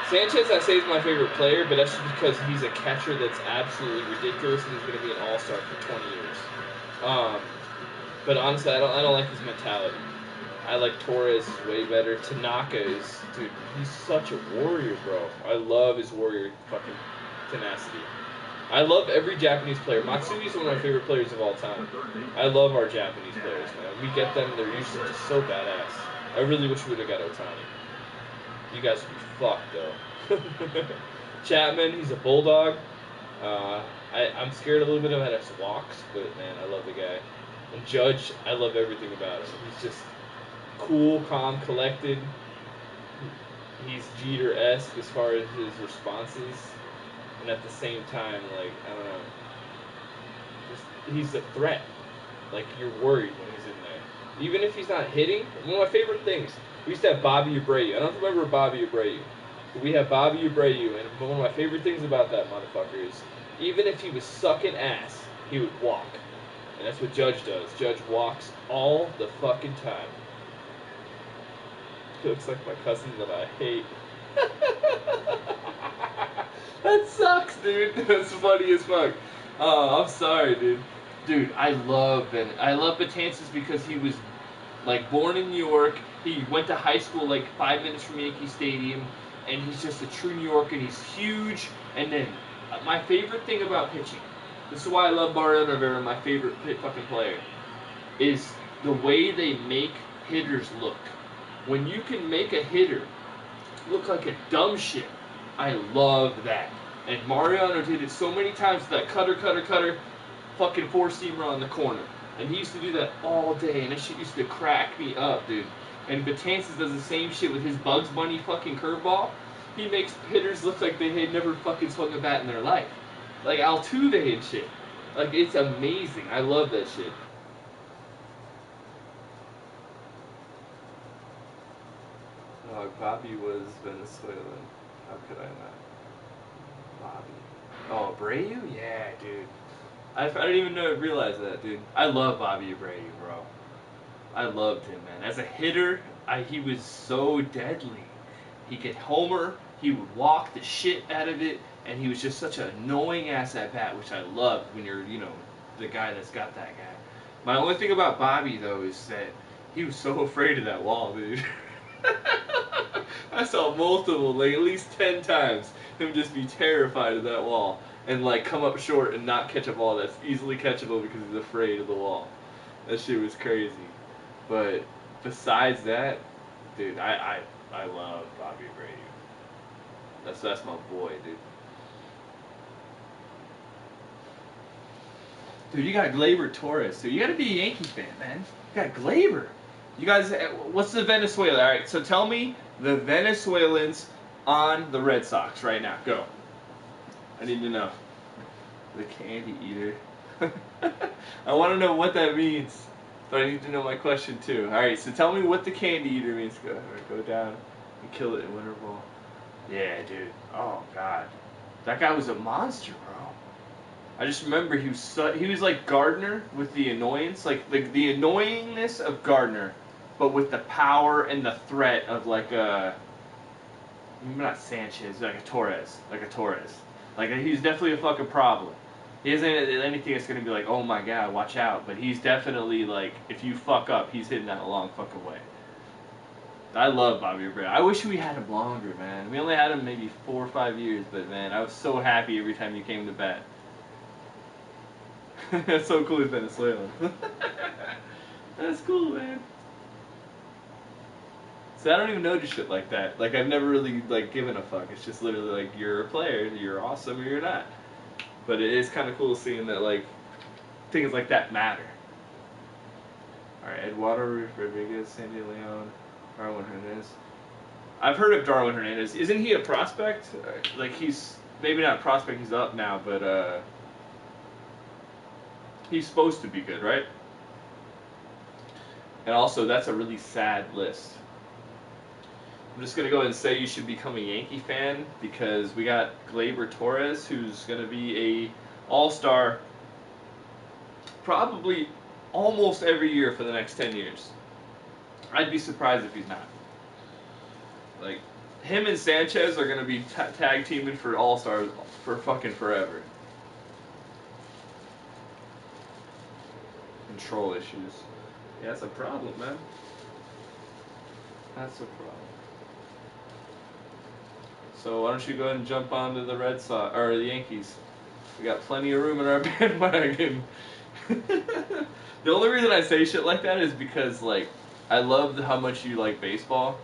Sanchez, I say, is my favorite player, but that's just because he's a catcher that's absolutely ridiculous, and he's going to be an all-star for 20 years. But honestly, I don't like his mentality. I like Torres way better. Tanaka is, dude, he's such a warrior, bro. I love his warrior fucking tenacity. I love every Japanese player. Matsui is one of my favorite players of all time. I love our Japanese players, man. We get them, they're usually just so badass. I really wish we would have got Otani. You guys would be fucked, though. Chapman, he's a bulldog. I'm scared a little bit of how his walks, but man, I love the guy. And Judge, I love everything about him. He's just cool, calm, collected. He's Jeter-esque as far as his responses. And at the same time, like, I don't know. He's a threat. Like, you're worried when he's in there. Even if he's not hitting, one of my favorite things, we used to have Bobby Abreu. I don't remember Bobby Abreu. But we have Bobby Abreu, and one of my favorite things about that motherfucker is, even if he was sucking ass, he would walk. And that's what Judge does. Judge walks all the fucking time. He looks like my cousin that I hate. That sucks, dude. That's funny as fuck. Oh, I'm sorry, dude. Dude, I love Betances because he was, like, born in New York. He went to high school, like, 5 minutes from Yankee Stadium. And he's just a true New Yorker, and he's huge. And then, my favorite thing about pitching, this is why I love Mariano Rivera, my favorite fucking player, is the way they make hitters look. When you can make a hitter look like a dumb shit, I love that. And Mariano did it so many times with that cutter, fucking four-seamer on the corner. And he used to do that all day, and that shit used to crack me up, dude. And Betances does the same shit with his Bugs Bunny fucking curveball. He makes hitters look like they had never fucking swung a bat in their life. Like Altuve and shit. Like, it's amazing. I love that shit. Oh, Bobby was Venezuelan. How could I not? Bobby. Oh, Abreu? Yeah, dude. I didn't even realize that, dude. I love Bobby Abreu, bro. I loved him, man. As a hitter, he was so deadly. He could homer, he would walk the shit out of it, and he was just such an annoying ass at bat, which I love when you're, the guy that's got that guy. My only thing about Bobby, though, is that he was so afraid of that wall, dude. I saw multiple, like at least 10 times, him just be terrified of that wall and like come up short and not catch a ball that's easily catchable because he's afraid of the wall. That shit was crazy. But besides that, dude, I love Bobby Abreu. That's my boy, dude. Dude, you got Gleyber Torres, so you gotta be a Yankee fan, man. You got Gleyber. You guys, what's the Venezuela? All right, so tell me the Venezuelans on the Red Sox right now. Go. I need to know. The candy eater. I want to know what that means, but I need to know my question too. All right, so tell me what the candy eater means. Go down and kill it in Winter Ball. Yeah, dude. Oh God, that guy was a monster, bro. I just remember he was like Gardner with the annoyance, like the annoyingness of Gardner, but with the power and the threat of like not Sanchez, like a Torres. Like he's definitely a fucking problem. He isn't anything that's gonna be like, oh my God, watch out. But he's definitely like, if you fuck up, he's hitting that a long fucking way. I love Bobby Abreu. I wish we had him longer, man. We only had him maybe 4 or 5 years, but man, I was so happy every time you came to bat. That's so cool, Venezuela. That's cool, man. So I don't even notice shit like that. Like I've never really like given a fuck. It's just literally like you're a player, you're awesome or you're not. But it is kind of cool seeing that like things like that matter. All right, Eduardo Rodriguez, Sandy Leon, Darwin Hernandez. I've heard of Darwin Hernandez. Isn't he a prospect? Like he's maybe not a prospect. He's up now, but he's supposed to be good, right? And also, that's a really sad list. I'm just going to go ahead and say you should become a Yankee fan because we got Gleyber Torres, who's going to be a all-star probably almost every year for the next 10 years. I'd be surprised if he's not. Like, Him and Sanchez are gonna be tag teaming for All-Stars for fucking forever. Control issues. Yeah, that's a problem, man. That's a problem. So why don't you go ahead and jump onto the Red Sox or the Yankees? We got plenty of room in our bandwagon. The only reason I say shit like that is because, like, I love how much you like baseball,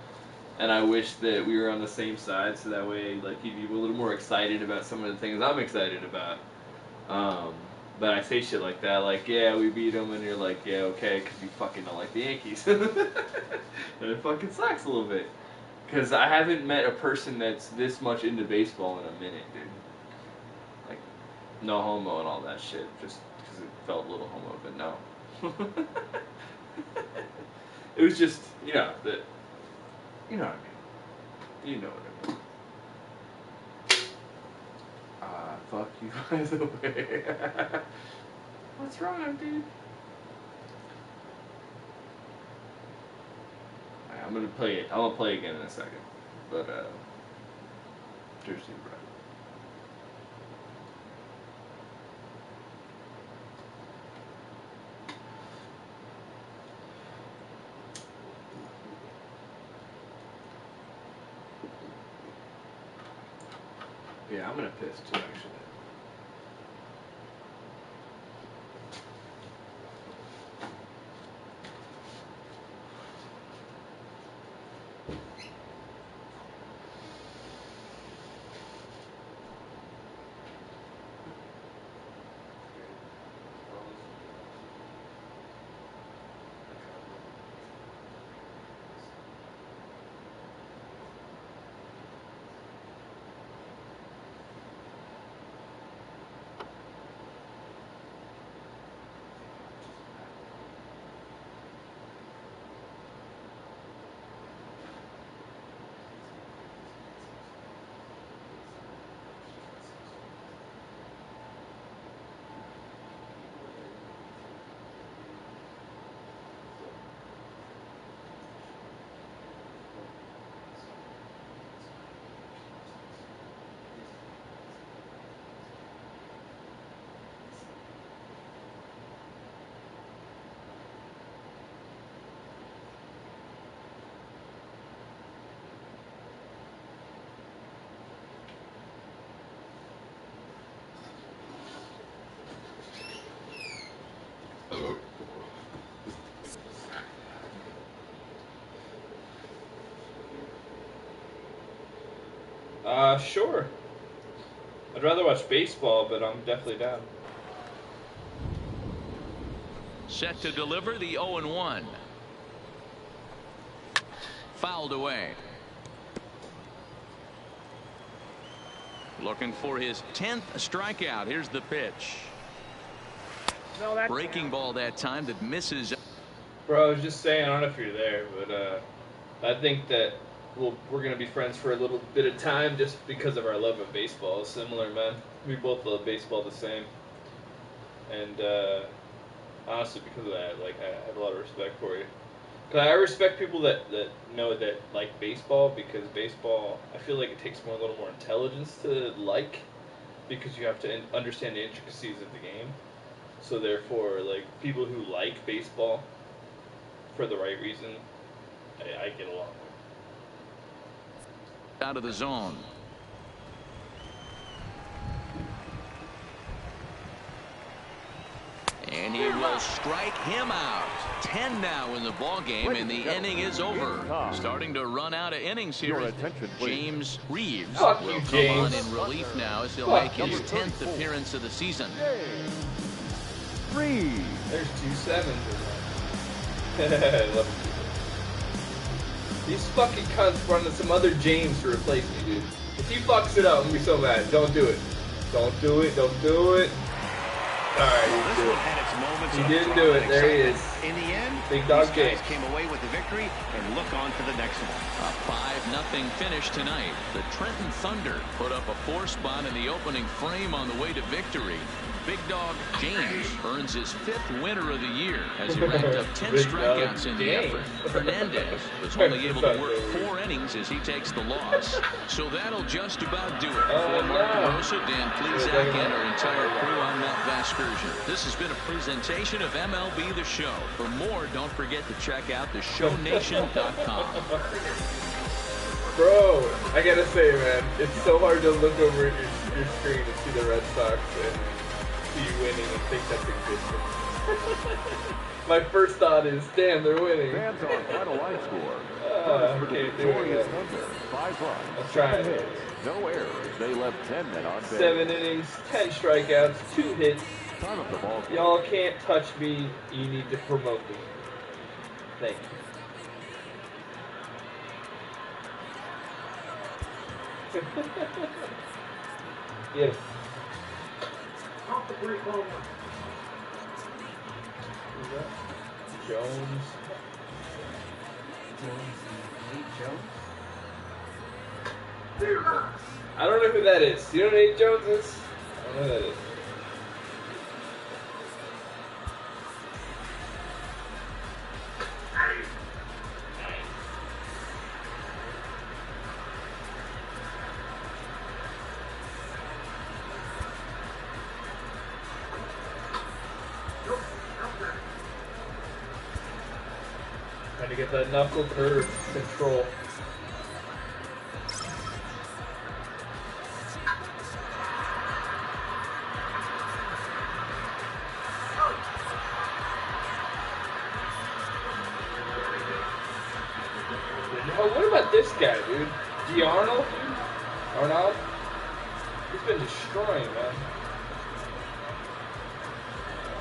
and I wish that we were on the same side, so that way, like, you'd be a little more excited about some of the things I'm excited about. But I say shit like that, like, yeah, we beat them, and you're like, yeah, okay, because you fucking don't like the Yankees. And it fucking sucks a little bit. Because I haven't met a person that's this much into baseball in a minute, dude. Like, no homo and all that shit, just because it felt a little homo, but no. It was just, you know, that, you know what I mean. You know what I mean. Fuck you, by the way. What's wrong, dude? Alright, I'm gonna play it. I'm gonna play again in a second. But, Jersey Brett. Yeah, I'm gonna piss too, actually. Sure. I'd rather watch baseball, but I'm definitely down. Set to deliver the 0-1. Fouled away. Looking for his 10th strikeout. Here's the pitch. No, breaking ball that time that misses. Bro, I was just saying, I don't know if you're there, but I think that we're going to be friends for a little bit of time just because of our love of baseball. Similar, man. We both love baseball the same. And honestly, because of that, like, I have a lot of respect for you. Cause I respect people that know that like baseball, because baseball, I feel like it takes a little more intelligence to like, because you have to understand the intricacies of the game. So therefore, like, people who like baseball for the right reason, I get along with. Out of the zone. And he will strike him out. 10 now in the ball game, and the inning is over. Starting to run out of innings here. James Reeves will come on in relief now as he'll make his 10th appearance of the season. There's 2 sevens in there. I love it. These fucking cunts running some other James to replace me, dude. If he fucks it up, I'm gonna be so mad. Don't do it. Don't do it. Don't do it. Alright, he didn't do it. There he is. In the end, Big Dog James came away with the victory and look on to the next one. A 5-0 finish tonight. The Trenton Thunder put up a 4 spot in the opening frame on the way to victory. Big Dog James earns his 5th winner of the year as he racked up 10 strikeouts in the effort. Hernandez was only able to work 4 innings as he takes the loss. So that'll just about do it. For Mark DeRosa, Dan Plezak, and our entire crew, I'm Matt Vasgersian. This has been a presentation of MLB The Show. For more, don't forget to check out theshownation.com. Bro, I gotta say, man, it's so hard to look over at your screen and see the Red Sox and see you winning and think that's existence. My first thought is, damn, they're winning. Fans on final line score. Okay, Victorious wonder. 5 runs. Let's try it. Hits, no errors. They left 10 men on base. 7 innings, 10 strikeouts, 2 hits. Time of the ball. Y'all can't touch me. You need to promote me. Thank you. Yeah. Off the break home. Jones. I don't know who that is. You know who Nate Jones is? I don't know who that is. Trying to get that knuckle curve control. Oh, what about this guy, dude? Arnold? Arnold? He's been destroying, man.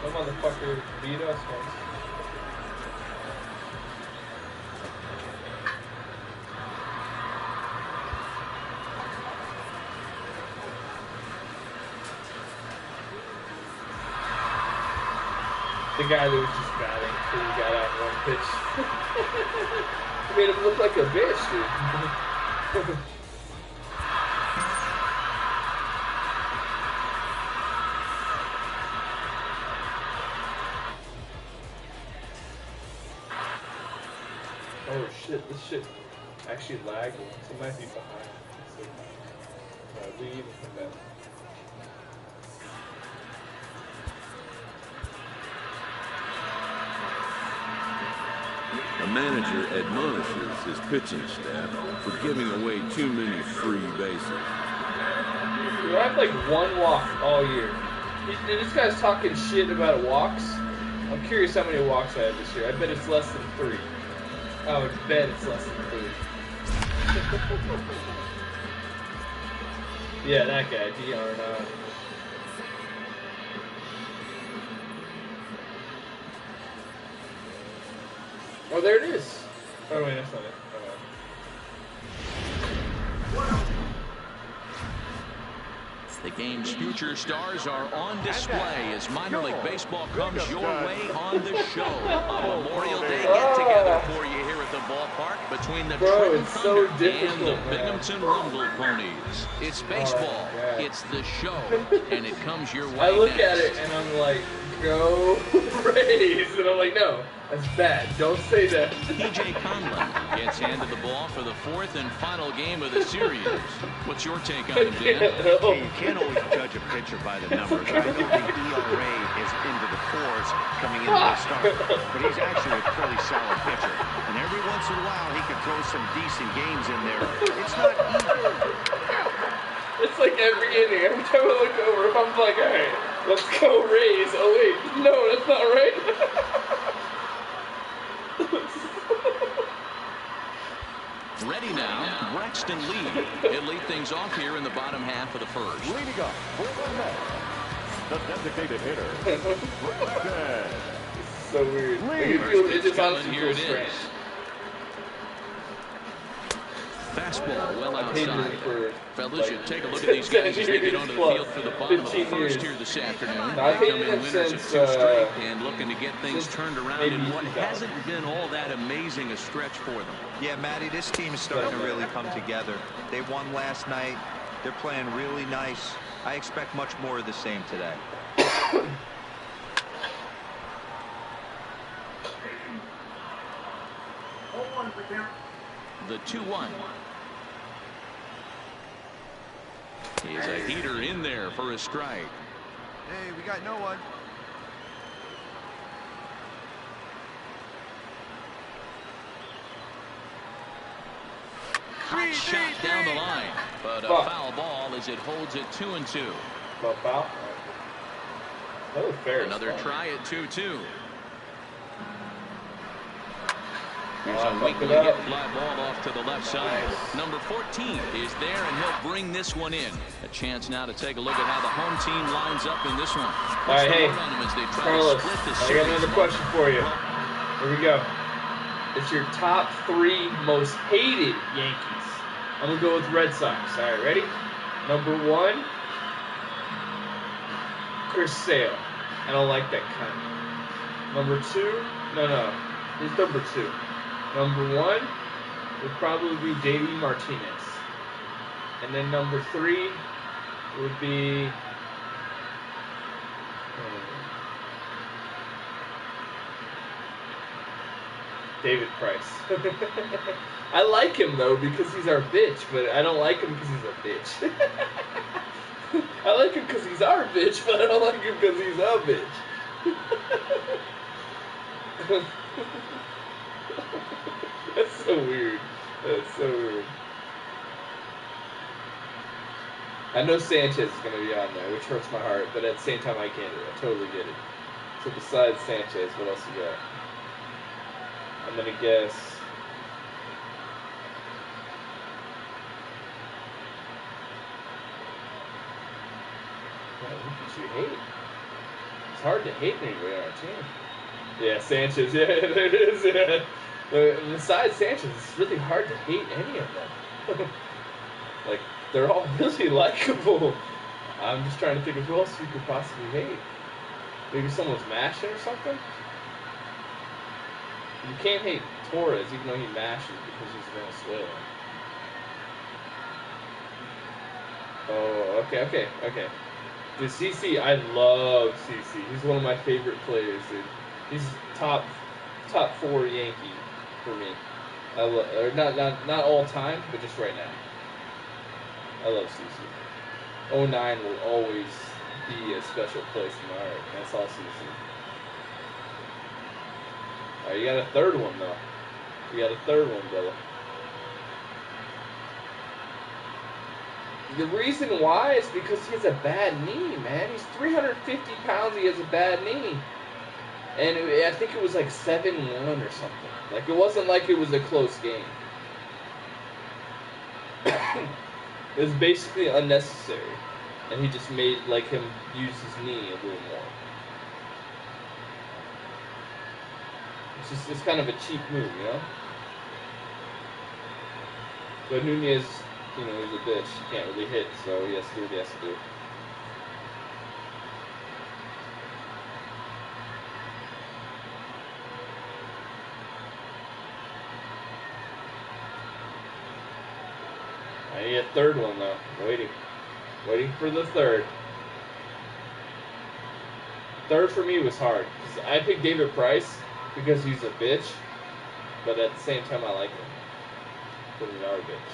That motherfucker beat us once. The guy that was just batting until he got out one pitch. Made him look like a bitch, dude. Oh shit, this shit actually lagging, so it might be behind. So, leave and come back. A manager admonishes his pitching staff for giving away too many free bases. We have like 1 walk all year. This guy's talking shit about walks. I'm curious how many walks I have this year. I bet it's less than 3. I would bet it's less than 3. Yeah, that guy, Arnold. Oh, there it is. Oh, wait, that's not it. The game's future stars are on display as minor league baseball comes your way on the show. A Memorial Day get-together for you here at the ballpark between the Trenton Thunder and the Binghamton Rumble Ponies. It's baseball, it's the show, and it comes your way I look next. at it and I'm like, go Rays! And I'm like, no, that's bad. Don't say that. PJ Conlon gets handed the ball for the 4th and final game of the series. What's your take on it, Dan? Hey, you can't always judge a pitcher by the numbers. I know the ERA is into the 4s coming into the start, but he's actually a pretty solid pitcher. And every once in a while, he can throw some decent games in there. It's not easy. It's like every inning. Every time I look over, if I'm like, all right, let's go Rays. Oh, wait, no, that's not right. Ready now, Braxton Lee. He'll lead things off here in the bottom half of the first. Leading up for the designated hitter. Braxton. So weird. It just honestly feels strange. Fastball well outside. Fellas, you take a look at these guys as they get onto the field for the bottom of the first here this afternoon. They come in winners of 2 straight and looking to get things turned around in what hasn't been all that amazing a stretch for them. Yeah, Matty, this team is starting to really come together. They won last night. They're playing really nice. I expect much more of the same today. The 2-1. He's a heater in there for a strike. Hey, we got no one. Hot shot down the line, but a foul ball as it holds it 2-2. Foul? That was fair. Another try at 2-2. Here's a weakly hit fly ball off to the left side. Number 14 is there, and he'll bring this one in. A chance now to take a look at how the home team lines up in this one. All right, hey, Carlos, I got another question for you. Here we go. It's your top 3 most hated Yankees. I'm going to go with Red Sox. All right, ready? Number 1, Chris Sale. I don't like that cunt. Number 2, no, he's number 2. Number 1 would probably be JD Martinez. And then number 3 would be David Price. I like him though because he's our bitch, but I don't like him because he's a bitch. I like him because he's our bitch, but I don't like him because he's a bitch. That's so weird. That's so weird. I know Sanchez is going to be on there, which hurts my heart, but at the same time I get it. I totally get it. So besides Sanchez, what else you got? I'm going to guess... Who did you hate? It's hard to hate anybody on our team. Yeah, Sanchez. Yeah, there it is. Yeah. Besides Sanchez, it's really hard to hate any of them. Like, they're all really likable. I'm just trying to think of who else you could possibly hate. Maybe someone's mashing or something? You can't hate Torres even though he mashes because he's Venezuelan. Oh, okay. Dude, CC, I love CC. He's one of my favorite players, dude. He's top 4 Yankee for me. I or not all time, but just right now. I love CC. 09 will always be a special place in my heart. That's all CC. Alright, you got a third one though. You got a third one, brother. The reason why is because he has a bad knee, man. He's 350 pounds. He has a bad knee. And I think it was like 7-1 or something. Like, it wasn't like it was a close game. It was basically unnecessary. And he just made, like, him use his knee a little more. It's kind of a cheap move, you know? But Nunez, you know, he's a bitch. He can't really hit, so he has to do what he has to do. I need a third one, though. Waiting for the third. Third for me was hard. I picked David Price because he's a bitch, but at the same time I like him. Because he's our bitch.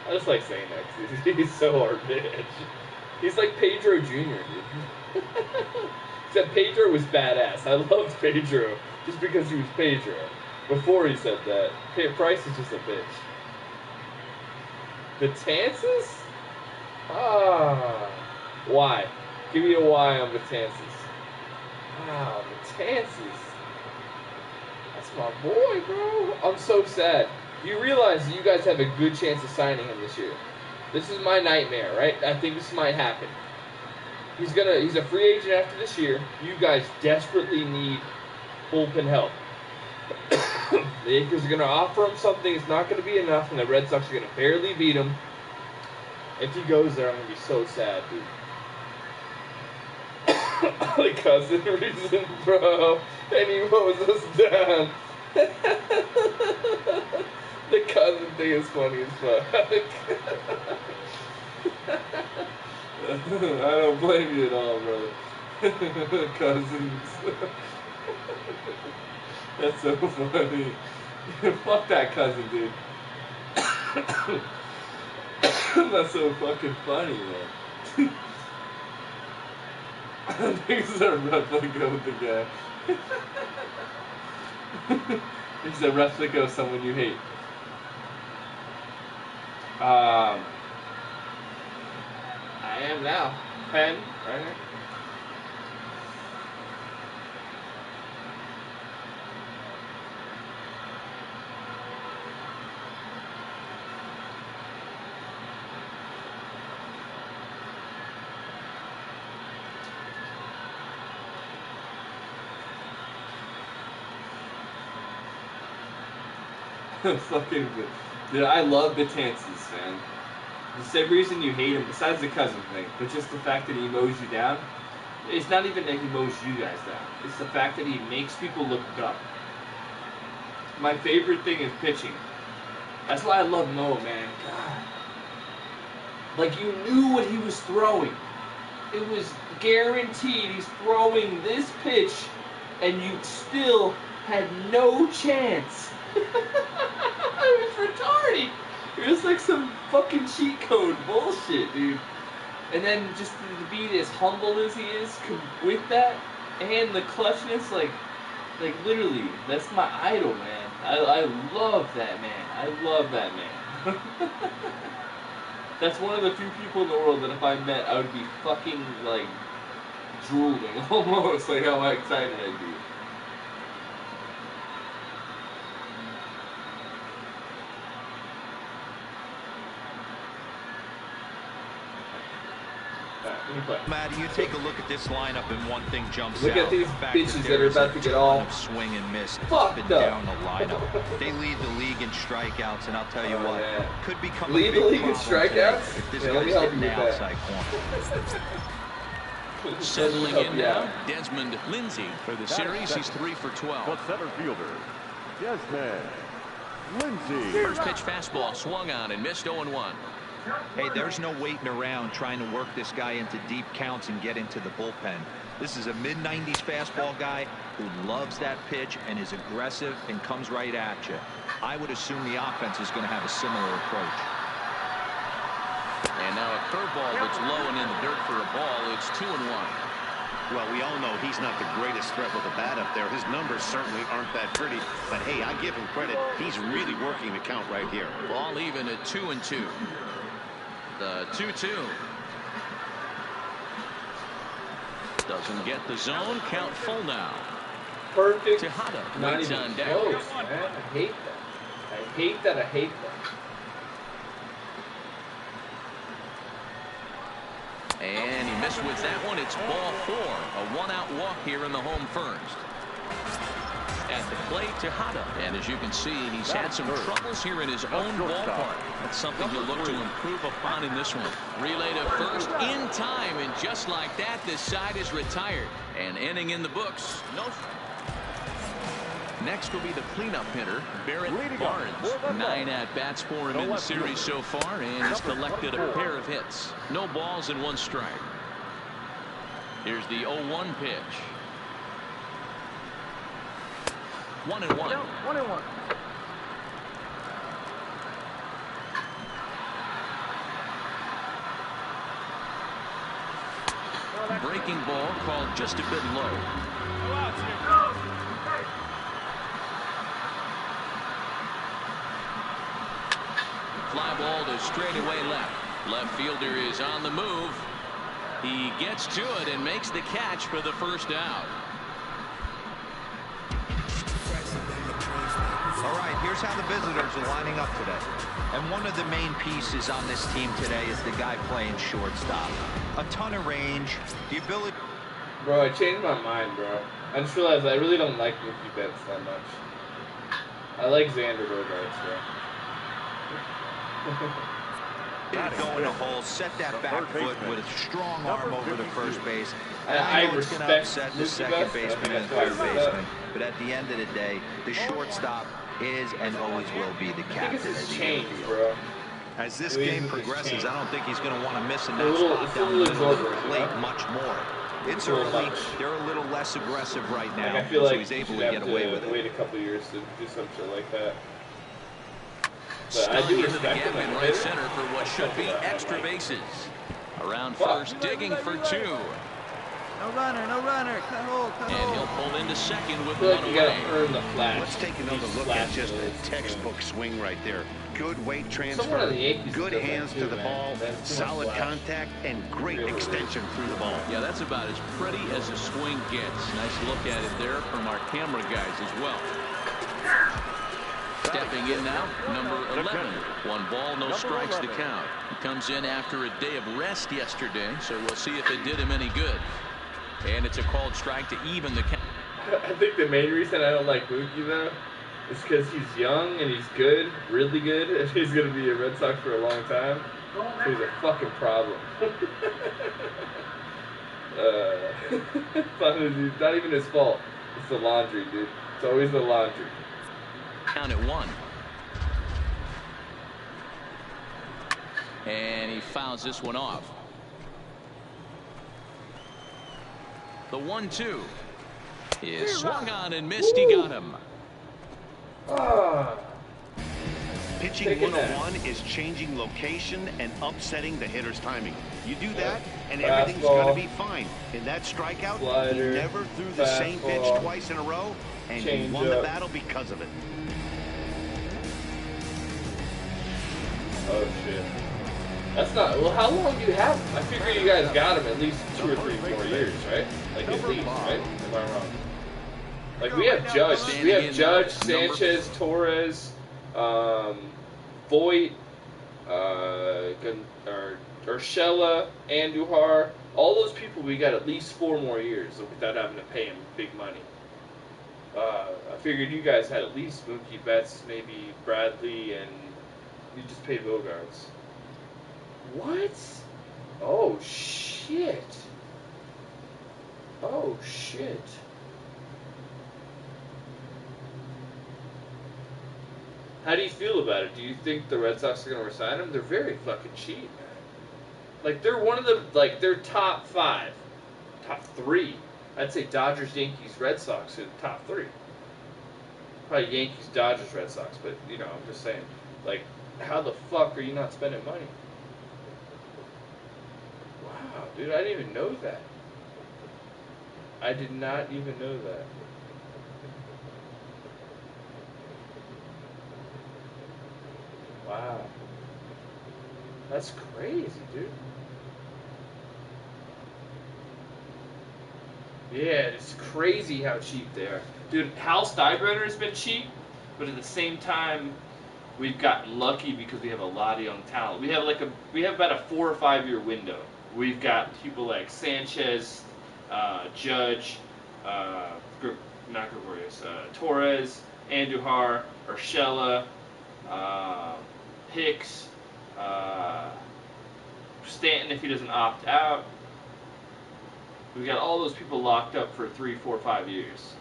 I just like saying that because he's so our bitch. He's like Pedro Jr., dude. Except Pedro was badass. I loved Pedro just because he was Pedro. Before he said that, Price is just a bitch. Betances? Why? Give me a why on Betances. Wow, Betances. That's my boy, bro. I'm so sad. You realize you guys have a good chance of signing him this year. This is my nightmare, right? I think this might happen. He's a free agent after this year. You guys desperately need bullpen help. The Yankees are going to offer him something. It's not going to be enough, and the Red Sox are going to barely beat him. If he goes there, I'm going to be so sad, dude. The cousin reason, bro. And he mows us down. The cousin thing is funny as fuck. I don't blame you at all, brother. Cousins. That's so funny. Fuck that cousin, dude. That's so fucking funny, man. I don't think it's a replica of the guy. It's a replica of someone you hate. I am now. Pen, right here. Fucking good. Dude, I love Betances, man. The same reason you hate him, besides the cousin thing, but just the fact that he mows you down. It's not even that he mows you guys down. It's the fact that he makes people look dumb. My favorite thing is pitching. That's why I love Mo, man. God. Like, you knew what he was throwing. It was guaranteed he's throwing this pitch, and you still had no chance. It was retarded. It was like some fucking cheat code bullshit, dude. And then just to be as humble as he is with that, and the clutchness, like literally, that's my idol, man. I love that man. I love that man. That's one of the few people in the world that if I met, I would be fucking, like, drooling almost, like how excited I'd be. Maddie, you take a look at this lineup and one thing jumps out. Look at these bitches that are about to get all swing and miss up and down the lineup. They lead the league in strikeouts, and I'll tell you what, could become lead a big the league in strikeouts if this guy's hitting the outside corner. Settling in now, Desmond Lindsay for the series. He's 3 for 12. The center fielder, Desmond Lindsay. First pitch fastball swung on and missed 0-1. Hey, there's no waiting around trying to work this guy into deep counts and get into the bullpen. This is a mid-90s fastball guy who loves that pitch and is aggressive and comes right at you. I would assume the offense is going to have a similar approach. And now a curveball that's low and in the dirt for a ball. It's 2-1. Well, we all know he's not the greatest threat with the bat up there. His numbers certainly aren't that pretty. But, hey, I give him credit. He's really working the count right here. Ball even at 2-2. The 2-2. Doesn't get the zone. Count full now. Perfect. Tejada Not waits even on deck. close, man. I hate that. I hate that. I hate that. And he missed with that one. It's ball 4. A one-out walk here in the home first. At the plate, Tejada. And as you can see, he's had some troubles here in his own ballpark. That's something he'll look to improve upon in this one. Relay to first in time, and just like that, this side is retired. An inning in the books. Next will be the cleanup hitter, Barrett Barnes. 9 at-bats for him in the series so far, and he's collected a pair of hits. No balls and 1 strike. Here's the 0-1 pitch. 1-1. 1-1. Breaking ball called just a bit low. Fly ball to straightaway left. Left fielder is on the move. He gets to it and makes the catch for the first out. All right, here's how the visitors are lining up today. And one of the main pieces on this team today is the guy playing shortstop. A ton of range, the ability... Bro, I changed my mind, bro. I just realized I really don't like Mookie Betts that much. I like Xander Bogaerts, bro. Go in a hole, set that back foot with a strong arm over the first base. And I know it's going to upset the second baseman and third baseman, but at the end of the day, the shortstop is and always will be the captain of the changed, bro. As this game progresses, I don't think he's going to want to miss a net spot down the middle of the plate much more. It's early. They're a little less aggressive right now, I feel like so he's able to get away with it. Wait a couple years to do some shit like that. But Stung I do into the respect gap him. in right center for what should be extra bases. Around first, digging for 2. No runner, no runner. Cut hold, cut And hold. he'll pull into second with I feel like one you gotta away. earn the flash. Let's take another look at just a textbook swing right there. Good weight Someone transfer, of the Yankees good does that hands too, to the man. ball, That's too much solid flash. contact, and great extension through the ball. Yeah, that's about as pretty as a swing gets. Nice look at it there from our camera guys as well. Stepping in now, number 11. 1 ball, no strikes to count. He comes in after a day of rest yesterday, so we'll see if it did him any good. And it's a called strike to even the count. I think the main reason I don't like Mookie, though, is because he's young and he's good, really good, and he's going to be a Red Sox for a long time. So he's a fucking problem. It's not even his fault. It's the laundry, dude. It's always the laundry. Count at 1. And he fouls this one off. The 1-2 is swung on and missed. He got him. Pitching 101 is changing location and upsetting the hitter's timing. You do that, and everything's going to be fine. In that strikeout, he never threw the same pitch twice in a row, and he won the battle because of it. Oh, shit. That's not... Well, how long do you have him? I figure you guys got him at least 2 or 3 more years, right? Like, at least, right? Am I wrong? Like, we have Judge. We have Judge, Sanchez, Torres, Voit, Urshela, Andujar. All those people, we got at least 4 more years without having to pay them big money. I figured you guys had at least Mookie Betts, maybe Bradley, and you just paid Bogarts. What? Oh, shit. Oh, shit. How do you feel about it? Do you think the Red Sox are going to resign him? They're very fucking cheap, man. Like, they're one of the, like, they're top 5. Top 3. I'd say Dodgers, Yankees, Red Sox are the top 3. Probably Yankees, Dodgers, Red Sox, but, you know, I'm just saying. Like, how the fuck are you not spending money? Wow, dude, I didn't even know that. I did not even know that. Wow. That's crazy, dude. Yeah, it's crazy how cheap they are. Dude, Hal Steinbrenner has been cheap, but at the same time, we've gotten lucky because we have a lot of young talent. We have about a 4 or 5 year window. We've got people like Sanchez, Judge, not Gregorius, Torres, Andujar, Urshela, Hicks, Stanton if he doesn't opt out. We got all those people locked up for 3, 4, 5 years.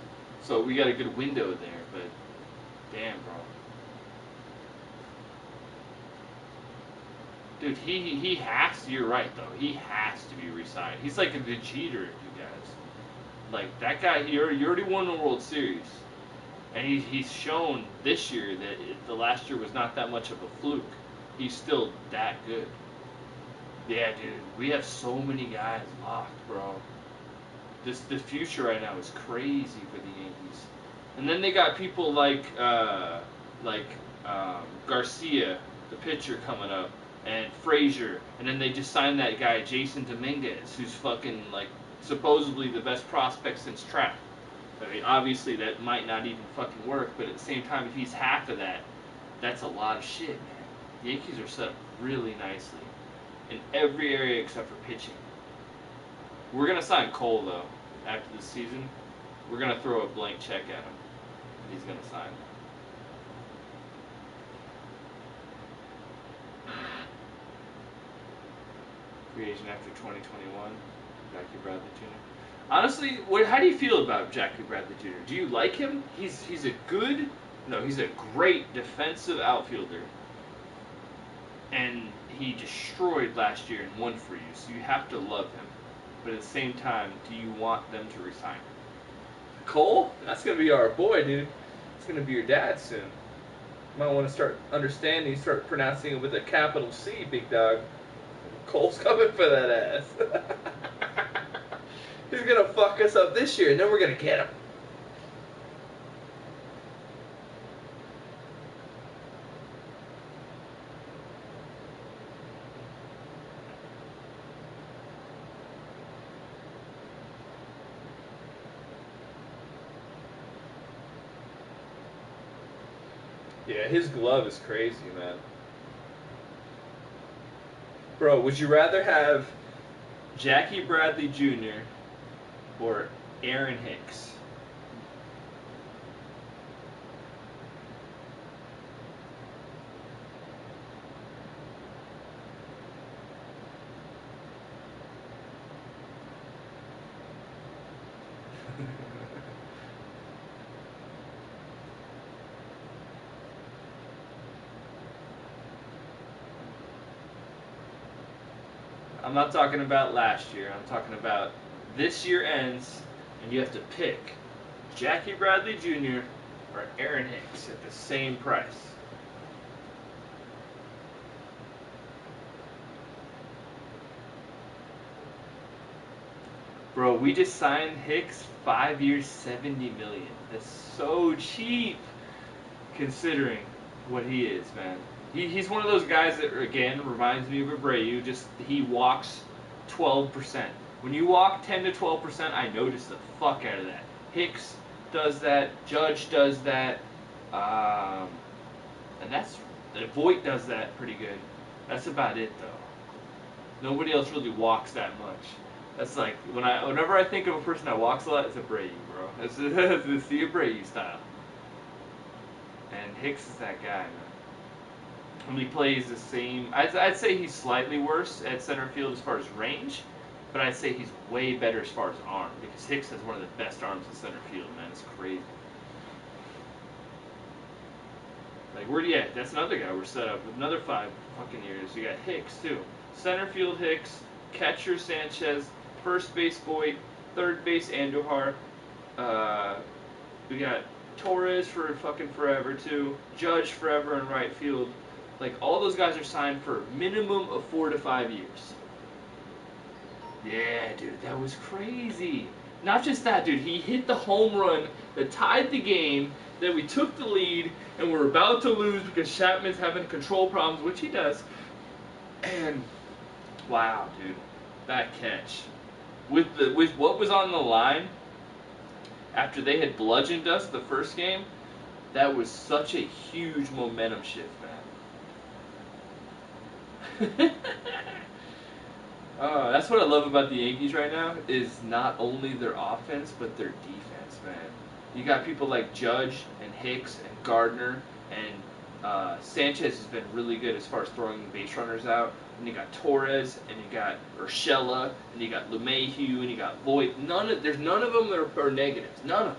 So we got a good window there, but damn, bro. Dude, he has to, you're right though, he has to be re-signed. He's like a Jeter, you guys. Like, that guy, he already won the World Series. And he's shown this year that the last year was not that much of a fluke. He's still that good. Yeah, dude, we have so many guys locked, bro. The future right now is crazy for the Yankees. And then they got people like Garcia, the pitcher, coming up, and Frazier, and then they just signed that guy Jason Dominguez, who's fucking like supposedly the best prospect since Trout. I mean, obviously that might not even fucking work, but at the same time, if he's half of that, that's a lot of shit, man. The Yankees are set up really nicely in every area except for pitching. We're gonna sign Cole though after this season. We're gonna throw a blank check at him. He's gonna sign. Free agent after 2021. Jackie Bradley Jr. Honestly, how do you feel about Jackie Bradley Jr.? Do you like him? He's a great defensive outfielder. And he destroyed last year and won for you, so you have to love him. But at the same time, do you want them to resign him? Cole? That's going to be our boy, dude. It's going to be your dad soon. You might want to start understanding, start pronouncing it with a capital C, big dog. Cole's coming for that ass. He's going to fuck us up this year, and then we're going to get him. Yeah, his glove is crazy, man. Bro, would you rather have Jackie Bradley Jr. or Aaron Hicks? I'm not talking about last year. I'm talking about this year ends, and you have to pick Jackie Bradley Jr. or Aaron Hicks at the same price. Bro, we just signed Hicks 5 years, $70 million. That's so cheap, considering what he is, man. He's one of those guys that, again, reminds me of Abreu. Just, he walks 12%. When you walk 10 to 12%, I notice the fuck out of that. Hicks does that. Judge does that. And Voit does that pretty good. That's about it, though. Nobody else really walks that much. That's like, whenever I think of a person that walks a lot, it's Abreu, bro. It's the Abreu style. And Hicks is that guy, man. And he plays the same. I'd say he's slightly worse at center field as far as range, but I'd say he's way better as far as arm, because Hicks has one of the best arms in center field, man. It's crazy. Like, that's another guy we're set up with another 5 fucking years. You got Hicks, too. Center field Hicks, catcher Sanchez, first base Voit, third base Andujar. We got Torres for fucking forever, too. Judge forever in right field. Like, all those guys are signed for a minimum of 4 to 5 years. Yeah, dude, that was crazy. Not just that, dude. He hit the home run that tied the game, then we took the lead, and we're about to lose because Chapman's having control problems, which he does. And, wow, dude, that catch. With what was on the line, after they had bludgeoned us the first game, that was such a huge momentum shift, man. That's what I love about the Yankees right now, is not only their offense, but their defense, man. You got people like Judge and Hicks and Gardner, and Sanchez has been really good as far as throwing base runners out. And you got Torres, and you got Urshela, and you got LeMahieu, and you got Voit. There's none of them that are negatives. None of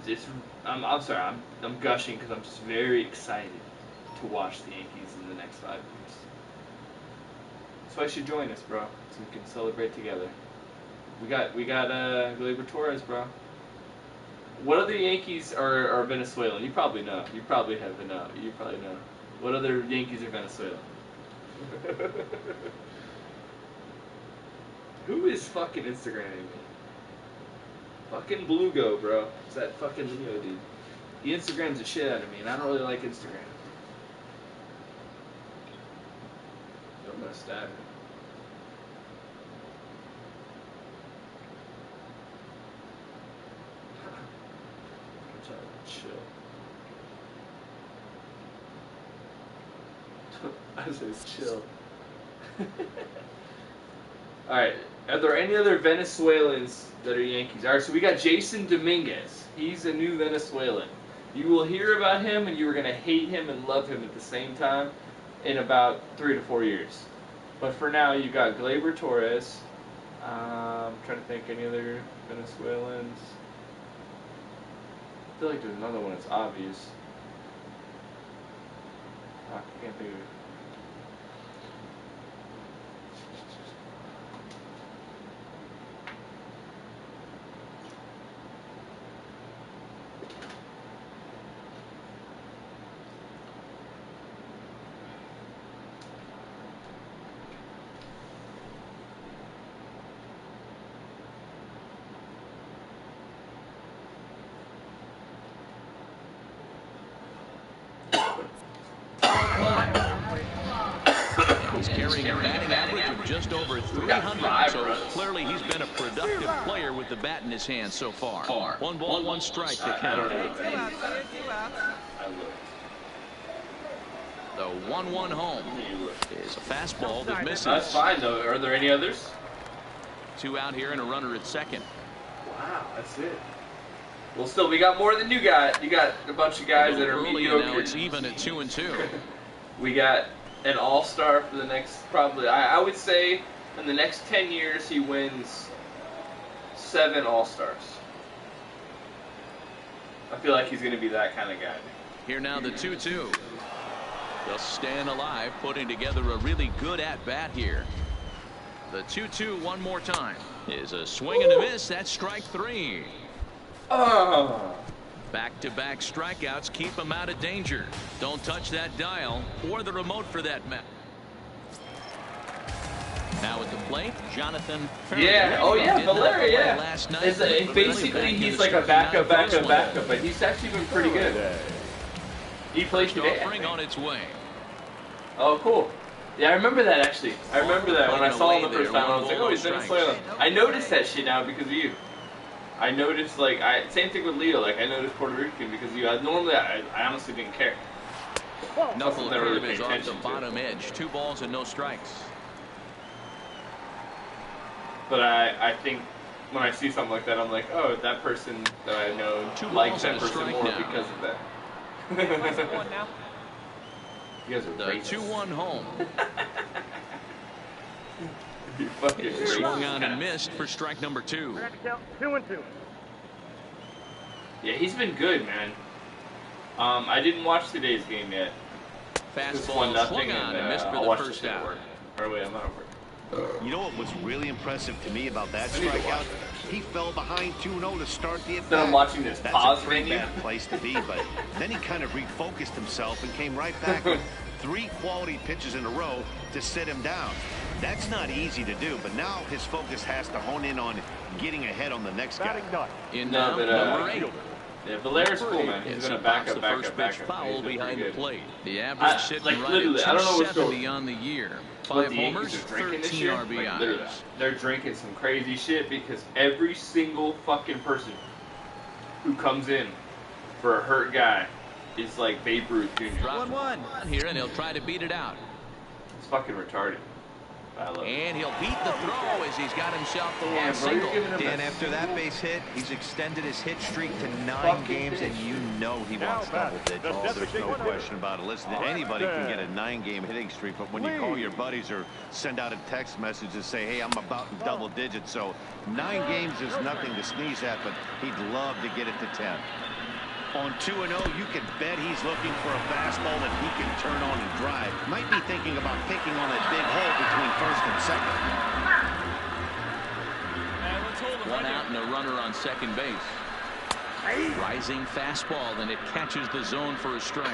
them. I'm sorry, I'm gushing because I'm just very excited to watch the Yankees in the next 5 years. So I should join us, bro, so we can celebrate together. We got Gleyber Torres, bro. What other Yankees are Venezuelan? You probably know. You probably know. What other Yankees are Venezuelan? Who is fucking Instagramming me? Fucking Blugo, bro. It's that fucking Leo dude. He Instagrams the shit out of me, and I don't really like Instagram. I'm gonna stab him. I'm trying to chill. I said chill. Alright, are there any other Venezuelans that are Yankees? Alright, so we got Jason Dominguez. He's a new Venezuelan. You will hear about him, and you are going to hate him and love him at the same time in about 3 to 4 years. But for now, you got Gleyber Torres. I'm trying to think any other Venezuelans. I feel like there's another one that's obvious. Fuck, I can't think of it. He's carrying a batting average of just over 300, so clearly he's been a productive player with the bat in his hand so far. 1 ball, 1 strike to count. The 1-1 home is a fastball that misses. That's fine, though. Are there any others? 2 out here and a runner at second. Wow, that's it. Well, still, we got more than you got. You got a bunch of guys that are mediocre. Now it's even at 2-2. We got an all-star for the next, probably, I would say, in the next 10 years, he wins 7 all-stars. I feel like he's going to be that kind of guy. Here now the 2-2. Just staying alive, putting together a really good at-bat here. The 2-2 one more time is a swing and a miss. That's strike 3. Back-to-back strikeouts keep him out of danger. Don't touch that dial or the remote for that matter. Now at the plate, Jonathan Ferry. Yeah, oh yeah, Valeria, yeah. Last night, basically, he's like a backup, but he's actually been pretty good. He played today. Offering on its way. Oh, cool. Yeah, I remember that actually. I remember that when I saw him the first time. I was like, oh, he's been playing. I noticed that shit now because of you. I noticed, like, same thing with Leo. Like, I noticed Puerto Rican because of you. Normally, I honestly didn't care. Knuckle curve is off the bottom edge. 2 balls and no strikes. But I think when I see something like that, I'm like, oh, that person that I know likes that person more because of that. You guys are the 2-1 home. You fucking swung on and missed for strike number 2. 2-2. Yeah, he's been good, man. I didn't watch today's game yet. Fastball swung on and missed for the first out. Or wait, I'm not over. You know what was really impressive to me about that strikeout? He fell behind 2-0 to start the at-bat. I'm watching this. That's a pretty bad place to be, but then he kind of refocused himself and came right back with 3 quality pitches in a row to sit him down. That's not easy to do, but now his focus has to hone in on getting ahead on the next guy. In number 8. Yeah, Valera's cool, man. He's gonna back up. Foul behind the plate. The average sitting like, right at I don't know what's 270 on the year. 5 homers, 13 RBIs. Like, they're drinking some crazy shit because every single fucking person who comes in for a hurt guy is like Babe Ruth Jr. 1-1 here, and he'll try to beat it out. It's fucking retarded. And he'll beat the throw as he's got himself the single. Dan, after that base hit, he's extended his hit streak to 9 games, and you know he wants double digits. Oh, there's no question about it. Listen, anybody can get a 9-game hitting streak, but when you call your buddies or send out a text message and say, hey, I'm about in double digits, so 9 games is nothing to sneeze at, but he'd love to get it to 10. On 2-0, you can bet he's looking for a fastball that he can turn on and drive. Might be thinking about picking on that big hole between first and second. 1 out and a runner on second base. Rising fastball, and it catches the zone for a strike.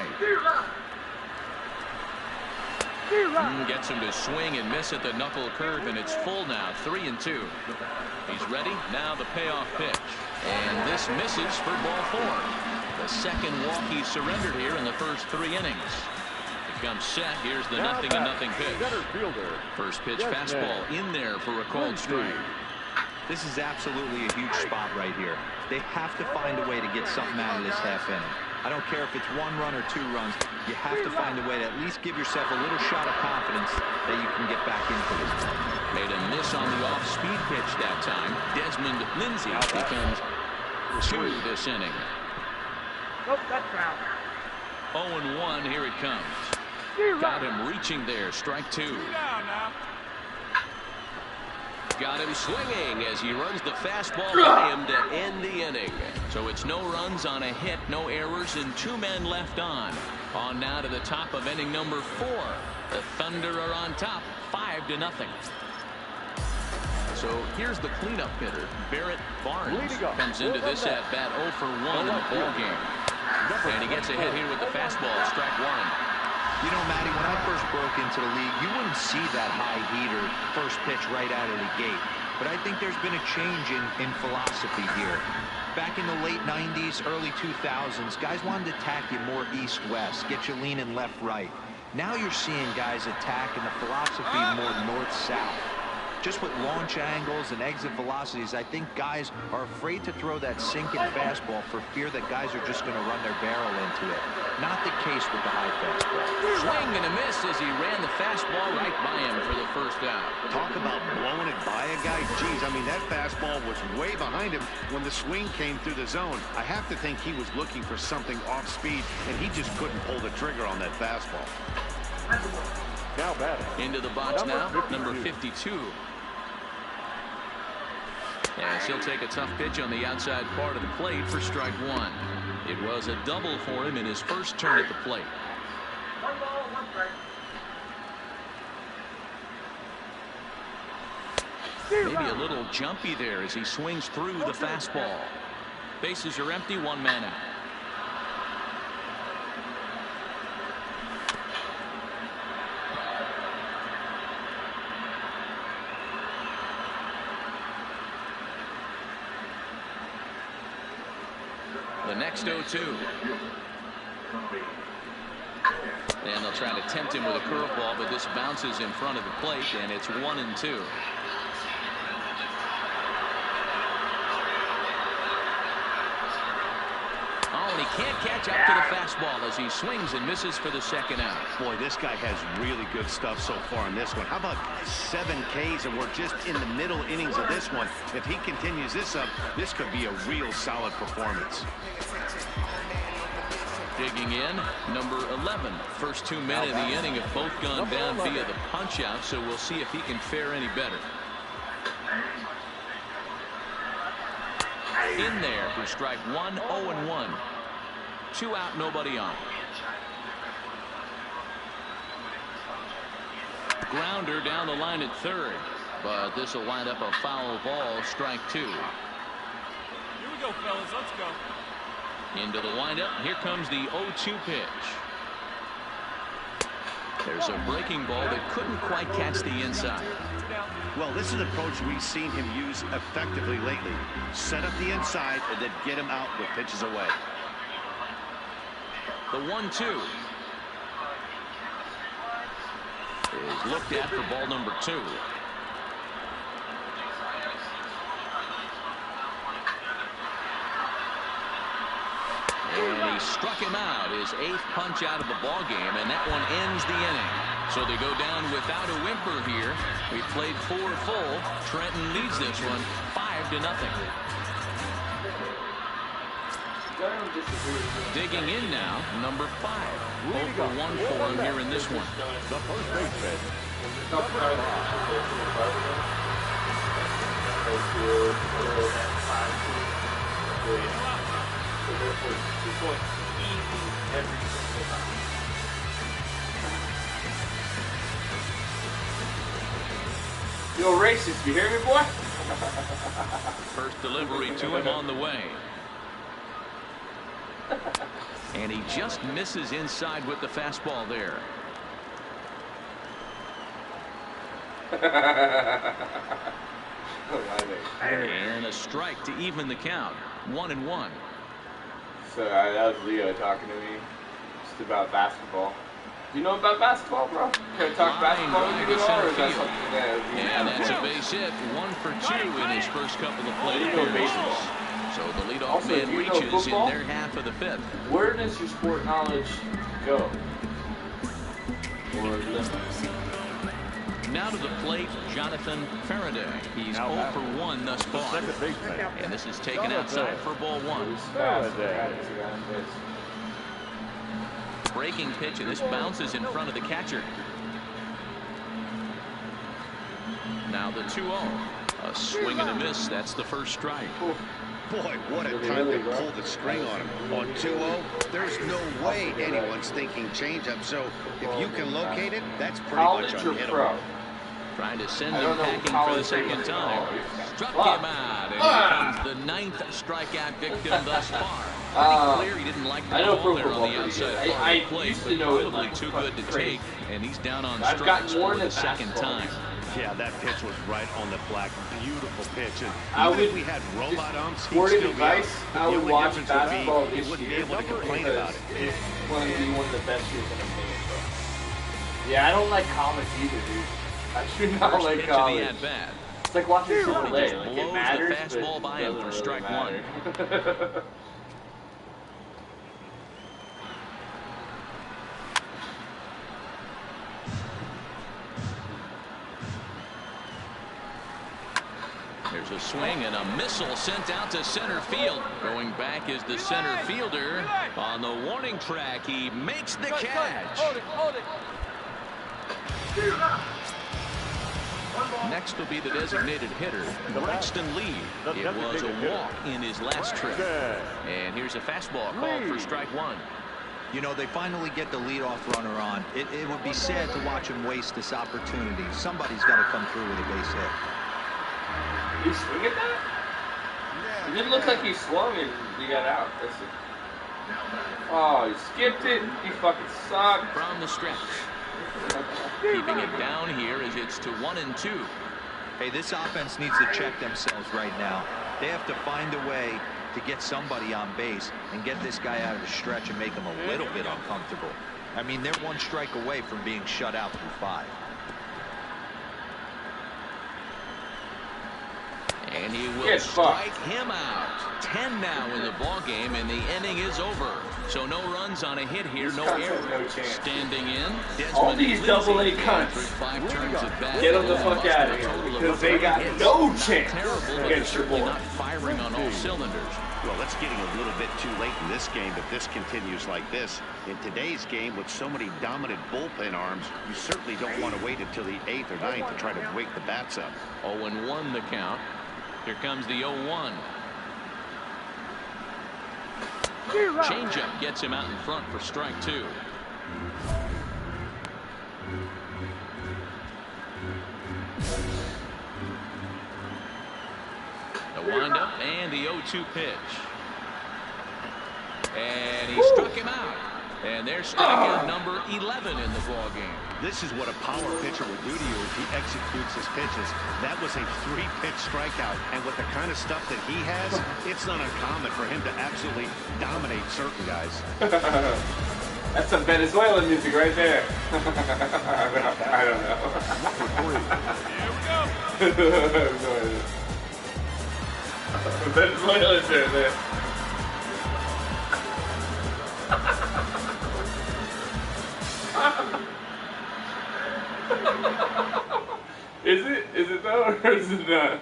Gets him to swing and miss at the knuckle curve, and it's full now, 3-2. He's ready. Now the payoff pitch. And this misses for ball 4. The second walk he surrendered here in the first 3 innings. He comes set. Here's the 0-0 pitch. First pitch fastball in there for a called strike. This is absolutely a huge spot right here. They have to find a way to get something out of this half inning. I don't care if it's 1 run or 2 runs. You have to find a way to at least give yourself a little shot of confidence that you can get back into this one. Made a miss on the off-speed pitch that time. Desmond Lindsay becomes 2 this inning. Nope, that's foul. 0-1, here it comes. Got him reaching there, strike 2. Got him swinging as he runs the fastball by him to end the inning. So it's no runs on a hit, no errors, and 2 men left on. On now to the top of inning number 4. The Thunder are on top, 5-0. So here's the cleanup hitter, Barrett Barnes. Comes into this at bat 0 for 1 in the ball game. And he gets a hit here with the fastball, strike 1. You know, Matty, when I first broke into the league, you wouldn't see that high heater first pitch right out of the gate. But I think there's been a change in philosophy here. Back in the late 90s, early 2000s, guys wanted to attack you more east-west, get you leaning left-right. Now you're seeing guys attack in the philosophy more north-south. Just with launch angles and exit velocities, I think guys are afraid to throw that sinking fastball for fear that guys are just going to run their barrel into it. Not the case with the high fastball. Swing and a miss as he ran the fastball right by him for the first out. Talk about blowing it by a guy. Geez, I mean, that fastball was way behind him when the swing came through the zone. I have to think he was looking for something off speed, and he just couldn't pull the trigger on that fastball. Now batting. Into the box now, number 52. As he'll take a tough pitch on the outside part of the plate for strike 1. It was a double for him in his first turn at the plate. 1 ball, 1 strike. Maybe a little jumpy there as he swings through the fastball. Bases are empty, 1 man out. The next 0-2. And they'll try to tempt him with a curveball, but this bounces in front of the plate, and it's 1-2. Oh, and he can't catch up to the fastball as he swings and misses for the second out. Boy, this guy has really good stuff so far in this one. How about 7 Ks, and we're just in the middle innings of this one. If he continues this up, this could be a real solid performance. Digging in, number 11. First 2 men in the inning have both gone down via the punch-out, so we'll see if he can fare any better. In there for strike 1, 0-1. 2 out, nobody on. Grounder down the line at third, but this will wind up a foul ball, strike 2. Here we go, fellas. Let's go. Into the windup. Here comes the 0-2 pitch. There's a breaking ball that couldn't quite catch the inside. Well, this is an approach we've seen him use effectively lately. Set up the inside and then get him out with pitches away. The 1-2 is looked at for ball number 2. And he struck him out, his 8th punch out of the ball game, and that one ends the inning. So they go down without a whimper here. We played 4 full. Trenton leads this one 5-0. Digging in now, number 5. 0 for 1 for him here in this one. The first baseman. Yo, racist, you hear me, boy? First delivery to him on the way. And he just misses inside with the fastball there. And a strike to even the count. 1-1. So that was Leo talking to me just about basketball. Do you know about basketball, bro? Can I talk basketball with you at all, or is that something that... And that's a base hit. 1 for 2 in his first couple of plate appearances. So the leadoff man reaches in their half of the 5th. Where does your sport knowledge go? Or now to the plate, Jonathan Faraday. He's 0 for 1 thus far. And this is taken outside for ball 1. Breaking pitch, and this bounces in front of the catcher. Now the 2-0. A swing and a miss. That's the first strike. Boy, what a time to pull the string on him. On 2-0, there's no way anyone's thinking changeup. So if you can locate it, that's pretty much unhittable. Trying to send him packing for the second time. Struck him out, and here comes the 9th strikeout victim thus far. Pretty clear he didn't like the ball there on the outside part of the plate, but probably too good to take, and he's down on strikes for the second time. Yeah, that pitch was right on the black. Beautiful pitch. And even if we had robot umps, he'd word of still advice, be out. I would watch basketball He wouldn't be able to complain about it. It's going to be one of the best years in a million, bro. Yeah, I don't like college either, dude. I do not like college. It's like watching Triple A. Like, it matters, the fastball by him for strike one. There's a swing and a missile sent out to center field. Going back is the center fielder on the warning track. He makes the catch. Hold it. Next will be the designated hitter, Braxton Lee. It was a walk in his last trip. And here's a fastball called for strike one. You know, they finally get the leadoff runner on. It would be sad to watch him waste this opportunity. Somebody's got to come through with a base hit. Did he swing at that? Yeah. It didn't look like he swung and he got out. Oh, he skipped it. He fucking sucked. From the stretch. Keeping it down here as it's to 1-2. Hey, this offense needs to check themselves right now. They have to find a way to get somebody on base and get this guy out of the stretch and make him a little bit uncomfortable. I mean, they're one strike away from being shut out through 5. And he will strike him out. 10 now in the ball game, and the inning is over. So no runs on a hit here, no error. No chance. Standing in, all these double-A cunts. 5 turns at bat. Get them the fuck out of here, because they got no chance against your boy. Not firing on all cylinders. Well, it's getting a little bit too late in this game if this continues like this. In today's game, with so many dominant bullpen arms, you certainly don't want to wait until the 8th or 9th to try to wake the bats up. 0-1 the count. Here comes the 0-1. Changeup gets him out in front for strike 2. The windup and the 0-2 pitch. And he struck him out. And there's strikeout number 11 in the ball game. This is what a power pitcher would do to you if he executes his pitches. That was a 3-pitch strikeout, and with the kind of stuff that he has, it's not uncommon for him to absolutely dominate certain guys. That's some Venezuelan music right there. I don't know. Here we go. Venezuelan there. Is it though, or is it not?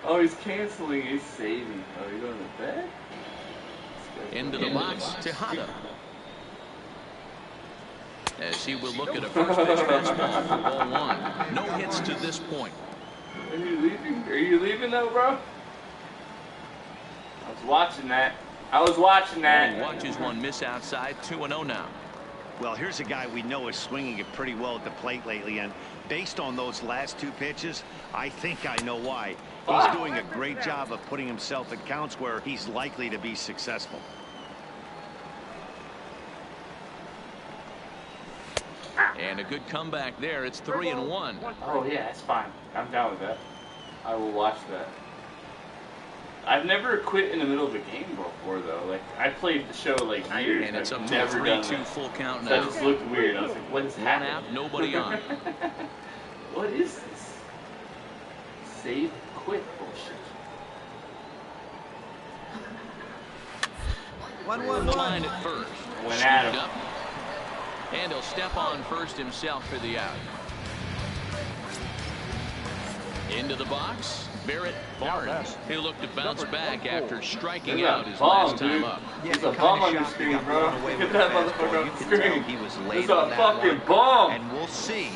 Oh, he's canceling. He's saving. Oh, you're going to bed? Into the box, Tejada. As he will look at a first pitch fastball for ball 1. No hits to this point. Are you leaving? Are you leaving though, bro? I was watching that. And he watches one miss outside. 2-0 now. Well, here's a guy we know is swinging it pretty well at the plate lately, and based on those last 2 pitches, I think I know why. He's doing a great job of putting himself in counts where he's likely to be successful. And a good comeback there. It's 3-1. Oh yeah, that's fine. I'm down with that. I will watch that. I've never quit in the middle of a game before, though. Like, I played the show like years, and it's I've a never done 3-2 full count now. That just looked weird. I was like, what is happening? Out, nobody on. What is this? Save, quit bullshit. 1-1 line at first. Went at him. Up. And he'll step on first himself for the out. Into the box. Barrett Barnes. He'll look to bounce back after striking out his last time up. He's a bum on your screen, bro. Get that motherfucker on the screen. He's a fucking bum. And we'll see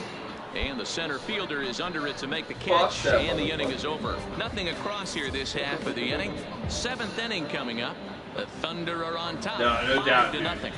And the center fielder is under it to make the catch, and the inning is over. Nothing across here this half of the inning. 7th inning coming up. The Thunder are on top. No doubt. 5-0.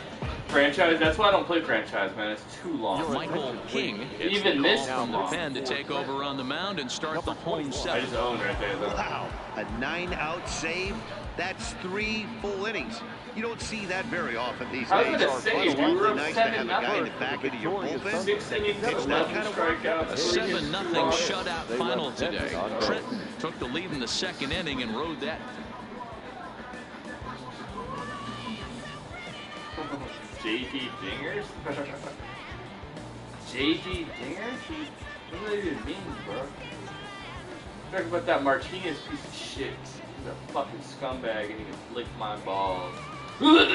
Franchise, that's why I don't play franchise, man. It's too long. Michael King even this from the pen to take over on the mound and start the home I 7th. just own right there, though. Wow, a 9-out save? That's 3 full innings. You don't see that very often these I was days. gonna say, It's we were awfully up nice to have a 7-0. guy in the back end of your bullpen. 6 innings, It's that kind of work. A 7-0 shutout final today. Trenton took the lead in the 2nd inning and rode that. JD Dingers? JD Dingers? What does that even mean, bro? Talk about that Martinez piece of shit. He's a fucking scumbag and he can lick my balls. Lick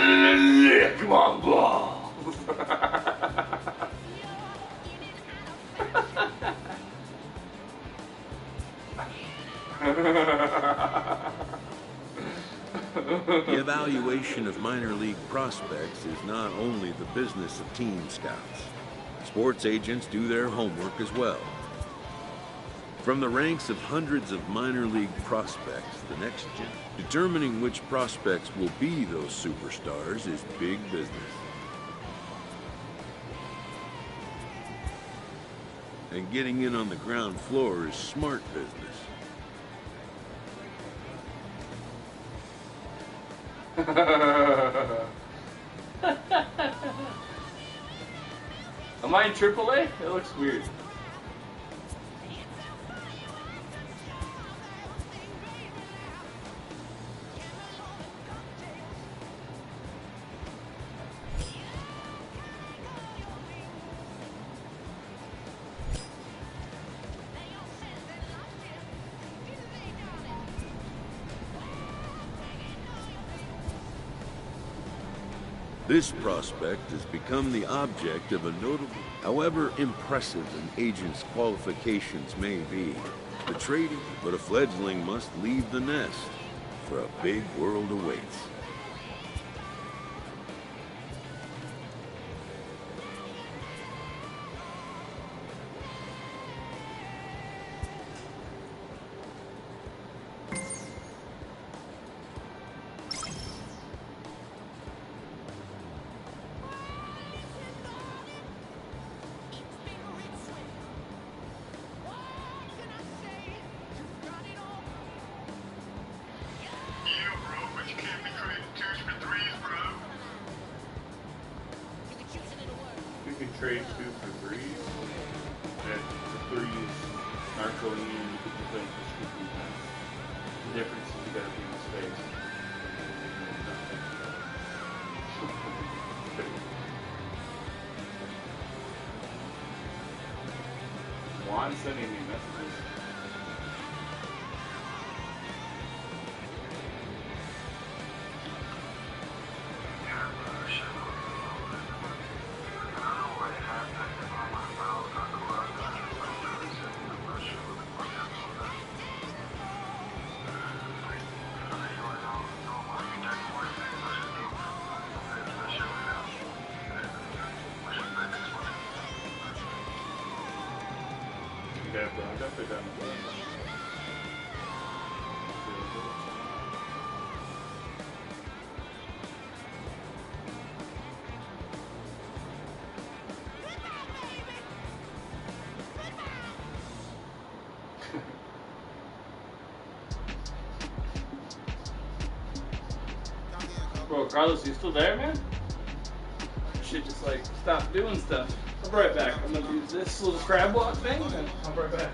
my balls! The evaluation of minor league prospects is not only the business of team scouts. Sports agents do their homework as well. From the ranks of hundreds of minor league prospects, the next gen, determining which prospects will be those superstars is big business. And getting in on the ground floor is smart business. Am I in AAA? It looks weird. This prospect has become the object of a notable, however impressive an agent's qualifications may be. The trading, but a fledgling must leave the nest, for a big world awaits. Trade 2 for 3. And the 3 aren't going in, you can play for 2 defense. The difference is you gotta be in space. Juan sending me messages. Bro, Carlos, you still there, man? Shit, just like stop doing stuff. I'll be right back. I'm gonna do this little crab walk thing, and I'll be right back.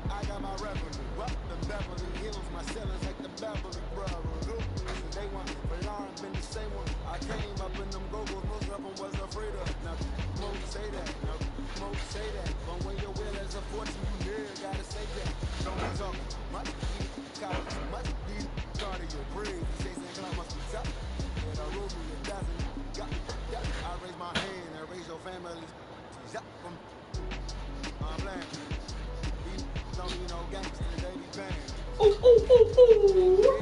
I got my revenue up the Beverly Hills, my ceilings like the Beverly Brothers. day one. But Lauren been the same one. I came up in them go-go's, most of them was afraid of. Now, most say that, now, most say that. But when your will is a fortune, you never gotta say that. Don't be talking much, much, start of your breathe. You say something I must be tough. And I rule me a dozen. I raise my hand and raise your family. I'm playing. Don't need no gangsters, they be paying. Ooh, ooh, ooh, ooh.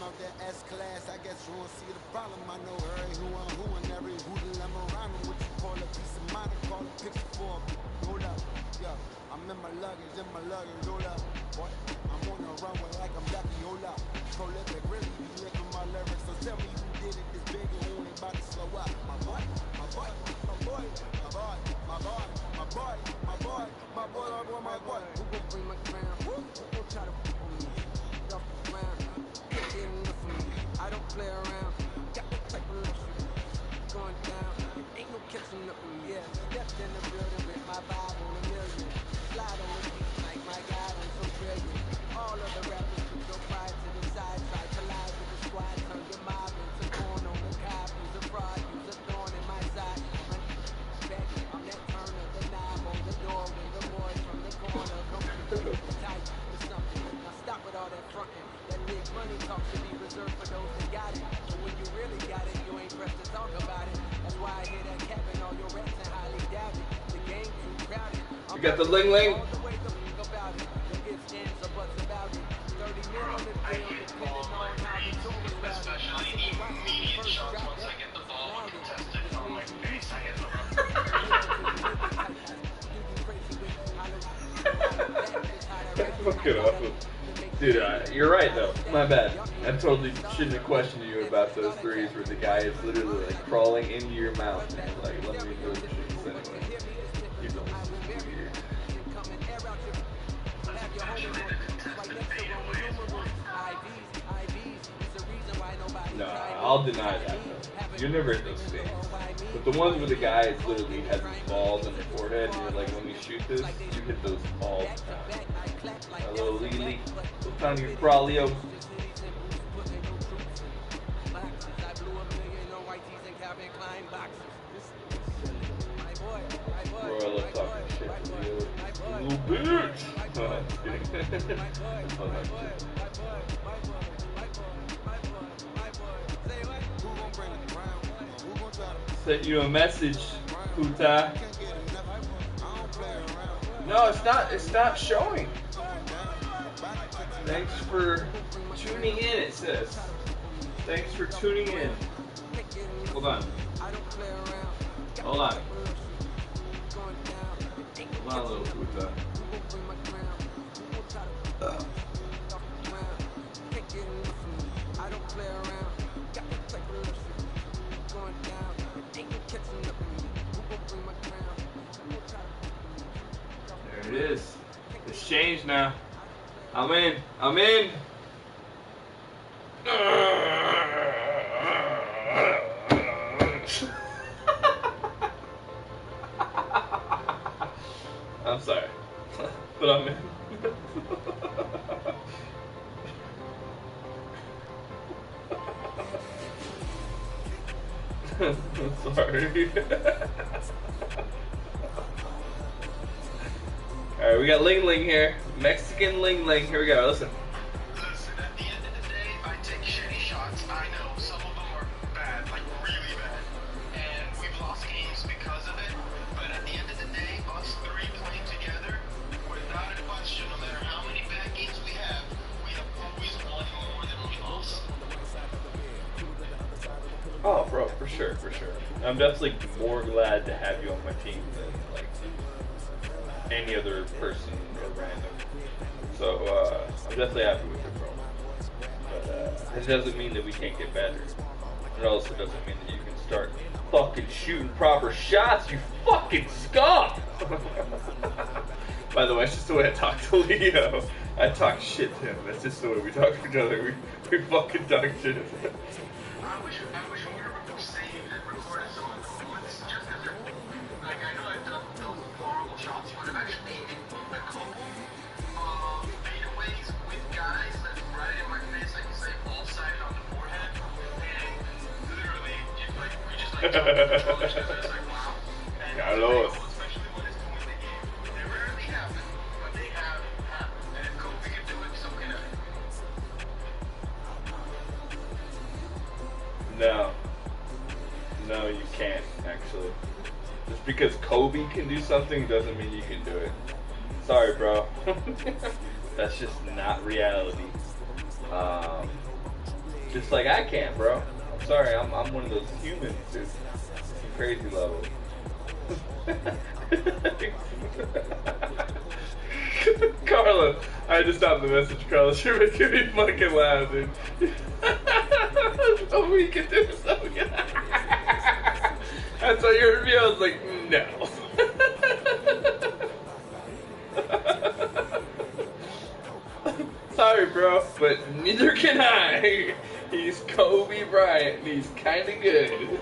Out that S-class, I guess you won't see the problem. I know every who and every hoodoo I'm around. What you call a piece of mind, call a picture for me. Hold up, yeah, I'm in my luggage, hold up. Boy, I'm on the runway like I'm Ducky, hold up. Prolific, really be licking my lyrics. So tell me who did it this big and who ain't about to slow up. My boy, my boy, my boy, my boy, my boy, my boy, my boy, my boy, my boy, my boy. Who gon' bring my crown? Who gon' try to put on me? Off the ground. I don't play around, got the type of luxury going down, ain't no catching up with me. Yeah, stepped in the building with my vibe on a million, slide on the beat like my God, I'm so brilliant. All of the rappers put your pride to the side, try to lie with the squad, turn your mob into corn on the cop, use a fraud, use a thorn in my side. I'm that turner, the knob on the door, with the boys from the corner, come tight with something. Now stop with all that fronting. Big money talk should be reserved for those that got it. But when you really got it, you ain't pressed to talk about it. That's why I hear that cap and all your reps and highly doubt it. The game too crowded. You got the ling ling. All the way the about it. The good stands or buts about it. 30 mil on the film, depending on how the tool is routed. Especially immediate shots once I get the ball contested from my face. I hit the Fuck it up. Dude, you're right though. My bad. I totally shouldn't have questioned you about those threes where the guy is literally like crawling into your mouth and like, let me do the shit anyway. You don't weird. No, I'll deny that though. You never hit those things. But the ones where the guy literally has his balls on your forehead and you're like, let me shoot this, you hit those all the time. A little Lily, little tiny Crawlio. Bro, I love talking shit to you. Little bitch! No, I'm just kidding. Sent you a message, Puta. No, it's not showing. Thanks for tuning in, it says. Thanks for tuning in. Hold on. Hold on. Hold on, little Puta. There it is. It's changed now. I'm in. I'm in. I'm sorry, but I'm in. I'm sorry. Alright, we got Ling Ling here. Mexican Ling Ling. Here we go. Listen. Listen, at the end of the day, I take shitty shots. I know. Some of them are bad, like really bad. And we've lost games because of it. But at the end of the day, us three playing together, without a question, no matter how many bad games we have always won more than we lost. Oh, bro, for sure, for sure. I'm definitely more glad to have you on my team than, like, any other person or random. So, I'm definitely happy with it, bro. But, it doesn't mean that we can't get better. It also doesn't mean that you can start fucking shooting proper shots, you fucking scum! By the way, it's just the way I talk to Leo. I talk shit to him. That's just the way we talk to each other. We fucking talk shit. I wish we were saved and recorded some of the moments just because they're, like, I know I've done those horrible shots, but I've actually made a couple fadeaways with guys that right in my face I can say, oh Carlos. No. No, you can't, actually. Just because Kobe can do something doesn't mean you can do it. Sorry, bro. That's just not reality. Just like I can't, bro. I'm sorry, I'm one of those humans, dude. Some crazy level. Carlos, I had to stop the message, Carlos. You're making me fucking laugh, dude. Oh, we can do something. That's what you heard me. I was like, no. Sorry, bro, but neither can I. He's Kobe Bryant, and he's kind of good.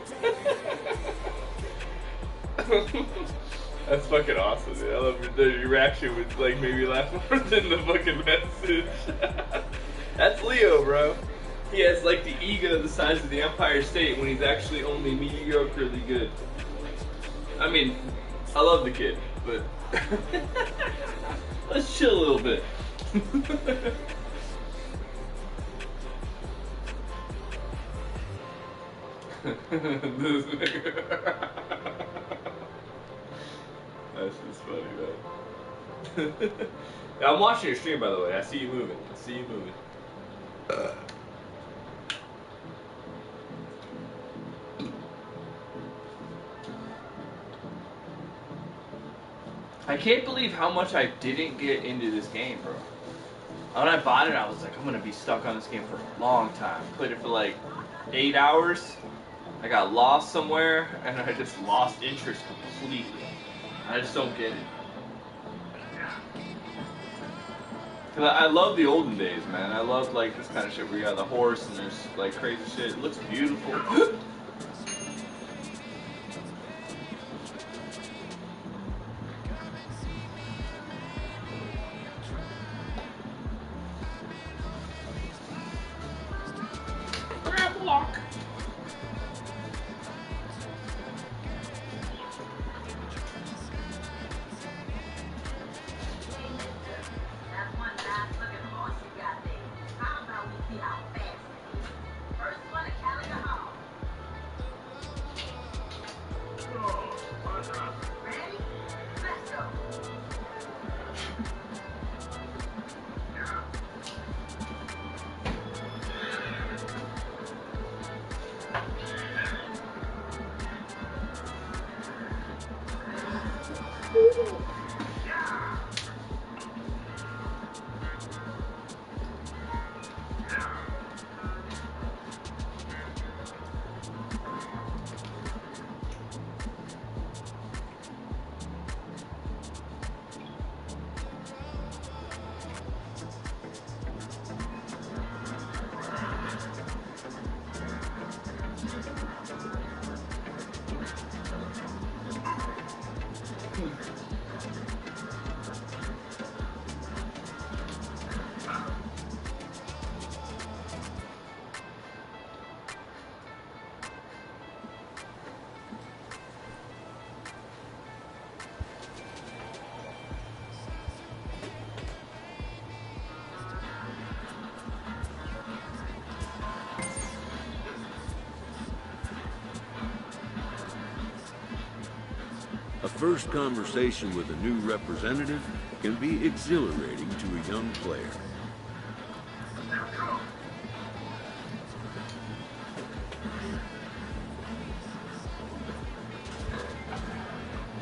That's fucking awesome, dude. I love your reaction would like maybe laugh more than the fucking message. That's Leo, bro. He has like the ego the size of the Empire State when he's actually only mediocrely good. I mean, I love the kid, but let's chill a little bit. That's just funny, man. I'm watching your stream, by the way. I see you moving. I can't believe how much I didn't get into this game, bro. When I bought it, I was like, I'm gonna be stuck on this game for a long time. Played it for like 8 hours. I got lost somewhere, and I just lost interest completely. I just don't get it. Cause I love the olden days, man. I love like this kind of shit where you got the horse and there's like crazy shit. It looks beautiful. A first conversation with a new representative can be exhilarating to a young player.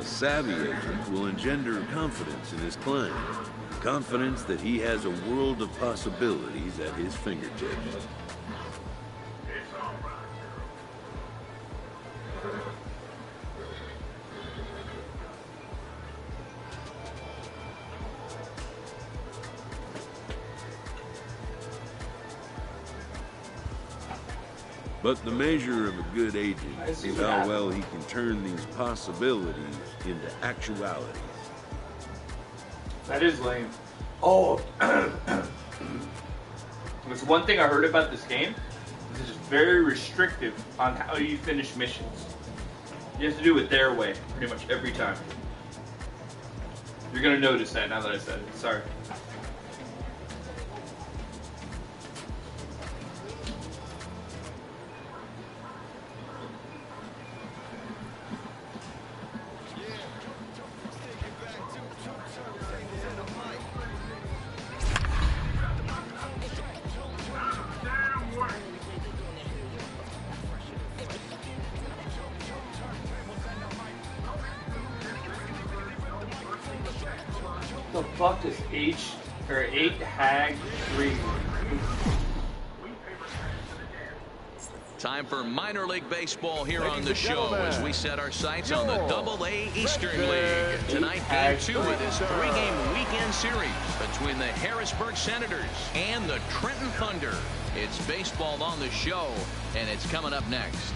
A savvy agent will engender confidence in his client, confidence that he has a world of possibilities at his fingertips. But the measure of a good agent is how well he can turn these possibilities into actualities. That is lame. Oh, there's one thing I heard about this game. This is very restrictive on how you finish missions. You have to do it their way, pretty much every time. You're gonna notice that now that I said it. Sorry. The fuck is 8 Hag 3? Time for minor league baseball here on the show as we set our sights on the Double-A Eastern League. Tonight, Game 2 of this 3-game weekend series between the Harrisburg Senators and the Trenton Thunder. It's baseball on the show, and it's coming up next.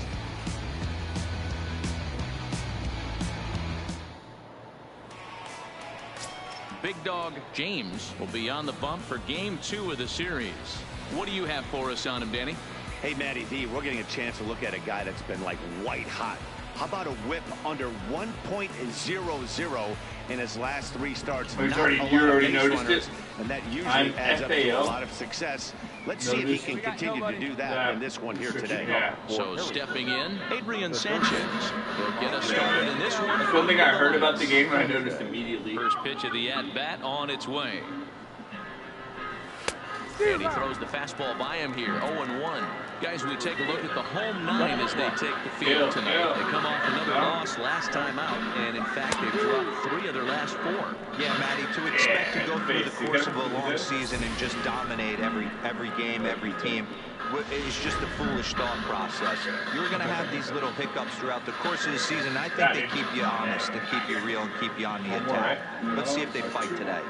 Big Dog James will be on the bump for Game 2 of the series. What do you have for us on him, Danny? Hey, Matty D, we're getting a chance to look at a guy that's been like white hot. How about a whip under 1.00 in his last 3 starts? Oh, you already noticed it? And that usually adds up to a lot of success. Let's see if he can continue to do that in this one here today. Yeah. So stepping in, Adrian Sanchez will get us started in this one. That's one thing I heard about the game and I noticed immediately. First pitch of the at-bat on its way. And he throws the fastball by him here, 0-1. Guys, we take a look at the home 9 as they take the field tonight. They come off another loss last time out, and in fact, they've dropped 3 of their last 4. Yeah, Matty, to expect to go through the course of a long season and just dominate every game, every team, it's just a foolish thought process. You're going to have these little hiccups throughout the course of the season. I think they keep you honest and keep you real and keep you on the attack. Let's see if they fight today.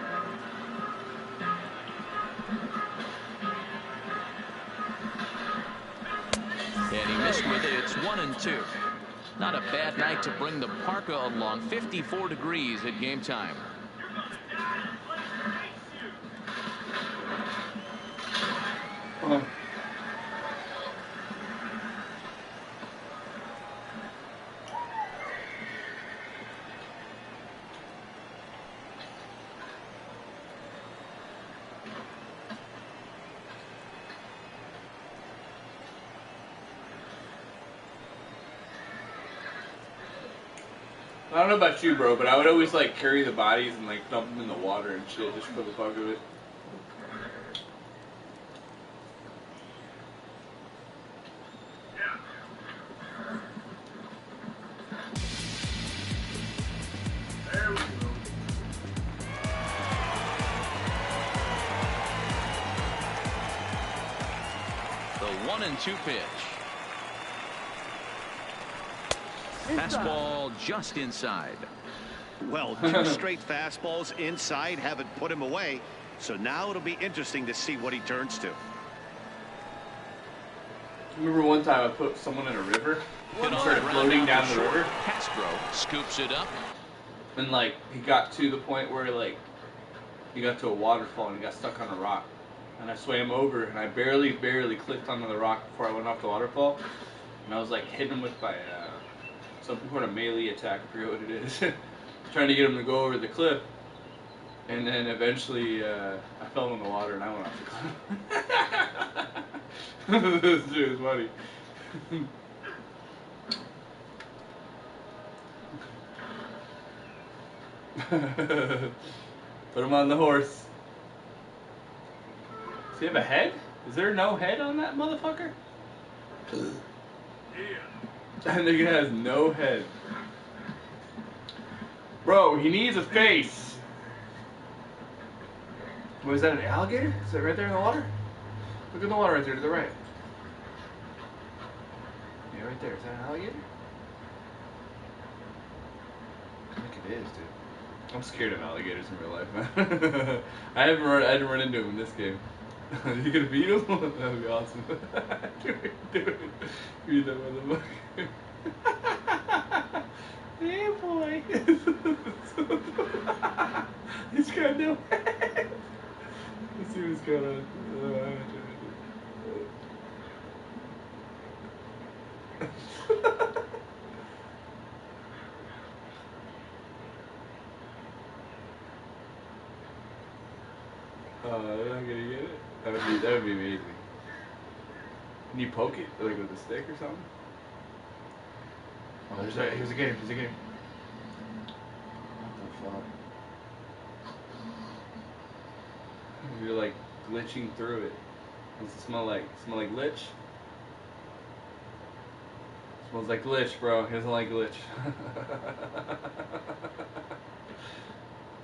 And he missed with it. It's 1-2. Not a bad night to bring the parka along. 54 degrees at game time. I don't know about you, bro, but I would always like carry the bodies and like dump them in the water and shit just for the fuck of it. The 1-2 pitch. Fastball just inside. Well, 2 straight fastballs inside haven't put him away. So now it'll be interesting to see what he turns to. Remember one time I put someone in a river and started floating down the river? Castro scoops it up. And like he got to the point where like he got to a waterfall and he got stuck on a rock. And I swam over and I barely clicked onto the rock before I went off the waterfall. And I was like hitting him with my some sort of melee attack, I forget what it is. Trying to get him to go over the cliff. And then eventually I fell in the water and I went off the cliff. This shit is funny. Put him on the horse. Does he have a head? Is there no head on that motherfucker? That nigga has no head. Bro, he needs a face. What is that, an alligator? Is that right there in the water? Look in the water right there to the right. Yeah, right there. Is that an alligator? I think it is, dude. I'm scared of alligators in real life, man. I didn't run into him in this game. You gonna beat him? That'd be awesome. Do it. Beat that motherfucker. Hey, boy. He's got no head. Let's see what's going on. I'm not gonna get it. That would be amazing. Can you poke it like with a stick or something? Oh, here's a game. Here's a game. What the fuck? You're like glitching through it. What's it smell like? Smell like glitch? Smells like glitch, bro. He doesn't like glitch.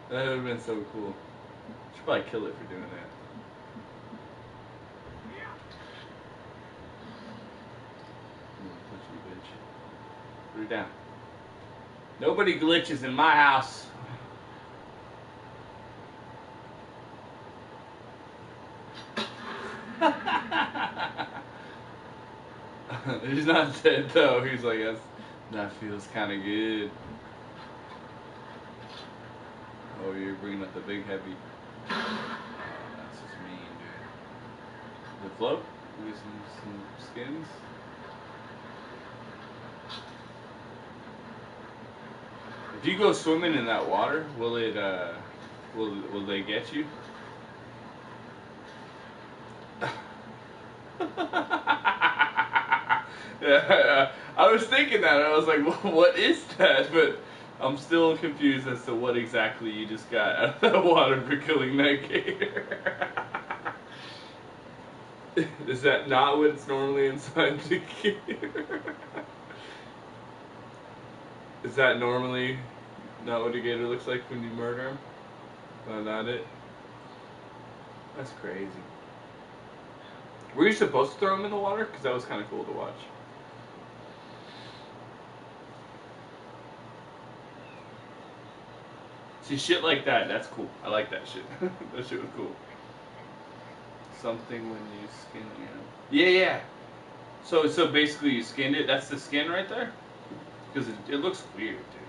That would have been so cool. Should probably kill it for doing that. Glitchy bitch. Put it down. Nobody glitches in my house. He's not dead though. He's like, that feels kind of good. Oh, you're bringing up the big heavy. That's just mean, dude. The float? We get some skins. If you go swimming in that water, will it? Will they get you? Yeah, I was thinking that. I was like, well, what is that? But I'm still confused as to what exactly you just got out of that water for killing that gator. Is that not what's normally inside the gator? Is that normally not what a gator looks like when you murder him? No, not it? That's crazy. Were you supposed to throw him in the water? Because that was kind of cool to watch. See, shit like that, that's cool. I like that shit. That shit was cool. Something when you skin it. Yeah. So basically you skinned it. That's the skin right there? Because it looks weird, dude.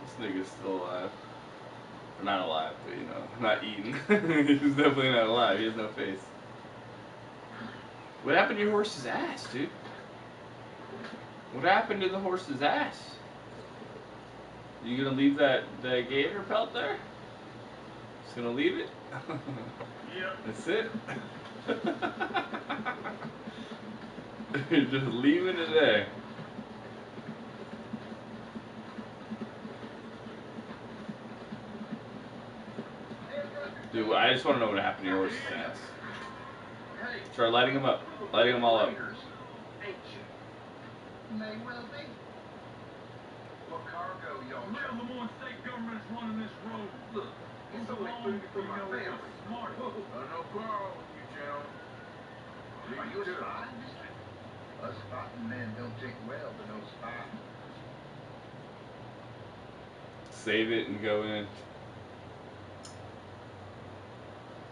This nigga's still alive. Or not alive, but you know, not eating. He's definitely not alive. He has no face. What happened to your horse's ass, dude? What happened to the horse's ass? You gonna leave that gator pelt there? Just gonna leave it? Yep. That's it? You're just leaving it there. Dude, I just want to know what happened to your horse's ass. Start lighting them up. Lighting them all up. May well be. What cargo y'all? The Lemoyne state government's running this road. Look, it's only food for my family. Smart. No quarrel with you, gentlemen. Are you a spy? A spotting man don't take well to no spy. Save it and go in.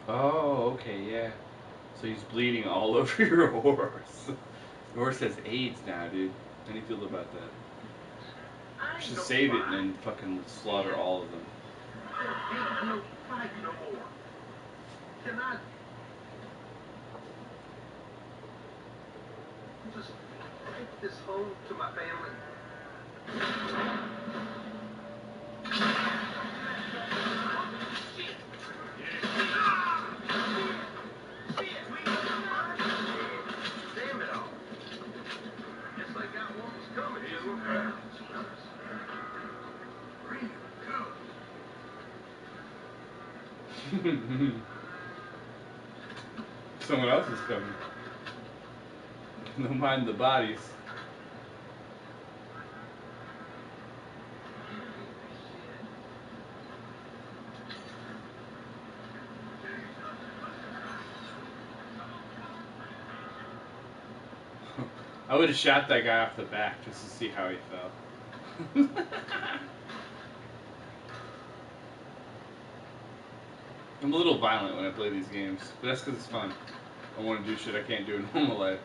Oh, okay, yeah. So he's bleeding all over your horse. Your horse has AIDS now, dude. How do you feel about that? You should save it and then fucking slaughter all of them. Ain't no fight no more. Can I just take this home to my family? Damn it all. Guess I got what was coming to him. Someone else is coming. Don't mind the bodies. I would have shot that guy off the back just to see how he fell. I'm a little violent when I play these games, but that's because it's fun. I want to do shit I can't do in normal life.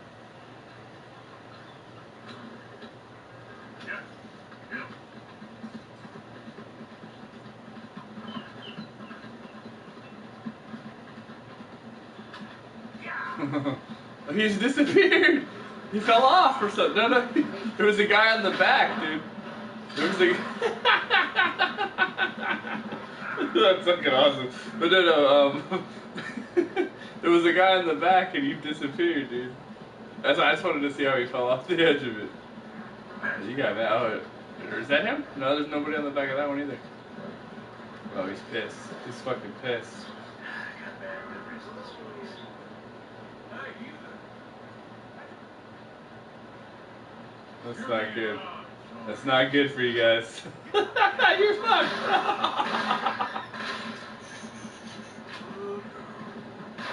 He's disappeared! He fell off or something. No, there was a guy on the back, dude. There was a That's fucking awesome. But no, there was a guy in the back and he disappeared, dude. I just wanted to see how he fell off the edge of it. You got that. Oh, is that him? No, there's nobody on the back of that one either. Oh, he's pissed. He's fucking pissed. That's not good. That's not good for you guys. You're fucked.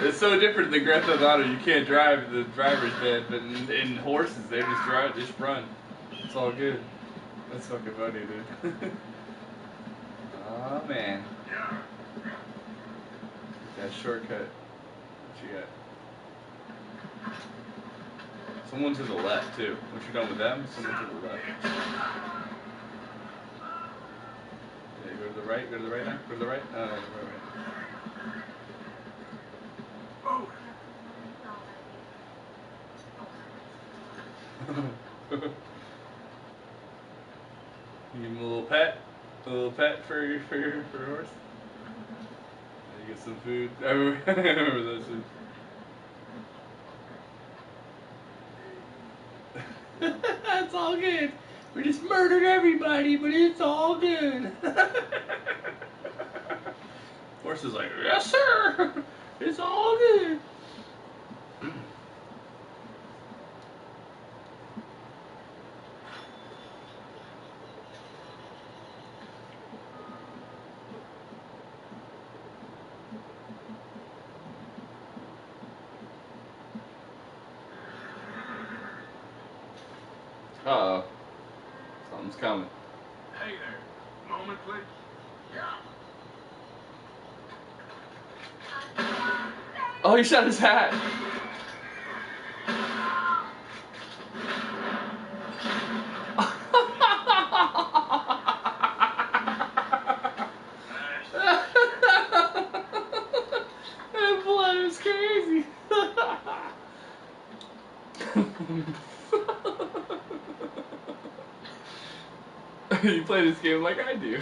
It's so different than Grand Theft Auto. You can't drive the driver's bed, but in horses, they just drive, just run. It's all good. That's fucking funny, dude. Oh man. That shortcut. What you got? Someone to the left too. Once you're done with them, someone to the left. Yeah, go to the right. Go to the right now. Go to the right. No, right. You give him a little pet for your horse. You get some food. I remember those food. It's all good. We just murdered everybody, but it's all good. Horse is like, yes sir, it's all good. Uh-oh. Something's coming. Hey there. Moment, please. Yeah. Oh, he shot his hat. That blood was crazy. You play this game like I do.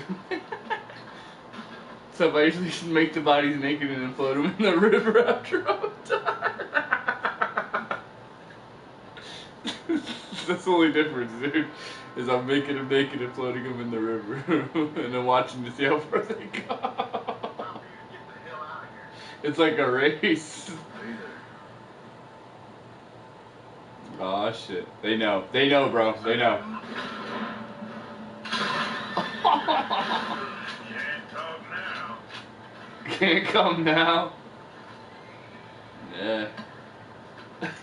So I usually should make the bodies naked and then float them in the river after I'm done. That's the only difference, dude. Is I'm making them naked and floating them in the river. And then watching to see how far they go. It's like a race. Oh shit. They know. They know, bro. They know. Can't come now. Yeah.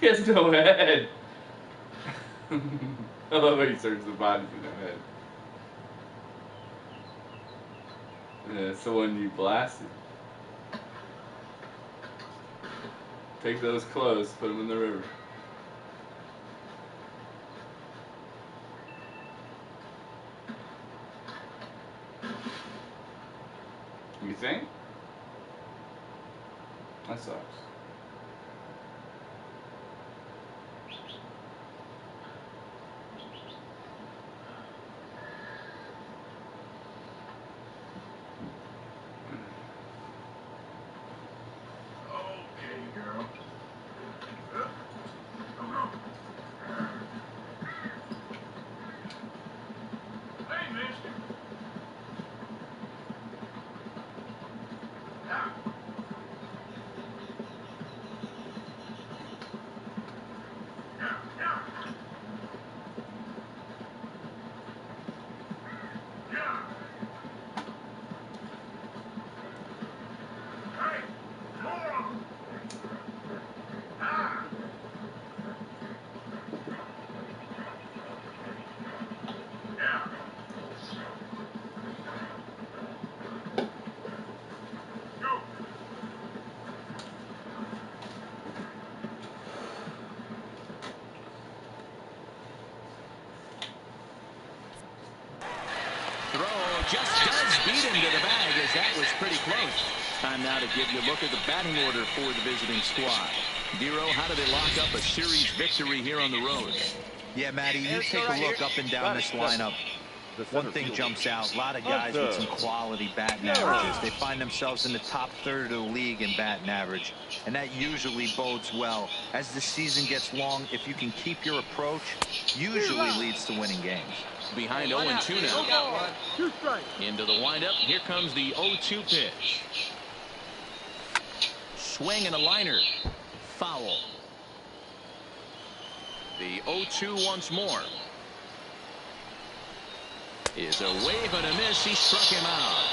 He has no head. I love how he searches the bodies with no head. Yeah, it's the one you blasted. Take those clothes, put them in the river. You think? That sucks. Okay, girl. Hey, mister. Just does beat him to the bag, as that was pretty close. Time now to give you a look at the batting order for the visiting squad. Dero, how do they lock up a series victory here on the road? Yeah, Matty, you take a look up and down this lineup. One thing jumps out, a lot of guys with some quality batting averages. They find themselves in the top third of the league in batting average, and that usually bodes well. As the season gets long, if you can keep your approach, usually leads to winning games. Behind 0-2 now. Into the windup. Here comes the 0-2 pitch. Swing and a liner. Foul. The 0-2 once more. Is a wave and a miss. He struck him out.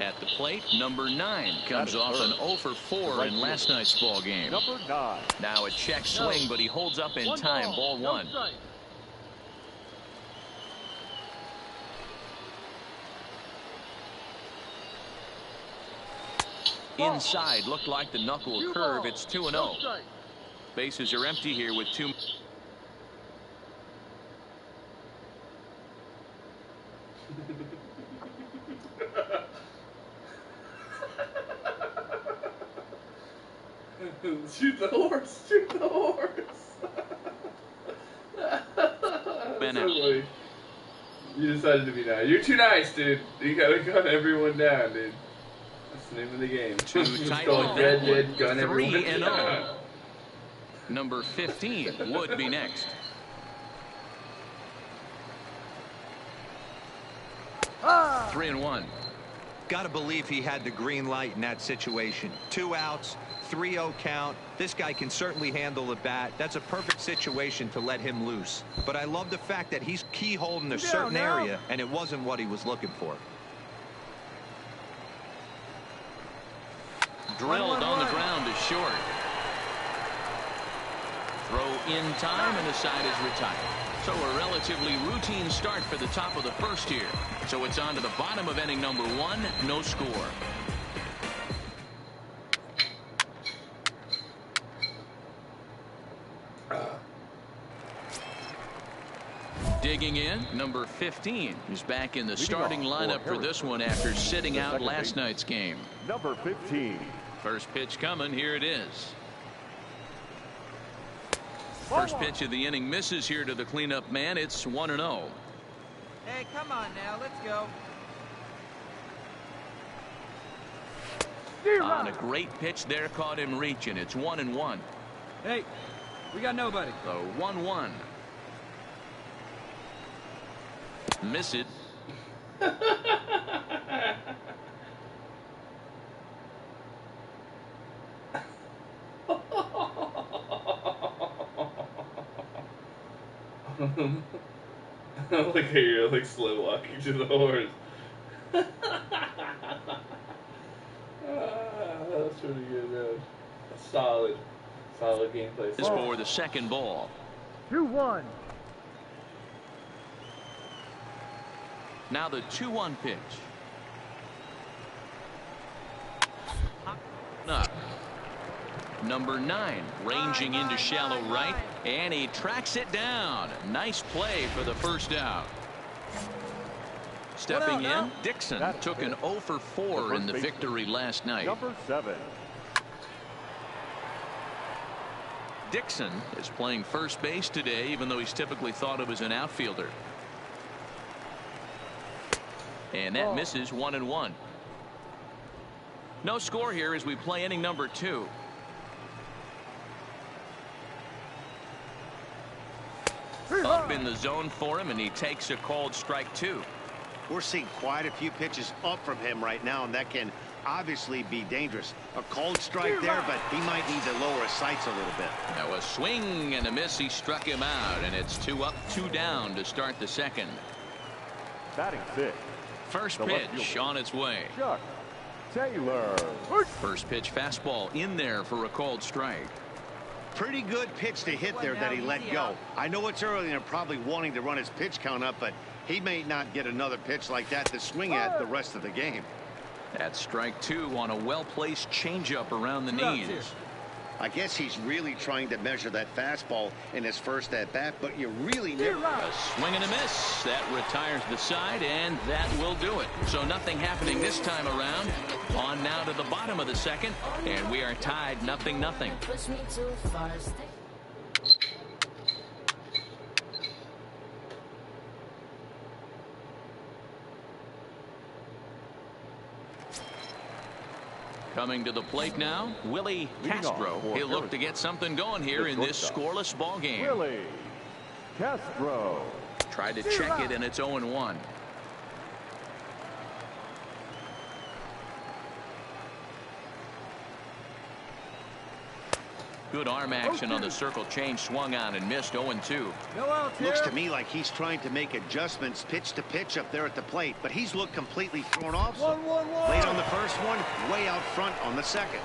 At the plate, number 9 comes off an 0 for 4 in last night's ball game. Number 9. Now a check swing, but he holds up in time. Ball 1. Inside, looked like the knuckle curve. It's 2-0. Bases are empty here with 2. Shoot the horse! Shoot the horse! Ben so funny. You decided to be nice. You're too nice, dude. You gotta gun everyone down, dude. That's the name of the game. Too tight with that one. 3-0. Number 15 would be next. 3-1. Got to believe he had the green light in that situation. 2 outs, 3-0 count. This guy can certainly handle the bat. That's a perfect situation to let him loose. But I love the fact that he's keyholed in a certain area, and it wasn't what he was looking for. Drilled on the ground is short. Throw in time, and the side is retired. So a relatively routine start for the top of the first here. So it's on to the bottom of inning number 1. No score. Digging in, number 15. He's back in the starting lineup for this one after sitting out last night's game. Number 15. First pitch coming. Here it is. First pitch of the inning misses here to the cleanup man. It's 1-0. Hey, come on now. Let's go. On a great pitch there, caught him reaching. It's 1-1. Hey, we got nobody. The 1-1. Miss it. Look at you, like slow walking to the horse. That's pretty good, man. Solid gameplay. This for the second ball. 2-1. Now the 2-1 pitch. Up. Number 9 ranging into shallow right, and he tracks it down. Nice play for the first out. Stepping in, Dixon took an 0 for 4 in the victory last night. Number 7. Dixon is playing first base today, even though he's typically thought of as an outfielder. And that misses. 1-1. No score here as we play inning number 2. Up in the zone for him, and he takes a called strike 2. We're seeing quite a few pitches up from him right now, and that can obviously be dangerous. A cold strike there, but he might need to lower his sights a little bit. Now a swing and a miss. He struck him out, and it's 2 up, 2 down to start the second. Batting 6. First pitch on its way. Chuck Taylor. First pitch fastball in there for a called strike. Pretty good pitch to hit there that he let go. I know it's early and they're probably wanting to run his pitch count up, but he may not get another pitch like that to swing at the rest of the game. That's strike 2 on a well-placed changeup around the knees. I guess he's really trying to measure that fastball in his first at-bat, but you really never... A swing and a miss. That retires the side, and that will do it. So nothing happening this time around. On now to the bottom of the second, and we are tied 0-0. Coming to the plate now, Willie Castro. He'll look to get something going here in this scoreless ball game. Willie Castro. Tried to check it, and it's 0-1. Good arm action on the circle change, swung on and missed. 0-2. Looks to me like he's trying to make adjustments pitch to pitch up there at the plate, but he's looked completely thrown off. Late on the first one, way out front on the second.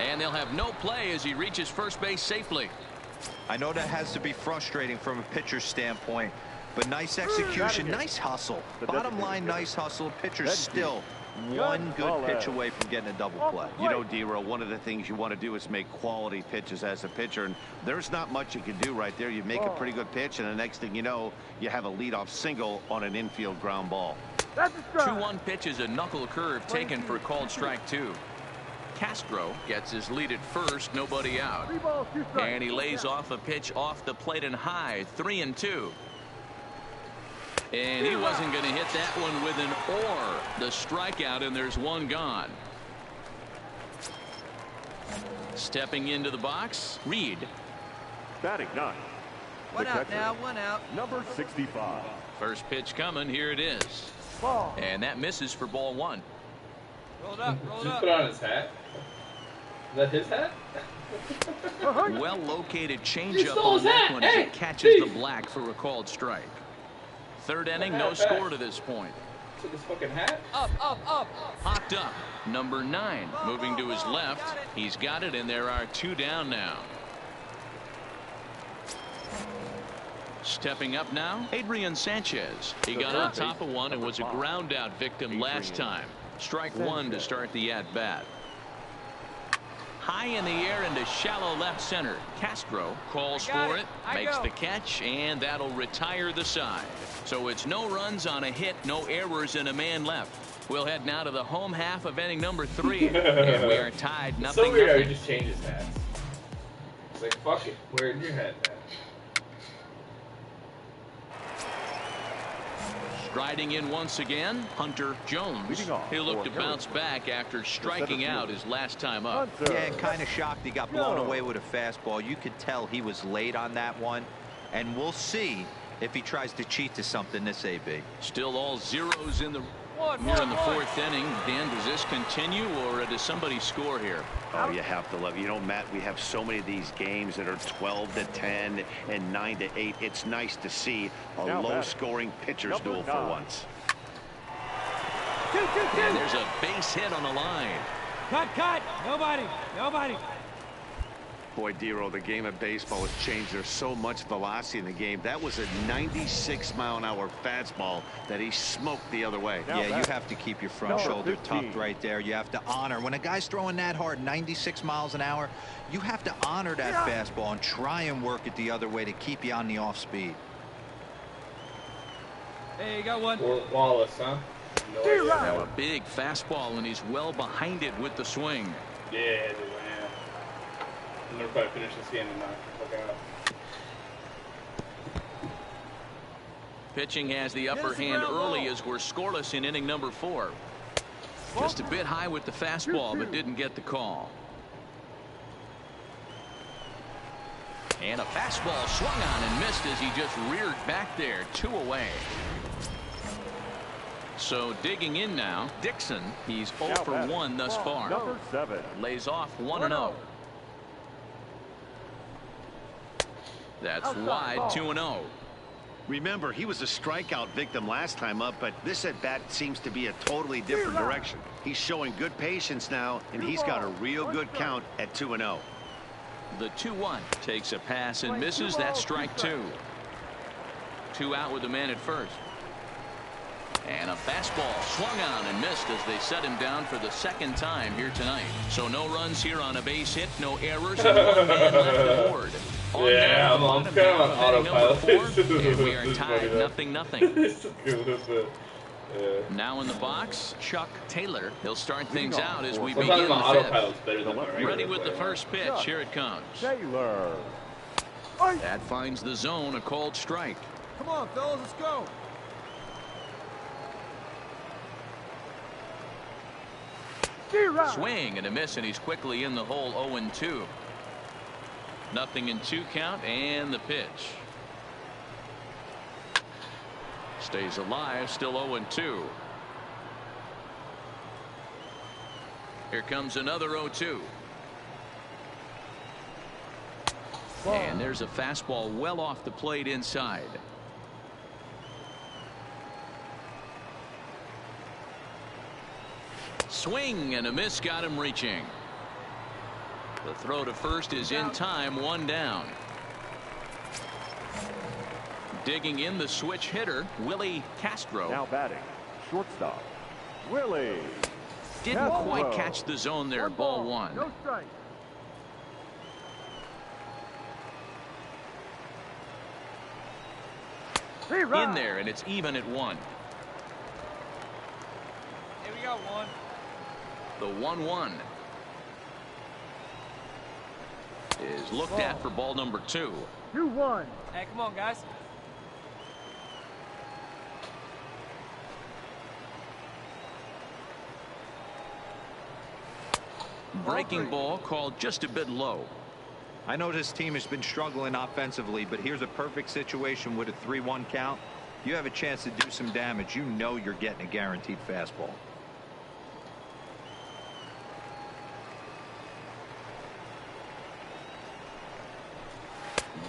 And they'll have no play as he reaches first base safely. I know that has to be frustrating from a pitcher's standpoint, but nice execution, nice hustle. Bottom line, nice hustle. Pitcher's still one good pitch away from getting a double play. You know, D-Row, one of the things you want to do is make quality pitches as a pitcher, and there's not much you can do right there. You make a pretty good pitch, and the next thing you know, you have a leadoff single on an infield ground ball. 2-1 pitch is a knuckle curve taken for called strike 2. Castro gets his lead at first, nobody out. And he lays off a pitch off the plate and high, 3-2. And he wasn't going to hit that one with an or. The strikeout, and there's one gone. Stepping into the box, Reed. Batting 9. One out now, one out. Number 65. First pitch coming, here it is. And that misses for ball 1. Roll it up, roll it Just up. put on his hat. Is that his hat? Well located changeup on that one as it catches the black for a called strike. Third inning, no score to this point. Took his fucking hat? Up, up, up. Popped up. Number 9 moving to his left. He's got it, and there are 2 down now. Stepping up now, Adrian Sanchez. He got on top of one and was a ground out victim last time. Strike 1 to start the at bat. High in the air into shallow left center. Castro calls for it, makes the catch, and that'll retire the side. So it's no runs on a hit, no errors, and a man left. We'll head now to the home half of inning number 3, and we are tied 0-0. So weird how he just changed his hats. It's like, fuck it, where's your hat at? Striding in once again, Hunter Jones. He'll look to bounce back after striking out his last time up. Yeah, and kind of shocked he got blown away with a fastball. You could tell he was late on that one, and we'll see if he tries to cheat to something this AB. Still all zeros in the here in the 4th inning. Dan, does this continue, or does somebody score here? Oh, you have to love. You know, Matt, we have so many of these games that are 12-10 and 9-8. It's nice to see a low-scoring pitcher's duel for once. And there's a base hit on the line. Cut. Nobody. Boy, D-Row, the game of baseball has changed. There's so much velocity in the game. That was a 96-mile-an-hour fastball that he smoked the other way. Yeah, you have to keep your front shoulder tucked right there. You have to honor. When a guy's throwing that hard, 96 miles an hour, you have to honor that fastball and try and work it the other way to keep you on the off speed. Hey, you got one. Wallace, huh? No now a big fastball, and he's well behind it with the swing. Yeah, dude, man. I'm gonna probably finish this game and not fuck out. Pitching has the upper hand early as we're scoreless in inning number 4. Just a bit high with the fastball, but didn't get the call. And a fastball swung on and missed as he just reared back there. 2 away. So digging in now, Dixon. He's 0 for 1 thus far. Number 7. Lays off 1-0. That's wide, 2-0. Remember, he was a strikeout victim last time up, but this at-bat seems to be a totally different direction. He's showing good patience now, and he's got a real good count at 2-0. The 2-1 takes a pass and misses. That's strike 2. 2 out with the man at first. And a fastball swung on and missed as they set him down for the 2nd time here tonight. So no runs here on a base hit, no errors, and 1 man left aboard. Yeah, I'm kind of on autopilot. And we are tied 0-0. Now in the box, Chuck Taylor. He'll start things out as we begin the 5th. Ready with the first pitch. Here it comes. Taylor. That finds the zone, a called strike. Come on, fellas, let's go. Swing and a miss, and he's quickly in the hole. 0-2. Nothing in 2 count, and the pitch. Stays alive, still 0-2. Here comes another 0-2. And there's a fastball well off the plate inside. Swing and a miss, got him reaching. The throw to first is in time, 1 down. Digging in the switch hitter, Willie Castro. Now batting, shortstop, Willie. Didn't quite catch the zone there, ball 1. No strike. In there, and it's even at 1. Here we go, 1. The 1-1 is looked at for ball number 2. 2-1. Hey, come on, guys. Breaking ball called just a bit low. I know this team has been struggling offensively, but here's a perfect situation with a 3-1 count. You have a chance to do some damage. You know you're getting a guaranteed fastball.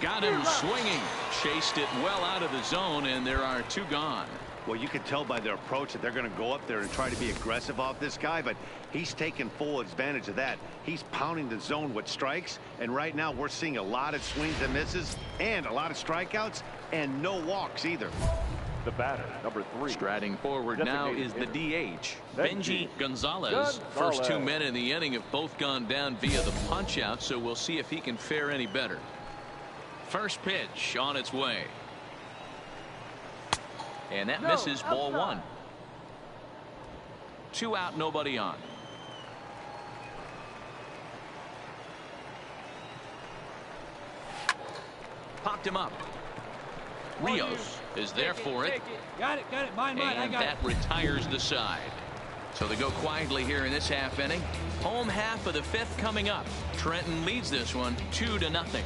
Got him swinging. Chased it well out of the zone, and there are 2 gone. Well, you can tell by their approach that they're going to go up there and try to be aggressive off this guy, but he's taking full advantage of that. He's pounding the zone with strikes, and right now we're seeing a lot of swings and misses and a lot of strikeouts and no walks either. The batter, number 3. Striding forward now is the DH, Benji Gonzalez. First 2 men in the inning have both gone down via the punch-out, so we'll see if he can fare any better. First pitch on its way. And that misses, ball 1. 2 out, nobody on. Popped him up. Rios is there for it. Got it, mine, I And got that retires the side. So they go quietly here in this half inning. Home half of the 5th coming up. Trenton leads this one 2-0.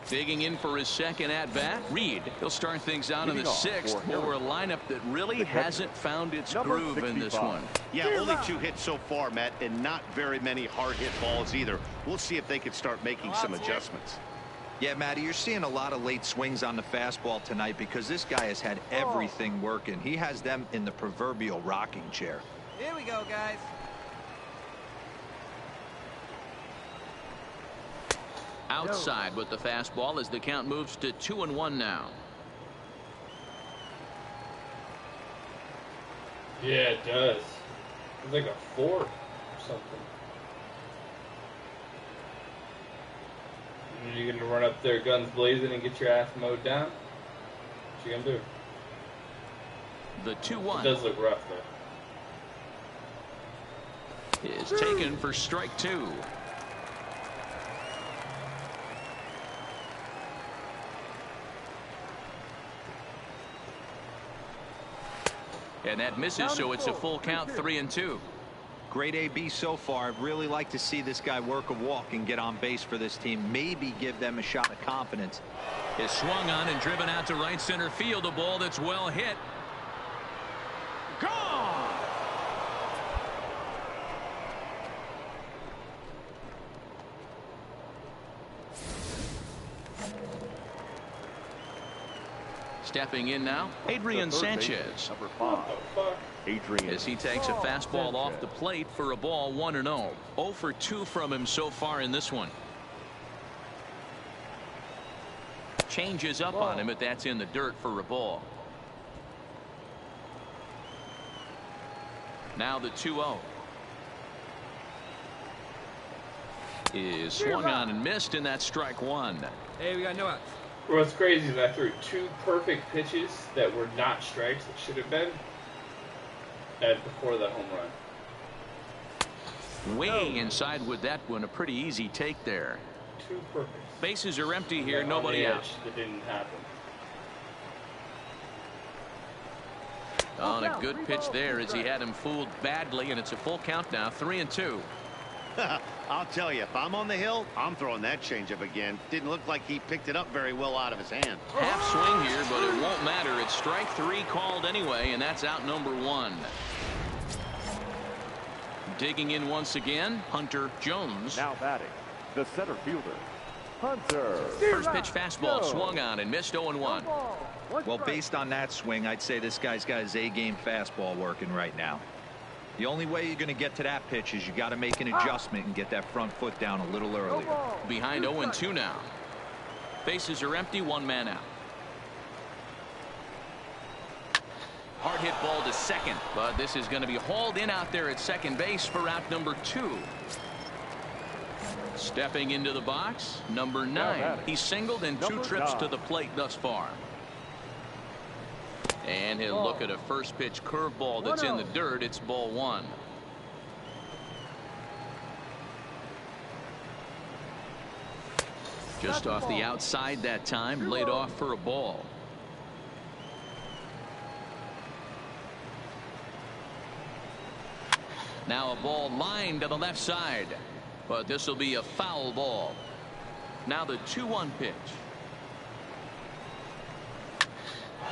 Digging in for his second at-bat, Reed. He'll start things out in the 6th for a lineup that really hasn't found its groove in this one. Yeah, only 2 hits so far, Matt, and not very many hard-hit balls either. We'll see if they can start making some adjustments. Yeah, Matty, you're seeing a lot of late swings on the fastball tonight because this guy has had everything working. He has them in the proverbial rocking chair. Here we go, guys. Outside with the fastball as the count moves to 2-1 now. Yeah, it does. It's like a 4 or something. And you're gonna run up there guns blazing and get your ass mowed down? What you gonna do? The 2-1 It does look rough though. is taken for strike 2. And that misses, so it's a full count, 3-2. Great AB so far. I'd really like to see this guy work a walk and get on base for this team. Maybe give them a shot of confidence. Is swung on and driven out to right center field. A ball that's well hit. Gone! Stepping in now, Adrian Sanchez. Number 5. Adrian as he takes a fastball off the plate for a ball, 1-0. 0 for 2 from him so far in this one. Changes up on him, but that's in the dirt for a ball. Now the 2-0 is swung on and missed, and that's strike 1. Hey, we got no outs. What's crazy is I threw 2 perfect pitches that were not strikes that should have been before that home run. Way inside with that one, a pretty easy take there. 2 perfect. Bases are empty here, nobody out. That didn't happen. On a good pitch there as he had him fooled badly, and it's a full count now, 3-2. I'll tell you, if I'm on the hill, I'm throwing that changeup again. Didn't look like he picked it up very well out of his hand. Half swing here, but it won't matter. It's strike 3 called anyway, and that's out number 1. Digging in once again, Hunter Jones. Now batting, the center fielder, Hunter. First pitch fastball swung on and missed 0-1. Well, based on that swing, I'd say this guy's got his A-game fastball working right now. The only way you're going to get to that pitch is you got to make an adjustment and get that front foot down a little earlier. Behind 0-2 now. Bases are empty, 1 man out. Hard hit ball to second, but this is going to be hauled in out there at second base for out number 2. Stepping into the box, number 9. He's singled in 2 trips to the plate thus far. And he'll look at a first pitch curveball that's in the dirt. It's ball 1. Just off the outside that time, laid off for a ball. Now a ball lined to the left side, but this will be a foul ball. Now the 2-1 pitch.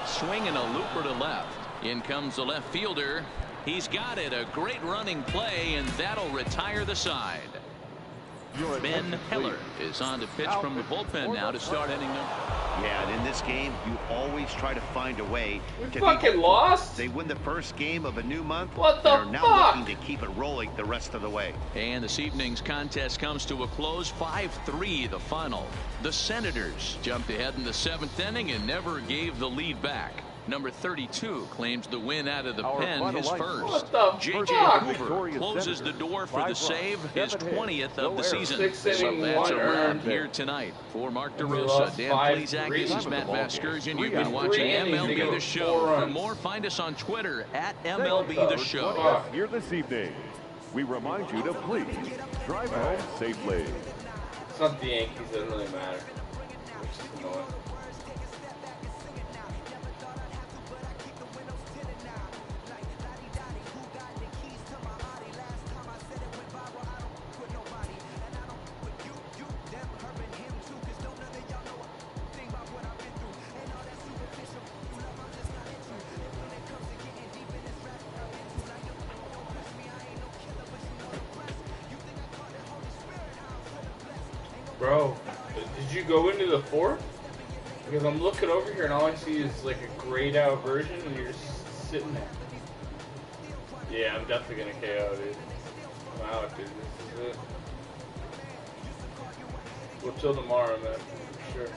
Swing and a looper to left. In comes the left fielder. He's got it. A great running play, and that'll retire the side. Ben Heller is on to pitch from the bullpen now to start inning number. Yeah, and in this game, you always try to find a way to fucking lost. They win the first game of a new month. What the fuck? They're now looking to keep it rolling the rest of the way. And this evening's contest comes to a close, 5-3 the final. The Senators jumped ahead in the 7th inning and never gave the lead back. Number 32 claims the win out of the pen, his first. J.J. Hoover closes the door for the save, his 20th of the season. So that's a wrap here tonight. For Mark DeRosa, Dan Plezak, this is Matt Vasgersian. You've been watching MLB The Show. For more, find us on Twitter at MLB The Show. Here this evening, we remind you to please drive home safely. It's not the Yankees, it doesn't really matter. Which is annoying. Bro, did you go into the 4th? Because I'm looking over here and all I see is like a grayed out version and you're just sitting there. Yeah, I'm definitely gonna KO, dude. I'm out, dude. This is it. Well, till tomorrow, man. For sure.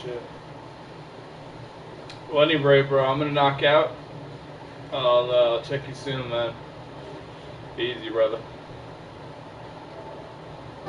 Shit. Well, anyway, bro, I'm gonna knock out. I'll check you soon, man. Easy, brother.